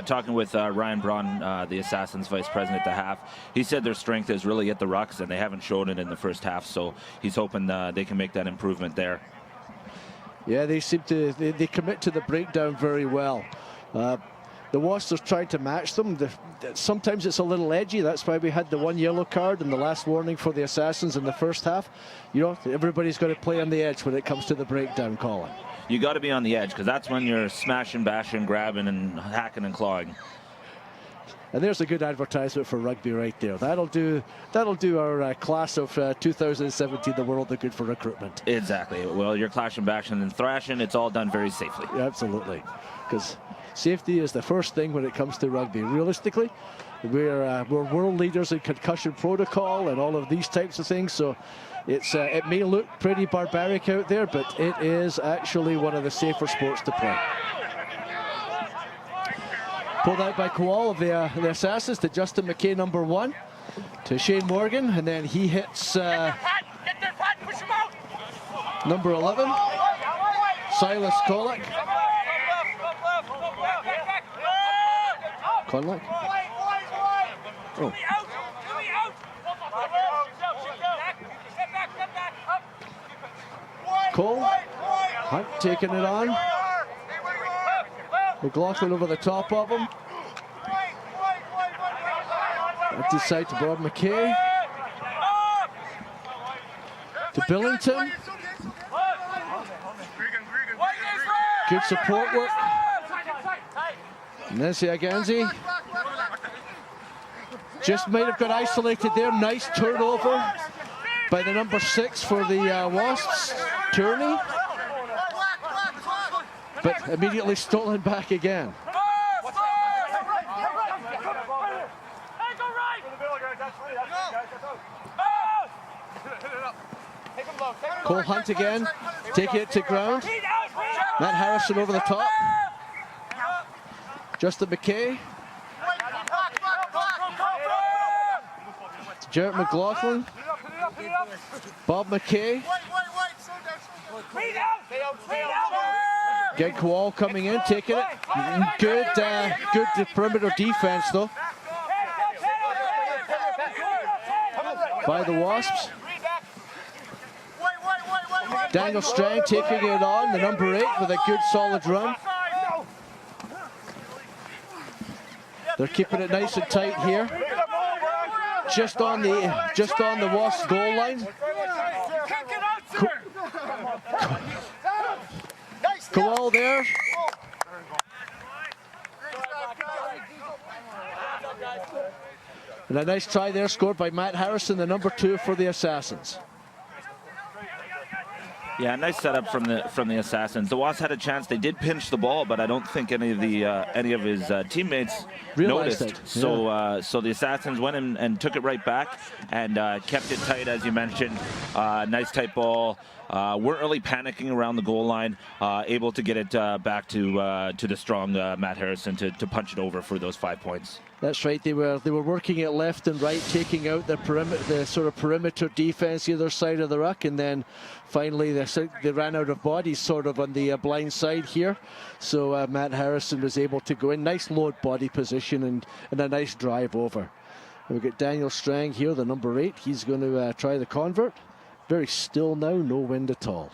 Talking with Ryan Braun, the Assassins vice president at the half, he said their strength is really at the rucks, and they haven't shown it in the first half, so he's hoping they can make that improvement there. Yeah, they seem to they commit to the breakdown very well. The Wasps are trying to match them. Sometimes it's a little edgy. That's why we had the 1 yellow card and the last warning for the Assassins in the first half. You know, everybody's got to play on the edge when it comes to the breakdown, Colin. You got to be on the edge, because that's when you're smashing, bashing, grabbing, and hacking and clawing. And there's a good advertisement for rugby right there. That'll do our class of 2017, the World of Good for recruitment. Exactly. Well, you're clashing, bashing, and thrashing. It's all done very safely. Yeah, absolutely. Because safety is the first thing when it comes to rugby. Realistically, we're world leaders in concussion protocol and all of these types of things. So it may look pretty barbaric out there, but it is actually one of the safer sports to play. Pulled out by Kowal of the Assassins to Justin McKay, number 1, to Shane Morgan, and then he hits number 11, Silas Conlick. Conlick? Oh. Cole, Hunt taking it on. McLaughlin over the top of him. Empty side to Bob McKay. To Billington. Good support work. Nancy Aganzi. Just might have got isolated there. Nice turnover by the number 6 for the Wasps, Tierney. But immediately stolen back again. Cole Hunt again, taking it to ground. Matt Harrison over the top. Justin McKay. Jarrett McLaughlin. Bob McKay. Ged Kowal coming in, taking it. Good perimeter defense though by the Wasps. Daniel Strang taking it on, the number 8 with a good solid run. They're keeping it nice and tight here. Just on the Wasps goal line. Kowal there. And a nice try there scored by Matt Harrison, the number 2 for the Assassins. Yeah, nice setup from the Assassins. The Wasps had a chance. They did pinch the ball, but I don't think any of his teammates realized noticed. It. So the Assassins went in and took it right back and kept it tight, as you mentioned. Nice tight ball. Weren't really panicking around the goal line. Able to get it back to the strong Matt Harrison to punch it over for those 5 points. That's right. They were working it left and right, taking out the sort of perimeter defense either side of the ruck, and then finally they ran out of bodies sort of on the blind side here. So Matt Harrison was able to go in, nice low body position and a nice drive over. We've got Daniel Strang here, the number 8. He's going to try the convert. Very still now, no wind at all.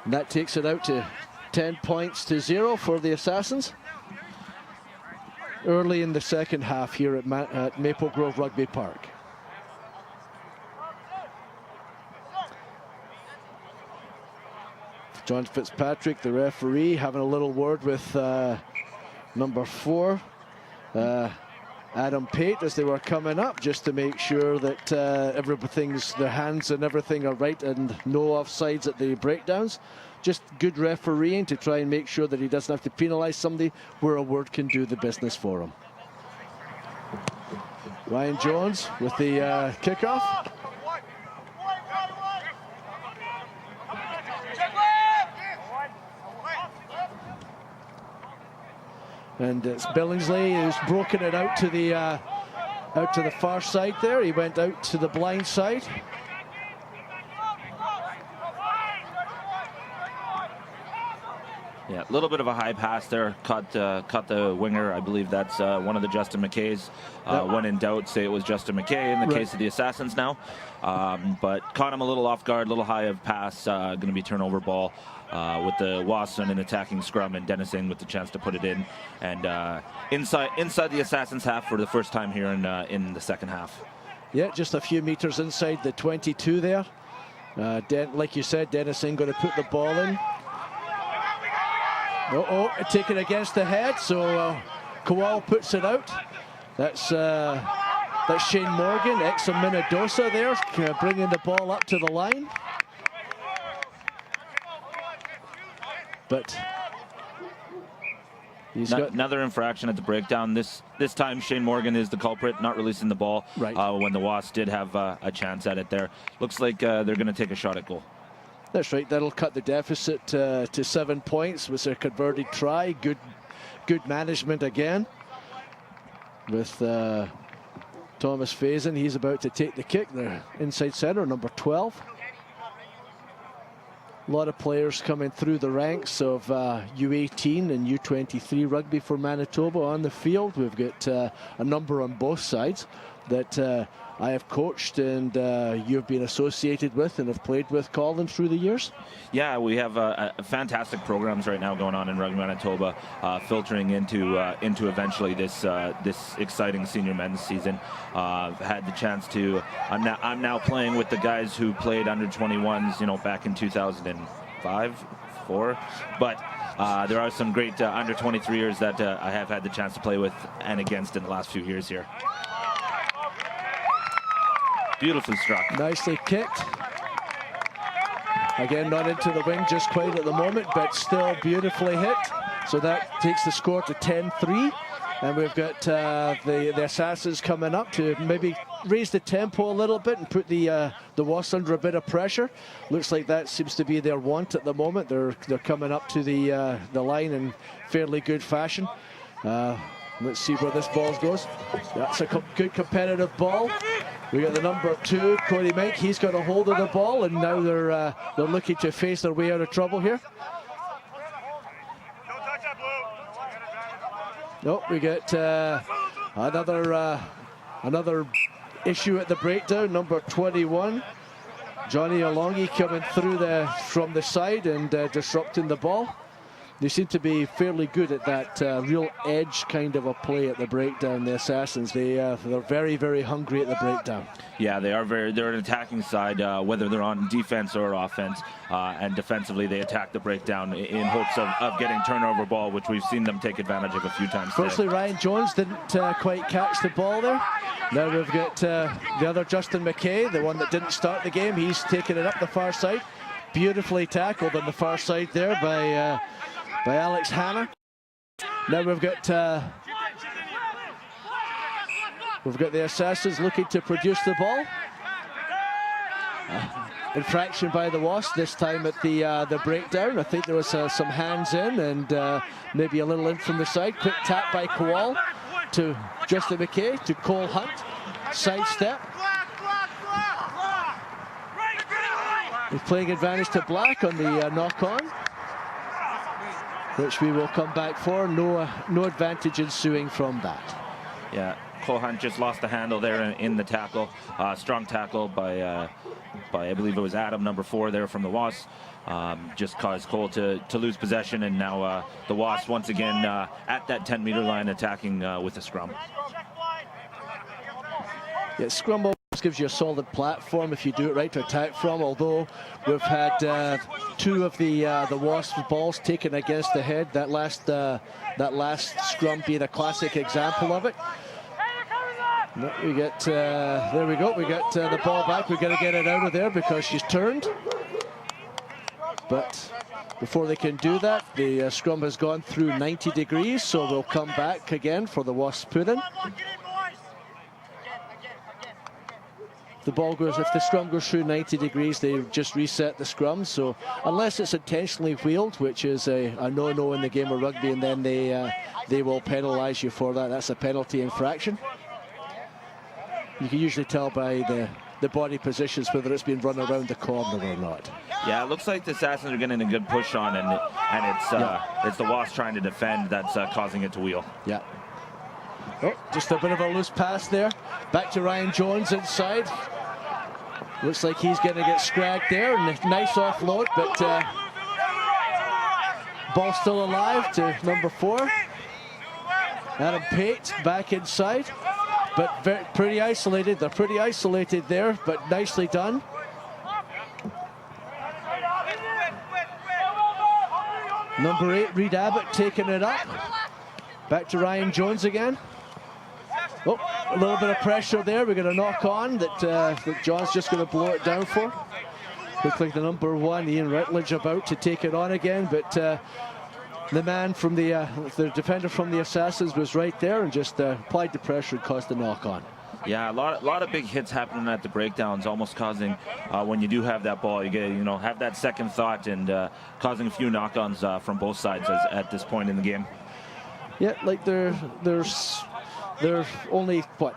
And that takes it out to 10 points to 0 for the Assassins. Early in the second half here at Maple Grove Rugby Park. John Fitzpatrick, the referee, having a little word with number 4, Adam Pate, as they were coming up, just to make sure that their hands and everything are right and no offsides at the breakdowns. Just good refereeing to try and make sure that he doesn't have to penalise somebody where a word can do the business for him. Ryan Jones with the kickoff. And it's Billingsley who's broken it out to the far side there. He went out to the blind side. Yeah, a little bit of a high pass there. Caught the winger. I believe that's one of the Justin McKay's. When in doubt, say it was Justin McKay in the case of the Assassins now. But caught him a little off guard, a little high of pass. Going to be turnover ball with the Wasps in an attacking scrum, and Dennising with the chance to put it in. And inside the Assassins half for the first time here in the second half. Yeah, just a few meters inside the 22 there. Like you said, Dennising going to put the ball in. Taken against the head, so Kowal puts it out. That's Shane Morgan, ex of Minnedosa there, bringing the ball up to the line. But he's got another infraction at the breakdown. This time Shane Morgan is the culprit, not releasing the ball when the Wasps did have a chance at it there. Looks like they're going to take a shot at goal. That's right. That'll cut the deficit to 7 points with a converted try. Good management again with Thomas Faison. He's about to take the kick there. Inside center, number 12. A lot of players coming through the ranks of U18 and U23 rugby for Manitoba on the field. We've got a number on both sides that I have coached and you've been associated with and have played with, Colin, through the years? Yeah, we have fantastic programs right now going on in Rugby Manitoba, filtering into eventually this exciting senior men's season. Had the chance to. I'm now playing with the guys who played under 21s, back in 2005, 4, but. There are some great under 23ers that I have had the chance to play with and against in the last few years here. Beautifully struck. Nicely kicked. Again, not into the wing just quite at the moment, but still beautifully hit. So that takes the score to 10-3. And we've got the Assassins coming up to maybe raise the tempo a little bit and put the Wasps under a bit of pressure. Looks like that seems to be their want at the moment. They're coming up to the line in fairly good fashion. Let's see where this ball goes. That's a good competitive ball. We got the number 2, Cody Mink. He's got a hold of the ball, and now they're looking to face their way out of trouble here. Nope, we get another issue at the breakdown. Number 21, Johnny Alongi, coming through from the side and disrupting the ball. They seem to be fairly good at that real edge kind of a play at the breakdown, the Assassins. They're very, very hungry at the breakdown. Yeah, they're an attacking side, whether they're on defense or offense. And defensively, they attack the breakdown in hopes of getting turnover ball, which we've seen them take advantage of a few times. Firstly, Ryan Jones didn't quite catch the ball there. Now we've got the other Justin McKay, the one that didn't start the game. He's taking it up the far side. Beautifully tackled on the far side there by Alex Hanna. Now we've got the Assassins looking to produce the ball. Infraction by the Wasps this time at the breakdown. I think there was some hands in and maybe a little in from the side. Quick tap by Kowal to Justin McKay to Cole Hunt. Sidestep. He's playing advantage to Black on the knock-on, which we will come back for. No advantage ensuing from that. Yeah, Cole Hunt just lost the handle there in the tackle. Strong tackle by I believe it was Adam, number 4 there from the Wasps. Just caused Cole to lose possession, and now the Wasps once again at that 10-meter line attacking with a scrum. Yeah, scrum always gives you a solid platform if you do it right to attack from, although we've had 2 of the Wasps balls taken against the head. That last scrum being a classic example of it. We get there we go. We got the ball back. We've got to get it out of there because she's turned. But before they can do that, the scrum has gone through 90 degrees, so we'll come back again for the Wasps put in. the ball goes, if the scrum goes through 90 degrees, they just reset the scrum. So unless it's intentionally wheeled, which is a no-no in the game of rugby, and then they will penalise you for that. That's a penalty infraction. You can usually tell by the body positions whether it's been run around the corner or not. Yeah, it looks like the Assassins are getting a good push on, and it's the Wasps trying to defend that's causing it to wheel. Yeah. Oh, just a bit of a loose pass there. Back to Ryan Jones inside. Looks like he's going to get scragged there. Nice offload, but ball still alive to number 4. Adam Pate back inside, but pretty isolated. They're pretty isolated there, but nicely done. Number 8, Reed Abbott taking it up. Back to Ryan Jones again. Oh, a little bit of pressure there. We're going to knock on that John's just going to blow it down for. Looks like the number 1, Ian Rutledge, about to take it on again, but the man from the defender from the Assassins was right there and just applied the pressure and caused the knock on. Yeah, a lot of big hits happening at the breakdowns, almost causing when you do have that ball, you get have that second thought and causing a few knock-ons from both sides at this point in the game. Yeah, like there's only what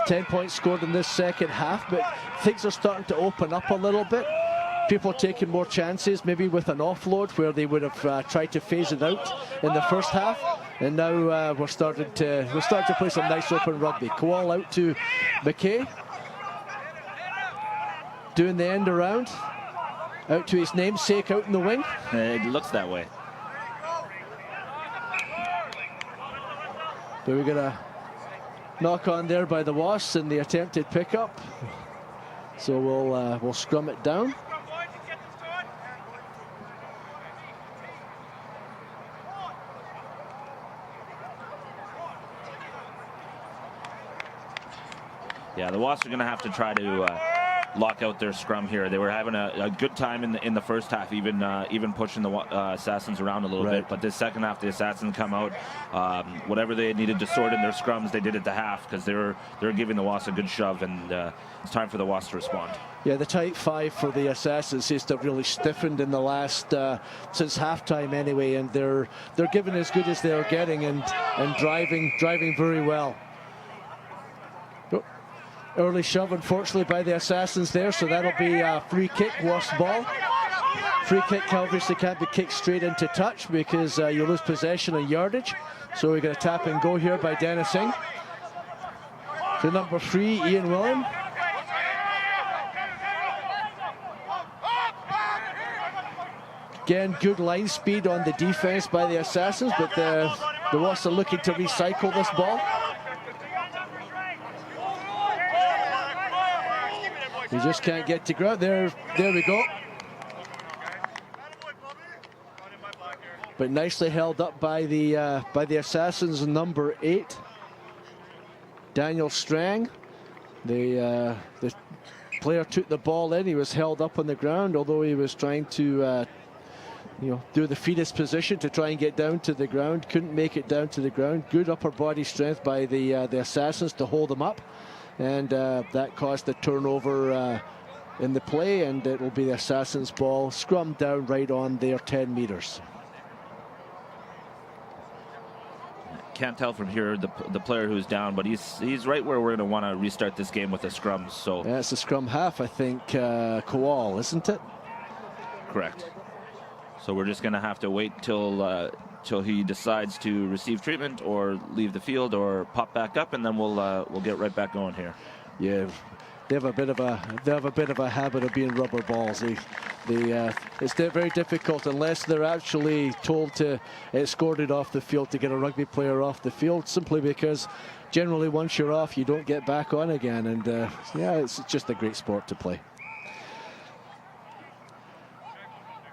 10 points scored in this second half, but things are starting to open up a little bit. People taking more chances, maybe with an offload where they would have tried to phase it out in the first half, and now we're starting to play some nice open rugby. Kowal out to McKay, doing the end around, out to his namesake out in the wing. It looks that way. But we're gonna knock on there by the Wasps in the attempted pickup. So we'll scrum it down. Yeah, the Wasps are going to have to try to lock out their scrum here. They were having a good time in the first half, even pushing the Assassins around a little bit. But this second half, the Assassins come out. Whatever they needed to sort in their scrums, they did at the half because they were giving the Wasps a good shove, and it's time for the Wasps to respond. Yeah, the tight 5 for the Assassins seems to have really stiffened in the last since halftime anyway, and they're giving as good as they're getting and driving very well. Early shove, unfortunately, by the Assassins there, so that'll be a free kick, Wasp ball. Free kick obviously can't be kicked straight into touch because you lose possession and yardage. So we're going to tap and go here by Dennis Singh. To number 3, Ian William. Again, good line speed on the defense by the Assassins, but the Wasps are looking to recycle this ball. You just can't get to ground. There we go. But nicely held up by the Assassins, number 8, Daniel Strang. The player took the ball in. He was held up on the ground, although he was trying to do the fetus position to try and get down to the ground. Couldn't make it down to the ground. Good upper body strength by the Assassins to hold him up. And that caused a turnover in the play, and it will be the Assassins' ball, scrummed down right on their 10 meters. Can't tell from here the player who's down, but he's right where we're going to want to restart this game with a scrum. So yeah, it's a scrum half, I think. Kowal, isn't it? Correct. So we're just going to have to wait till he decides to receive treatment or leave the field or pop back up, and then we'll get right back going here. Yeah, they have a bit of a habit of being rubber balls. It's very difficult unless they're actually told to escort it off the field to get a rugby player off the field, simply because generally once you're off you don't get back on again, and yeah, it's just a great sport to play.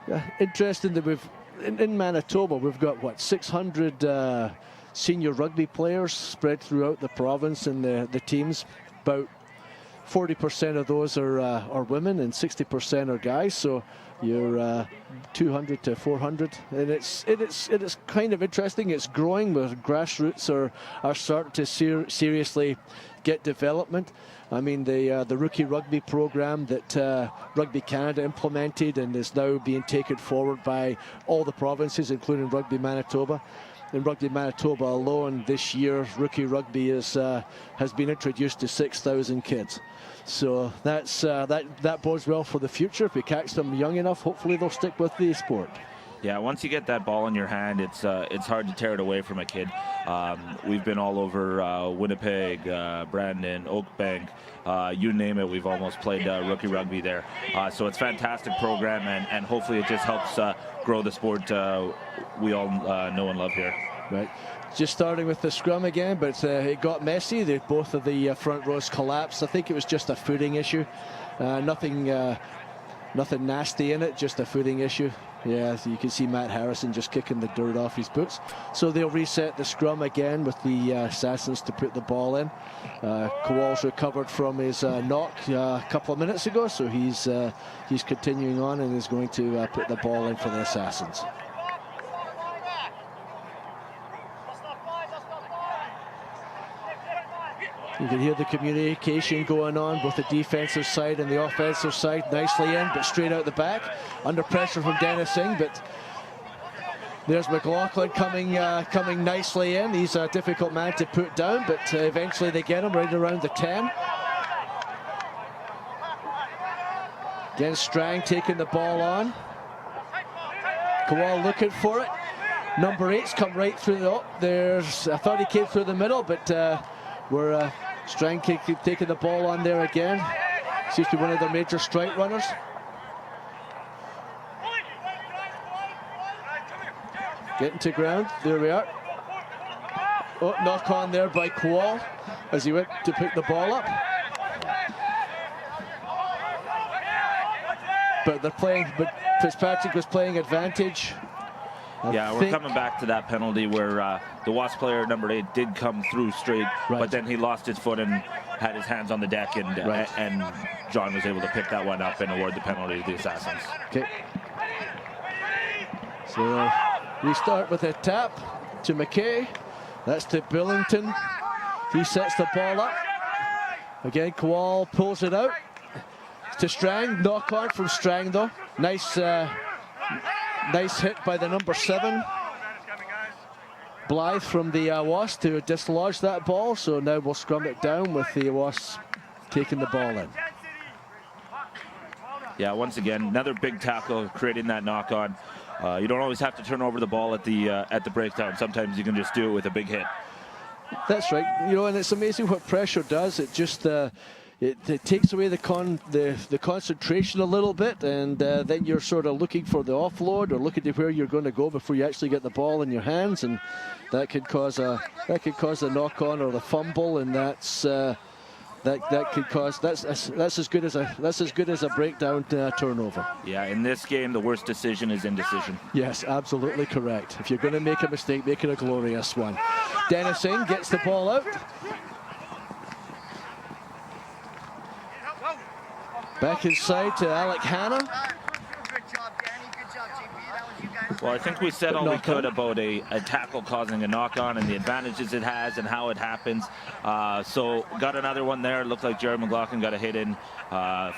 Yeah, interesting that we've in Manitoba, we've got, what, 600 senior rugby players spread throughout the province, and the teams, about 40% of those are women and 60% are guys. So you're 200 to 400, and it's kind of interesting. It's growing, where grassroots are starting to seriously get development. I mean, the rookie rugby program that Rugby Canada implemented and is now being taken forward by all the provinces, including Rugby Manitoba. In Rugby Manitoba alone, this year, rookie rugby has been introduced to 6,000 kids. So that bodes well for the future. If we catch them young enough, hopefully they'll stick with the sport. Yeah, once you get that ball in your hand, it's hard to tear it away from a kid. We've been all over Winnipeg, Brandon, Oakbank, you name it. We've almost played rookie rugby there. So it's a fantastic program, and hopefully it just helps grow the sport we all know and love here. Right. Just starting with the scrum again, but it got messy. Both of the front rows collapsed. I think it was just a footing issue. Nothing nasty in it, just a footing issue. Yeah, so you can see Matt Harrison just kicking the dirt off his boots. So they'll reset the scrum again with the Assassins to put the ball in. Kowal's recovered from his knock a couple of minutes ago, so he's continuing on and is going to put the ball in for the Assassins. You can hear the communication going on both the defensive side and the offensive side. Nicely in, but straight out the back. Under pressure from Dennis Singh, but there's McLaughlin coming nicely in. He's a difficult man to put down, but eventually they get him right around the 10. Again, Strang taking the ball on. Kowal looking for it. Number 8's come right through the... I thought he came through the middle, but we're... Strang taking the ball on there again. Seems to be one of their major strike runners. Getting to ground. There we are. Oh, knock on there by Kowal as he went to pick the ball up. But they're playing. But Fitzpatrick was playing advantage. We're coming back to that penalty where the Wasp player, number 8, did come through straight, but then he lost his foot and had his hands on the deck, and John was able to pick that one up and award the penalty to the Assassins. Okay. So we start with a tap to McKay. That's to Billington. He sets the ball up. Again, Kowal pulls it out to Strang. Knock on from Strang, though. Nice hit by the number 7. Blythe from the Wasps to dislodge that ball. So now we'll scrum it down with the Wasps taking the ball in. Yeah, once again, another big tackle, creating that knock-on. You don't always have to turn over the ball at the breakdown. Sometimes you can just do it with a big hit. That's right. And it's amazing what pressure does. It just... It takes away the concentration a little bit, and then you're sort of looking for the offload or looking to where you're going to go before you actually get the ball in your hands, and that could cause a knock-on or the fumble, and that's as good as a breakdown turnover. Yeah, in this game, the worst decision is indecision. Yes, absolutely correct. If you're going to make a mistake, make it a glorious one. Dennis Singh gets the ball out. Back inside to Alec Hanna. Well, I think we said all we could about a tackle causing a knock-on and the advantages it has and how it happens. So got another one there. Looked like Jared McLaughlin got a hit in,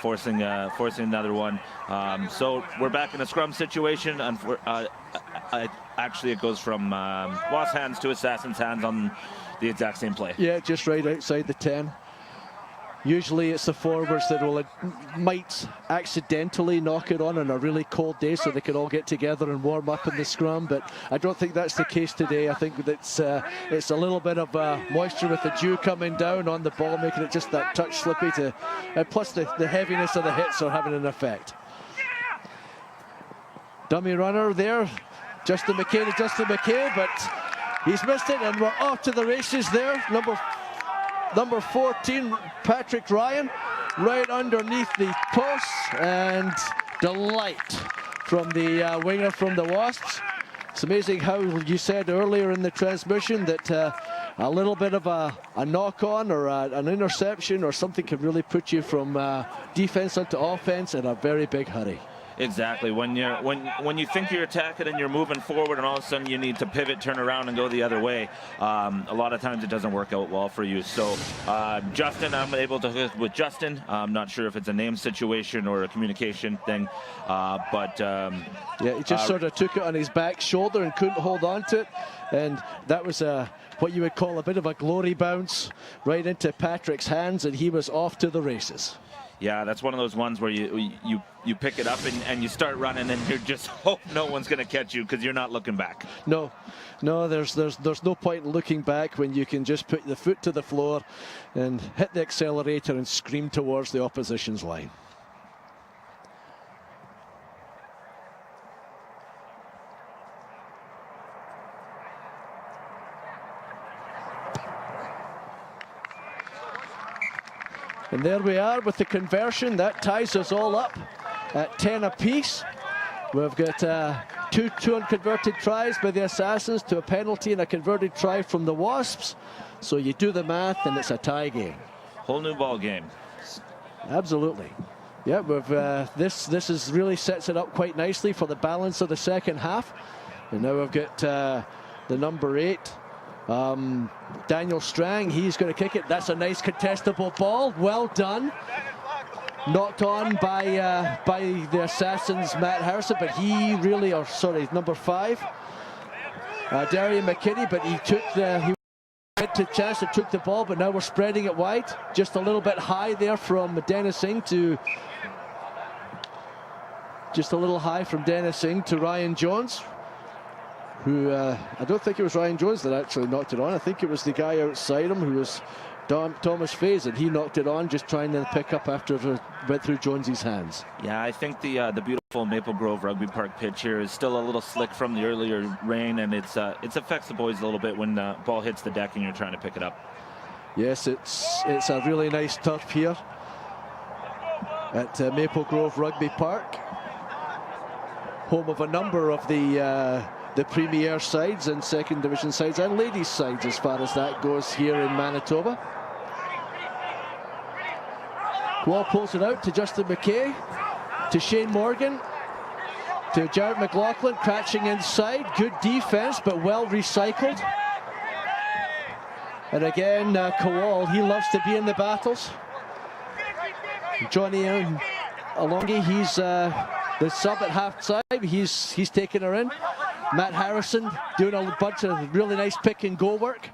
forcing another one. So we're back in a scrum situation. Actually, it goes from Wasp hands to Assassin's hands on the exact same play. Yeah, just right outside the 10. Usually it's the forwards that might accidentally knock it on a really cold day so they can all get together and warm up in the scrum, but I don't think that's the case today. I think it's a little bit of moisture with the dew coming down on the ball, making it just that touch slippy, plus the heaviness of the hits are having an effect. Dummy runner there, Justin McKay, but he's missed it, and we're off to the races there. Number 14, Patrick Ryan, right underneath the post, and delight from the winger from the Wasps. It's amazing how you said earlier in the transmission that a little bit of a knock-on or an interception or something can really put you from defense onto offense in a very big hurry. Exactly. When you think you're attacking and you're moving forward, and all of a sudden you need to pivot, turn around, and go the other way, a lot of times it doesn't work out well for you. So, Justin, I'm able to hook with Justin. I'm not sure if it's a name situation or a communication thing, but yeah, he just sort of took it on his back shoulder and couldn't hold on to it, and that was what you would call a bit of a glory bounce right into Patrick's hands, and he was off to the races. Yeah, that's one of those ones where you pick it up and you start running and you just hope no one's going to catch you because you're not looking back. No, there's no point in looking back when you can just put the foot to the floor and hit the accelerator and scream towards the opposition's line. And there we are with the conversion. That ties us all up at 10 apiece. We've got two unconverted tries by the Assassins to a penalty and a converted try from the Wasps. So you do the math and it's a tie game. Whole new ball game. Absolutely. Yeah, we've this is really sets it up quite nicely for the balance of the second half. And now we've got the number 8. Daniel Strang, he's going to kick it. That's a nice contestable ball. Well done. Knocked on by the Assassins, Matt Harrison, but he really, or sorry, number 5, Darian McKinney, but he had the chance to took the ball, but now we're spreading it wide. Just a little bit high there from Dennis Singh to Ryan Jones, who I don't think it was Ryan Jones that actually knocked it on. I think it was the guy outside him who was Thomas Faze, and he knocked it on just trying to pick up after it went through Jonesy's hands. Yeah, I think the beautiful Maple Grove Rugby Park pitch here is still a little slick from the earlier rain, and it affects the boys a little bit when the ball hits the deck and you're trying to pick it up. Yes, it's a really nice turf here at Maple Grove Rugby Park, home of a number of the Premier sides and second division sides and ladies sides as far as that goes here in Manitoba. Wall pulls it out to Justin McKay, to Shane Morgan, to Jared McLaughlin, crouching inside. Good defense, but well recycled. And again, Kowal, he loves to be in the battles. Johnny Alongi, he's the sub at half side. He's taking her in. Matt Harrison doing a bunch of really nice pick and go work.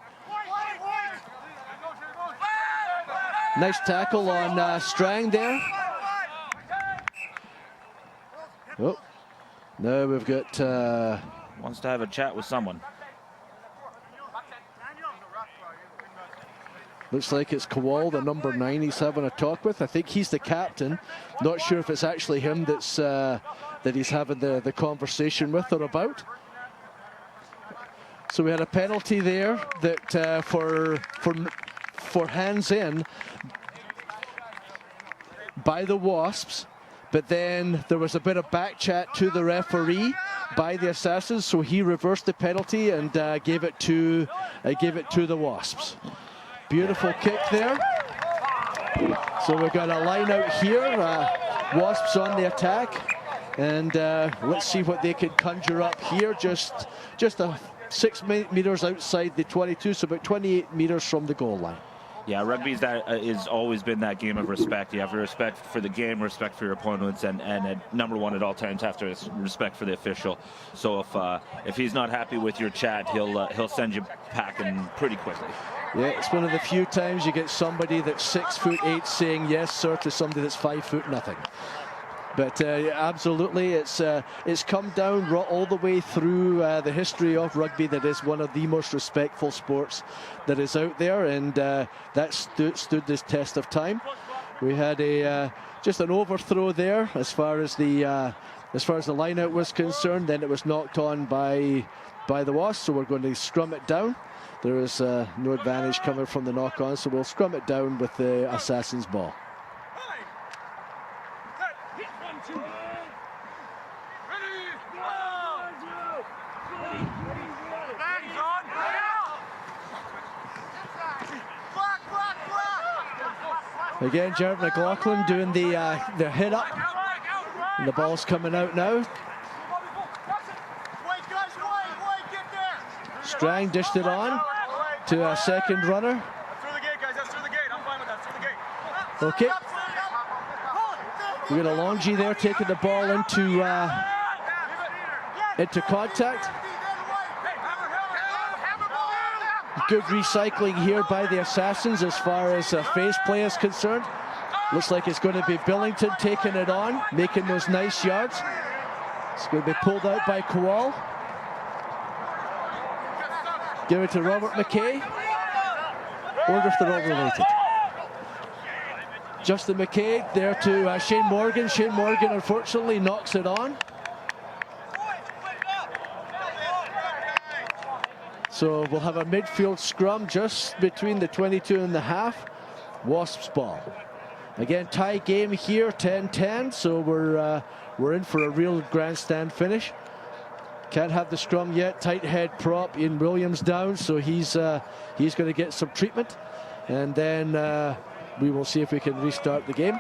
Nice tackle on Strang there. Oh, now we've got wants to have a chat with someone. Looks like it's Kowal, the number 9, he's having a talk with. I think he's the captain. Not sure if it's actually him that's that he's having the conversation with or about. So we had a penalty there that for hands in by the Wasps, but then there was a bit of back chat to the referee by the Assassins, so he reversed the penalty and gave it to the Wasps. Beautiful kick there. So we've got a line out here. Wasps on the attack, and let's see what they can conjure up here. Just 6 meters outside the 22, so about 28 meters from the goal line. Yeah, rugby is always been that game of respect. You have to respect for the game, respect for your opponents, and at number 1 at all times, have to respect for the official. So if he's not happy with your chat, he'll send you packing pretty quickly. Yeah, it's one of the few times you get somebody that's 6'8" saying yes, sir, to somebody that's 5'0". But absolutely, it's come down all the way through the history of rugby that is one of the most respectful sports that is out there, and that stood this test of time. We had just an overthrow there as far as the line out was concerned. Then it was knocked on by the Wasps, so we're going to scrum it down. There is no advantage coming from the knock on, so we'll scrum it down with the Assassins ball. Again, Jared McLaughlin doing the hit up And the ball's coming out now. Strang dished it on to a second runner. Okay. We got Alonji there taking the ball into contact. Good recycling here by the Assassins as far as phase play is concerned. Looks like it's going to be Billington taking it on, making those nice yards. It's going to be pulled out by Kowal. Give it to Robert McKay. Wonder if they're all related. Justin McKay there to Shane Morgan. Shane Morgan unfortunately knocks it on. So we'll have a midfield scrum just between the 22 and the half. Wasps ball. Again, tie game here, 10-10. So we're in for a real grandstand finish. Can't have the scrum yet. Tight head prop. Ian Williams down, so he's going to get some treatment, and then we will see if we can restart the game.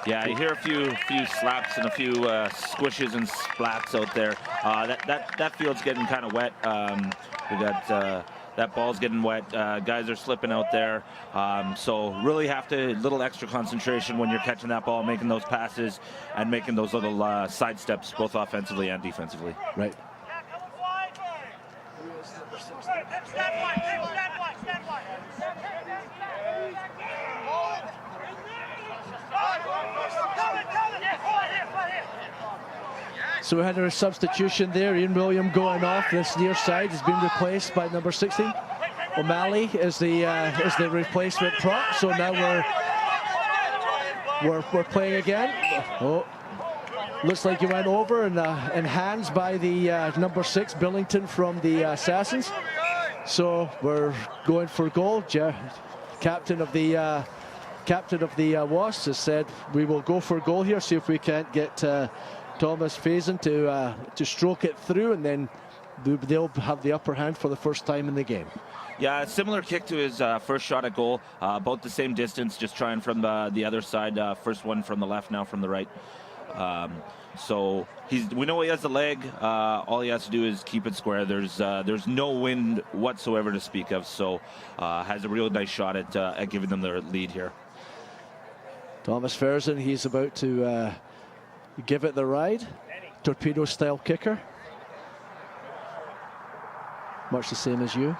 Yeah, you hear a few slaps and a few squishes and splats out there. That field's getting kind of wet. We got that ball's getting wet. Guys are slipping out there. So really have to little extra concentration when you're catching that ball, making those passes, and making those little side steps, both offensively and defensively. Right. So we had a substitution there. Ian William going off. This near side has been replaced by number 16. O'Malley is the replacement prop. So now we're playing again. Oh, looks like he went over and hands by the number 6 Billington from the Assassins. So we're going for goal. Captain of the Wasps has said we will go for goal here. See if we can't get Thomas Faison to stroke it through, and then they'll have the upper hand for the first time in the game. Yeah, similar kick to his first shot at goal. About the same distance, just trying from the other side. First one from the left, now from the right. So we know he has the leg. All he has to do is keep it square. There's no wind whatsoever to speak of. So has a real nice shot at giving them the lead here. Thomas Faison, he's about to give it the ride. Torpedo style kicker. Much the same as you.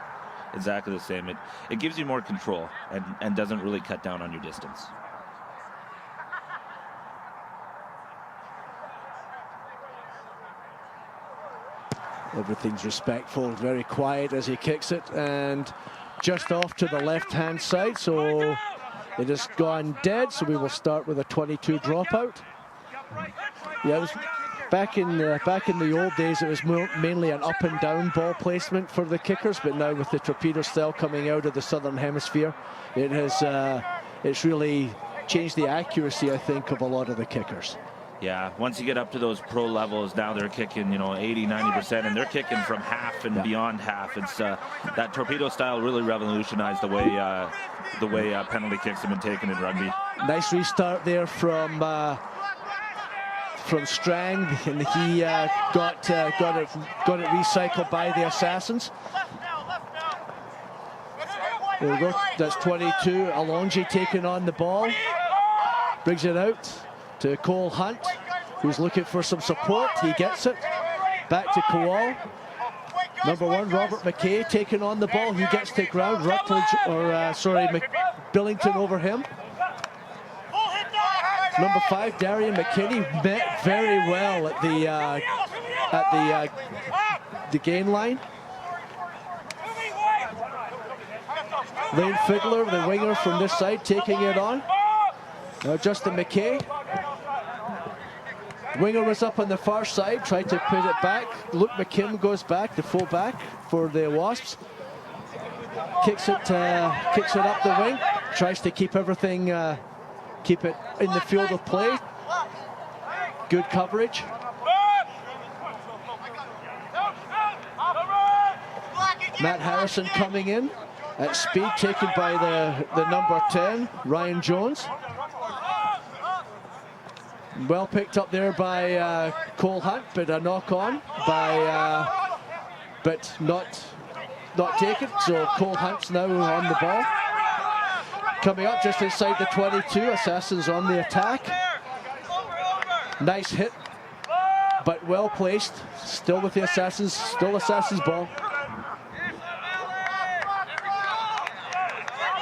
Exactly the same. It gives you more control and doesn't really cut down on your distance. Everything's respectful, very quiet as he kicks it, and just off to the left-hand side, so it has gone dead, so we will start with a 22 dropout. Yeah, it was back in the old days, it was mainly an up and down ball placement for the kickers, but now with the torpedo style coming out of the southern hemisphere, it has it's really changed the accuracy, I think, of a lot of the kickers. Yeah, once you get up to those pro levels, now they're kicking, 80-90%, and they're kicking from half and beyond half. It's that torpedo style really revolutionized the way penalty kicks have been taken in rugby. Nice restart there from Strang, and he got it recycled by the Assassins. There we go. That's 22. Alonji taking on the ball, brings it out to Cole Hunt, who's looking for some support. He gets it back to Kowal. Number 1, Robert McKay taking on the ball. He gets to ground. Billington over him. Number 5, Darian McKinney, met very well at the gain line. Lane Fiddler, the winger from this side, taking it on. Now Justin McKay. Winger was up on the far side, tried to put it back. Luke McKim goes back, the full back for the Wasps. Kicks it up the wing. Tries to keep everything, keep it in the field of play. Good coverage. Matt Harrison coming in at speed, taken by the number 10, Ryan Jones. Well picked up there by Cole Hunt, but a knock on by, but not taken. So Cole Hunt's now on the ball. Coming up just inside the 22, Assassins on the attack. Nice hit, but well placed. Still with the Assassins, still Assassins ball.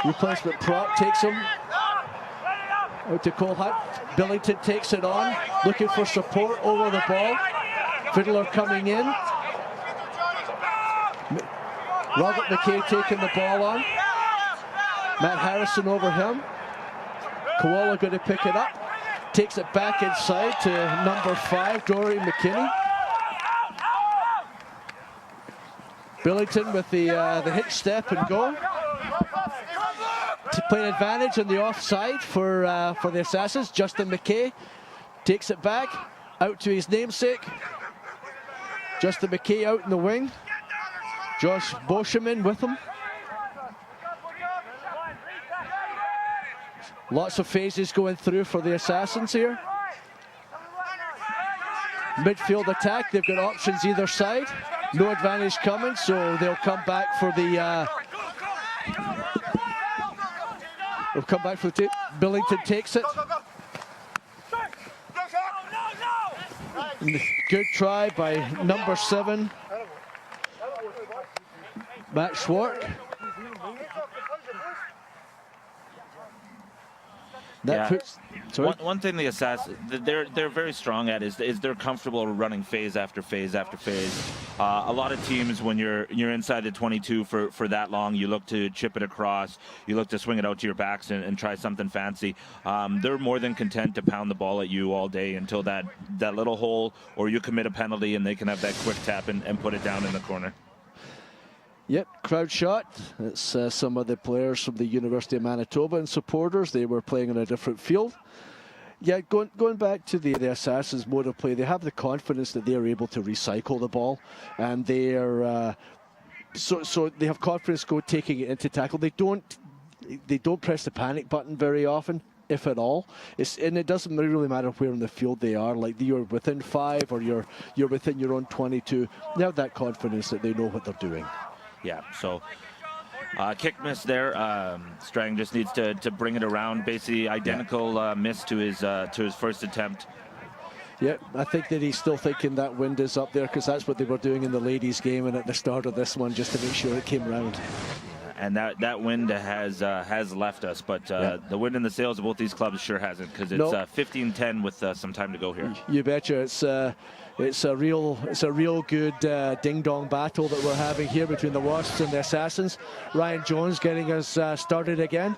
Replacement prop takes him out to Cole Hunt. Billington takes it on, looking for support over the ball. Fiddler coming in. Robert McKay taking the ball on. Matt Harrison over him. Koala going to pick it up. Takes it back inside to number 5, Dory McKinney. Billington with the hitch step and go. To play an advantage on the offside for the Assassins. Justin McKay takes it back out to his namesake. Justin McKay out in the wing. Josh Boscheman with him. Lots of phases going through for the Assassins here. Midfield attack, they've got options either side. No advantage coming, so they'll come back for the... They'll come back for the... Billington takes it. Good try by number 7, Matt Schwartz. That puts, one thing the Assassins they're very strong at is they're comfortable running phase after phase after phase. A lot of teams, when you're inside the 22 for that long, you look to chip it across, you look to swing it out to your backs and try something fancy. They're more than content to pound the ball at you all day until that little hole, or you commit a penalty and they can have that quick tap and put it down in the corner. Yep, crowd shot. It's some of the players from the University of Manitoba and supporters. They were playing on a different field. Yeah, going back to the Assassins' mode of play, they have the confidence that they are able to recycle the ball, and they are so they have confidence taking it into tackle. They don't press the panic button very often, if at all. And it doesn't really matter where on the field they are. Like you're within 5 or you're within your own 22. They have that confidence that they know what they're doing. Yeah, so kick miss there. Strang just needs to bring it around. Basically identical miss to his first attempt. Yeah, I think that he's still thinking that wind is up there, because that's what they were doing in the ladies' game and at the start of this one, just to make sure it came round. And that wind has left us, but the wind in the sails of both these clubs sure hasn't, because it's 15-10 with some time to go here. You betcha. It's a real good ding-dong battle that we're having here between the Wasps and the Assassins. Ryan Jones getting us started again.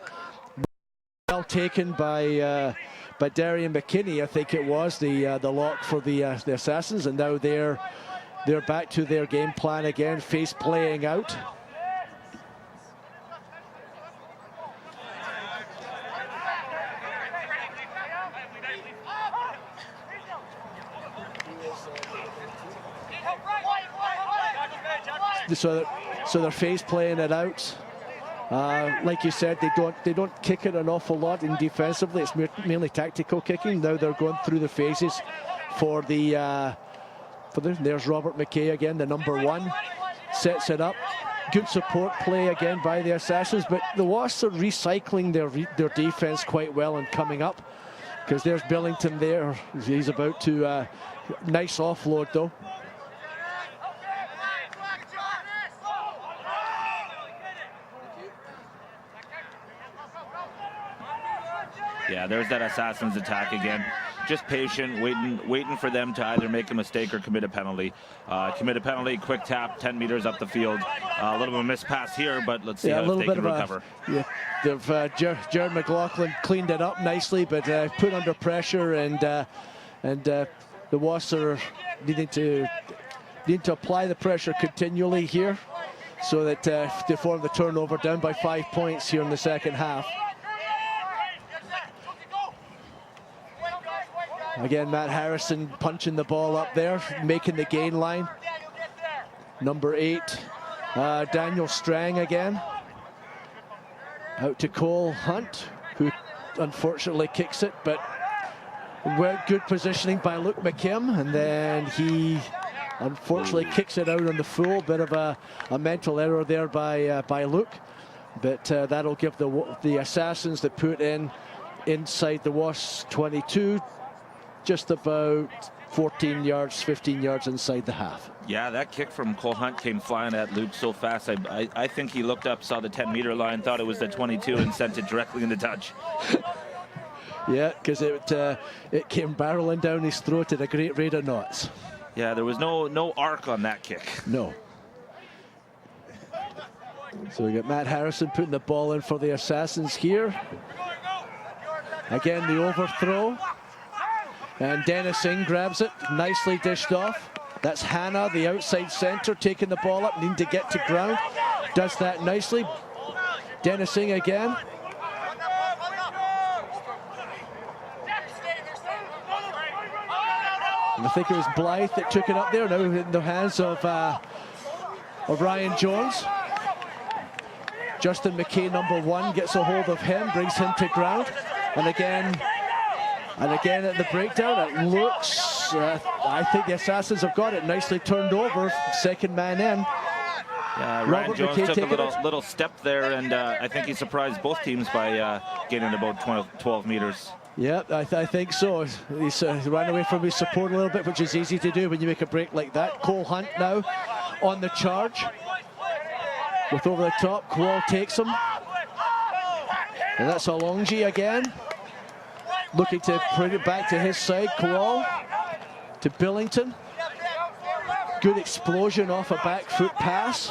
Well taken by Darian McKinney, I think it was, the lock for the Assassins, and now they're back to their game plan again, face playing out. So they're face playing it out. Like you said, they don't kick it an awful lot in defensively. It's mainly tactical kicking. Now they're going through the phases for there's Robert McKay again, the number 1, sets it up. Good support play again by the Assassins, but the Wasps are recycling their defense quite well and coming up, because there's Billington there. He's about to nice offload though. Yeah, there's that Assassins attack again. Just patient, waiting for them to either make a mistake or commit a penalty. Quick tap, 10 meters up the field. A little bit of a missed pass here, but let's see how they can recover. Jared McLaughlin cleaned it up nicely, but put under pressure, and the Wasps are needing to apply the pressure continually here, so that they form the turnover, down by 5 points here in the second half. Again, Matt Harrison punching the ball up there, making the gain line. Number 8, Daniel Strang again. Out to Cole Hunt, who unfortunately kicks it, but Good positioning by Luke McKim, and then he unfortunately kicks it out on the full. Bit of a mental error there by Luke, but that'll give the Assassins that put inside the Wasps 22 just about 14 yards, 15 yards inside the half. Yeah, that kick from Cole Hunt came flying at Luke so fast. I think he looked up, saw the 10-meter line, thought it was the 22, and sent it directly into touch. Yeah, because it came barreling down his throat at a great rate of knots. Yeah, there was no arc on that kick. No. So we got Matt Harrison putting the ball in for the Assassins here. Again, the overthrow. And Dennis Singh grabs it, nicely dished off. That's Hannah, the outside centre, taking the ball up, needing to get to ground. Does that nicely. Dennis Singh again. And I think it was Blythe that took it up there, now in the hands of Ryan Jones. Justin McKay, number 1, gets a hold of him, brings him to ground. And again at the breakdown, it looks, I think the Assassins have got it nicely turned over, second man in. Yeah, Ryan Jones took a little step there, and I think he surprised both teams by gaining about 12 meters. Yeah, I think so. He's ran away from his support a little bit, which is easy to do when you make a break like that. Cole Hunt now on the charge. With over the top, Kowal takes him. And that's Alonji again. Looking to put it back to his side. Kowal to Billington. Good explosion off a back foot pass.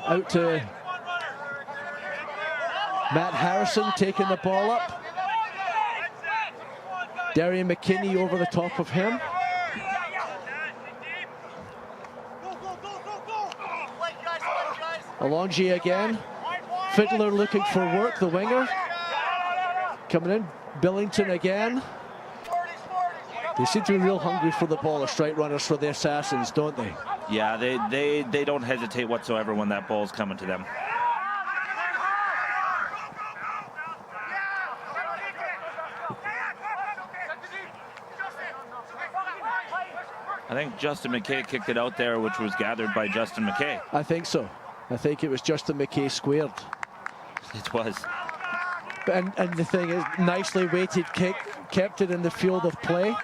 Out to Matt Harrison taking the ball up. Darian McKinney over the top of him. Alonji again. Fiddler looking for work, the winger. Coming in, Billington again. They seem to be real hungry for the ball, the strike runners for the Assassins, don't they? Yeah, they don't hesitate whatsoever when that ball's coming to them. I think Justin McKay kicked it out there, which was gathered by Justin McKay. I think so. I think it was Justin McKay squared. It was. And the thing is, nicely weighted kick, kept it in the field of play.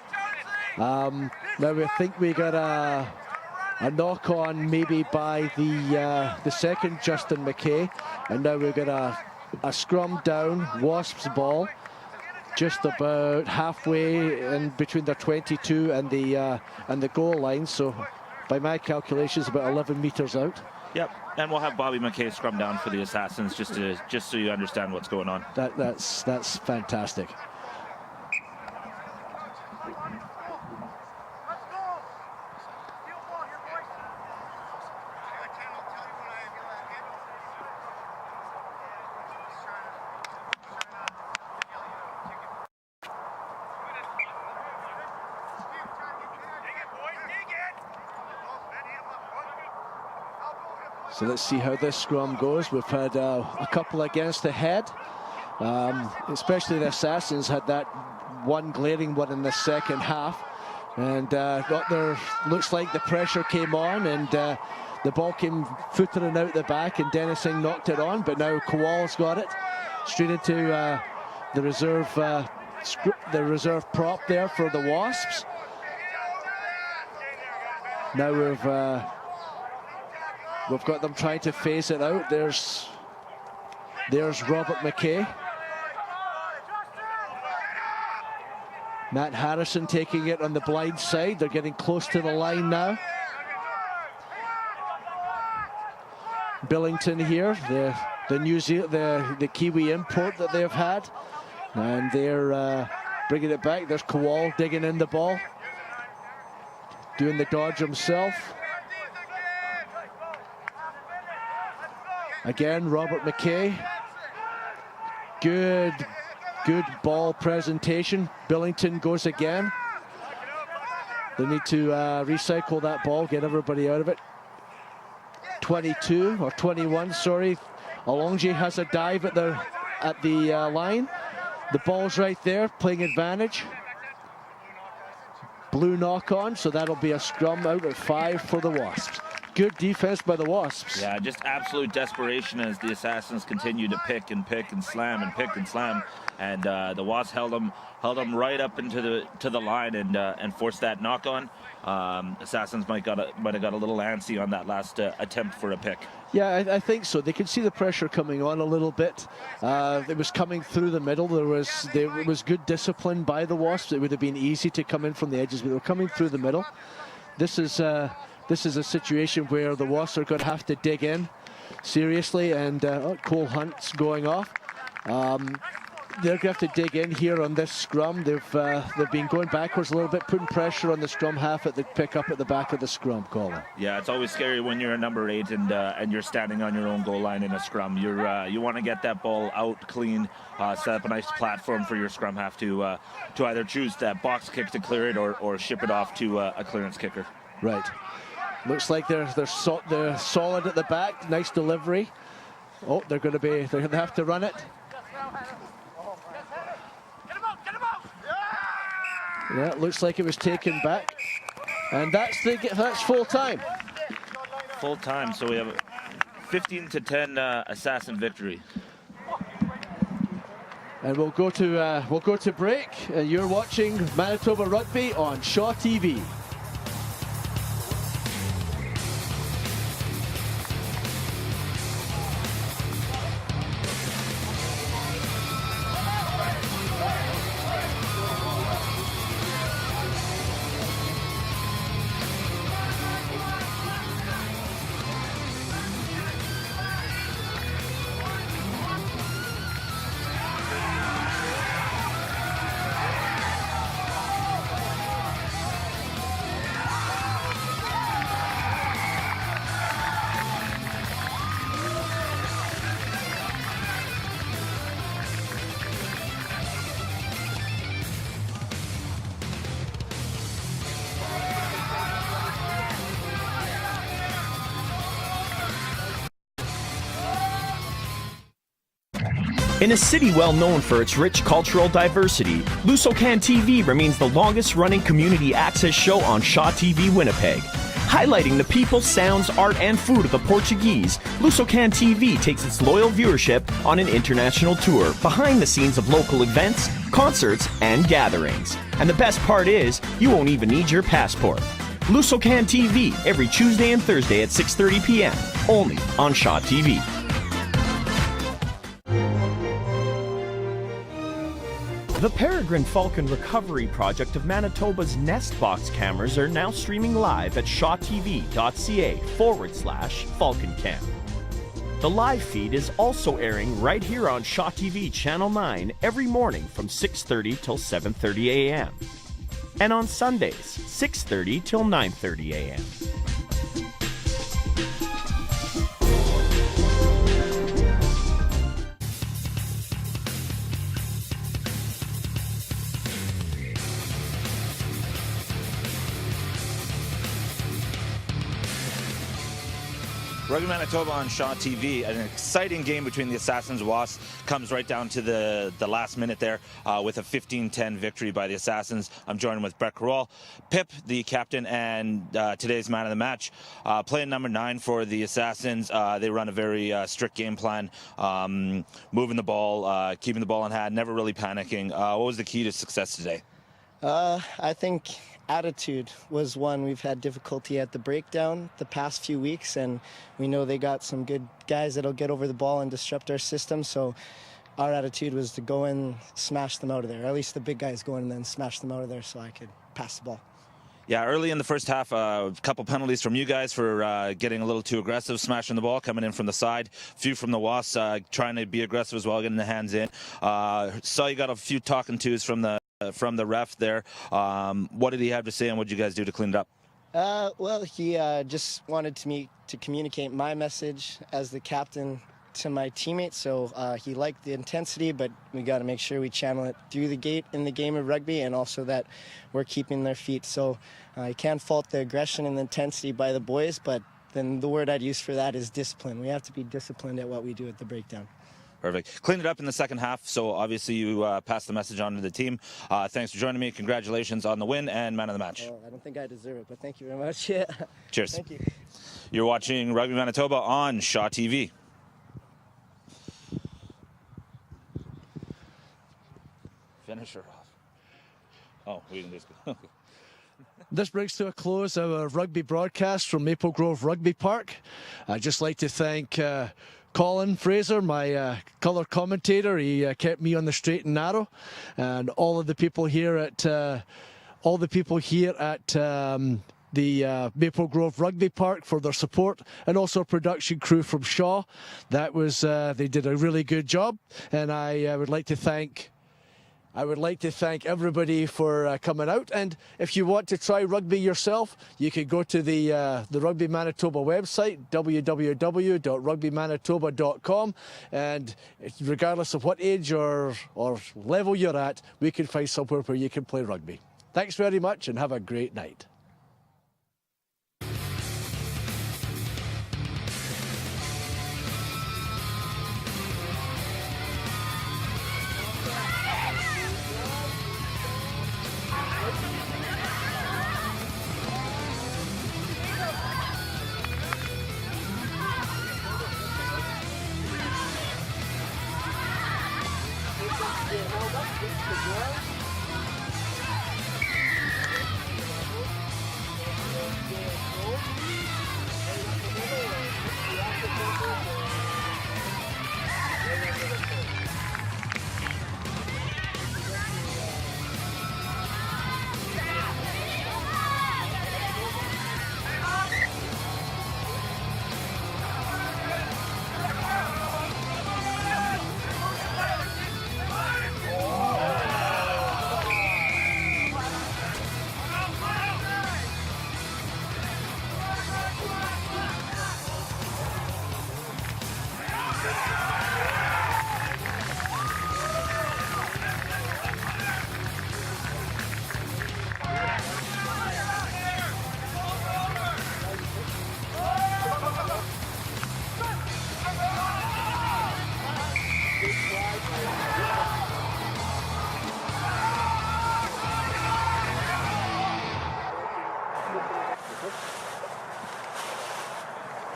Now we think we got a knock on maybe by the second Justin McKay, and now we've got a scrum down, Wasps ball, just about halfway in between their 22 and the goal line. So by my calculations, about 11 meters out. Yep, and we'll have Bobby McKay scrum down for the Assassins, just so you understand what's going on. That's fantastic. So let's see how this scrum goes. We've had a couple against the head. Especially the Assassins had that one glaring one in the second half. And looks like the pressure came on, and the ball came footering out the back, and Dennis Singh knocked it on. But now Kowal's got it straight into the reserve prop there for the Wasps. Now we've got them trying to phase it out. There's Robert McKay. Matt Harrison taking it on the blind side. They're getting close to the line now. Billington here, the Kiwi import that they've had, and they're bringing it back. There's Kowal digging in the ball, doing the dodge himself. Again, Robert McKay. Good ball presentation. Billington goes again. They need to recycle that ball, get everybody out of it. 21, sorry. Alonji has a dive at the line. The ball's right there, playing advantage. Blue knock on, so that'll be a scrum out at 5 for the Wasps. Good defense by the Wasps. Yeah, just absolute desperation as the Assassins continue to pick and slam and pick and slam, and the Wasps held them right up into the line and forced that knock on. Assassins might have got a little antsy on that last attempt for a pick. Yeah, I think so. They could see the pressure coming on a little bit. It was coming through the middle. There was good discipline by the Wasps. It would have been easy to come in from the edges, but they were coming through the middle. This is a situation where the Wasps are going to have to dig in seriously, and Cole Hunt's going off. They're going to have to dig in here on this scrum. They've been going backwards a little bit, putting pressure on the scrum half at the pick-up at the back of the scrum, Colin. Yeah, it's always scary when you're a number 8 and you're standing on your own goal line in a scrum. You want to get that ball out clean, set up a nice platform for your scrum half to either choose that box kick to clear it or ship it off to a clearance kicker. Right. Looks like they're solid at the back. Nice delivery. Oh, they're going to have to run it. Yeah, it looks like it was taken back, and that's full time. Full time, so we have a 15-10 Assassin victory. And we'll go to break. You're watching Manitoba Rugby on Shaw TV. In a city well known for its rich cultural diversity, Lusocan TV remains the longest-running community access show on Shaw TV Winnipeg. Highlighting the people, sounds, art, and food of the Portuguese, Lusocan TV takes its loyal viewership on an international tour behind the scenes of local events, concerts, and gatherings. And the best part is, you won't even need your passport. Lusocan TV, every Tuesday and Thursday at 6:30 p.m., only on Shaw TV. The Peregrine Falcon Recovery Project of Manitoba's Nest Box cameras are now streaming live at shawtv.ca/FalconCam. The live feed is also airing right here on Shaw TV Channel 9 every morning from 6:30 till 7:30 a.m. And on Sundays, 6:30 till 9:30 a.m. Rugby Manitoba on Shaw TV. An exciting game between the Assassins and Wasps comes right down to the last minute there with a 15-10 victory by the Assassins. I'm joined with Brett Carroll. Pip, the captain and today's man of the match, playing number 9 for the Assassins. They run a very strict game plan, moving the ball, keeping the ball in hand, never really panicking. What was the key to success today? I think attitude was one. We've had difficulty at the breakdown the past few weeks, and we know they got some good guys that'll get over the ball and disrupt our system, so our attitude was to go and smash them out of there, or at least the big guys go in and then smash them out of there so I could pass the ball. Yeah, early in the first half, a couple penalties from you guys for getting a little too aggressive, smashing the ball, coming in from the side. A few from the Wasps trying to be aggressive as well, getting the hands in. Saw you got a few talking tos from the ref there. What did he have to say, and what did you guys do to clean it up? Well, he just wanted me to communicate my message as the captain to my teammates, so he liked the intensity, but we got to make sure we channel it through the gate in the game of rugby, and also that we're keeping their feet. So you can't fault the aggression and the intensity by the boys, but then the word I'd use for that is discipline. We have to be disciplined at what we do at the breakdown. Perfect. Cleaned it up in the second half, so obviously you passed the message on to the team. Thanks for joining me. Congratulations on the win and man of the match. I don't think I deserve it, but thank you very much. Yeah. Cheers. Thank you. You're watching Rugby Manitoba on Shaw TV. Finish her off. Oh, we can just go. This brings to a close our rugby broadcast from Maple Grove Rugby Park. I'd just like to thank Colin Fraser, my colour commentator. He kept me on the straight and narrow, and all of the people here at the Maple Grove Rugby Park for their support, and also production crew from Shaw. That was they did a really good job, and I would like to thank everybody for coming out. And if you want to try rugby yourself, you can go to the Rugby Manitoba website, www.rugbymanitoba.com, and regardless of what age or level you're at, we can find somewhere where you can play rugby. Thanks very much and have a great night.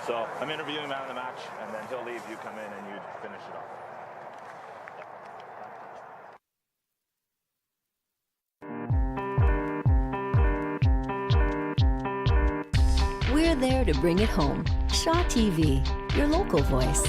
So I'm interviewing man of the match, and then he'll leave, you come in, and you finish it off. We're there to bring it home. Shaw TV, your local voice.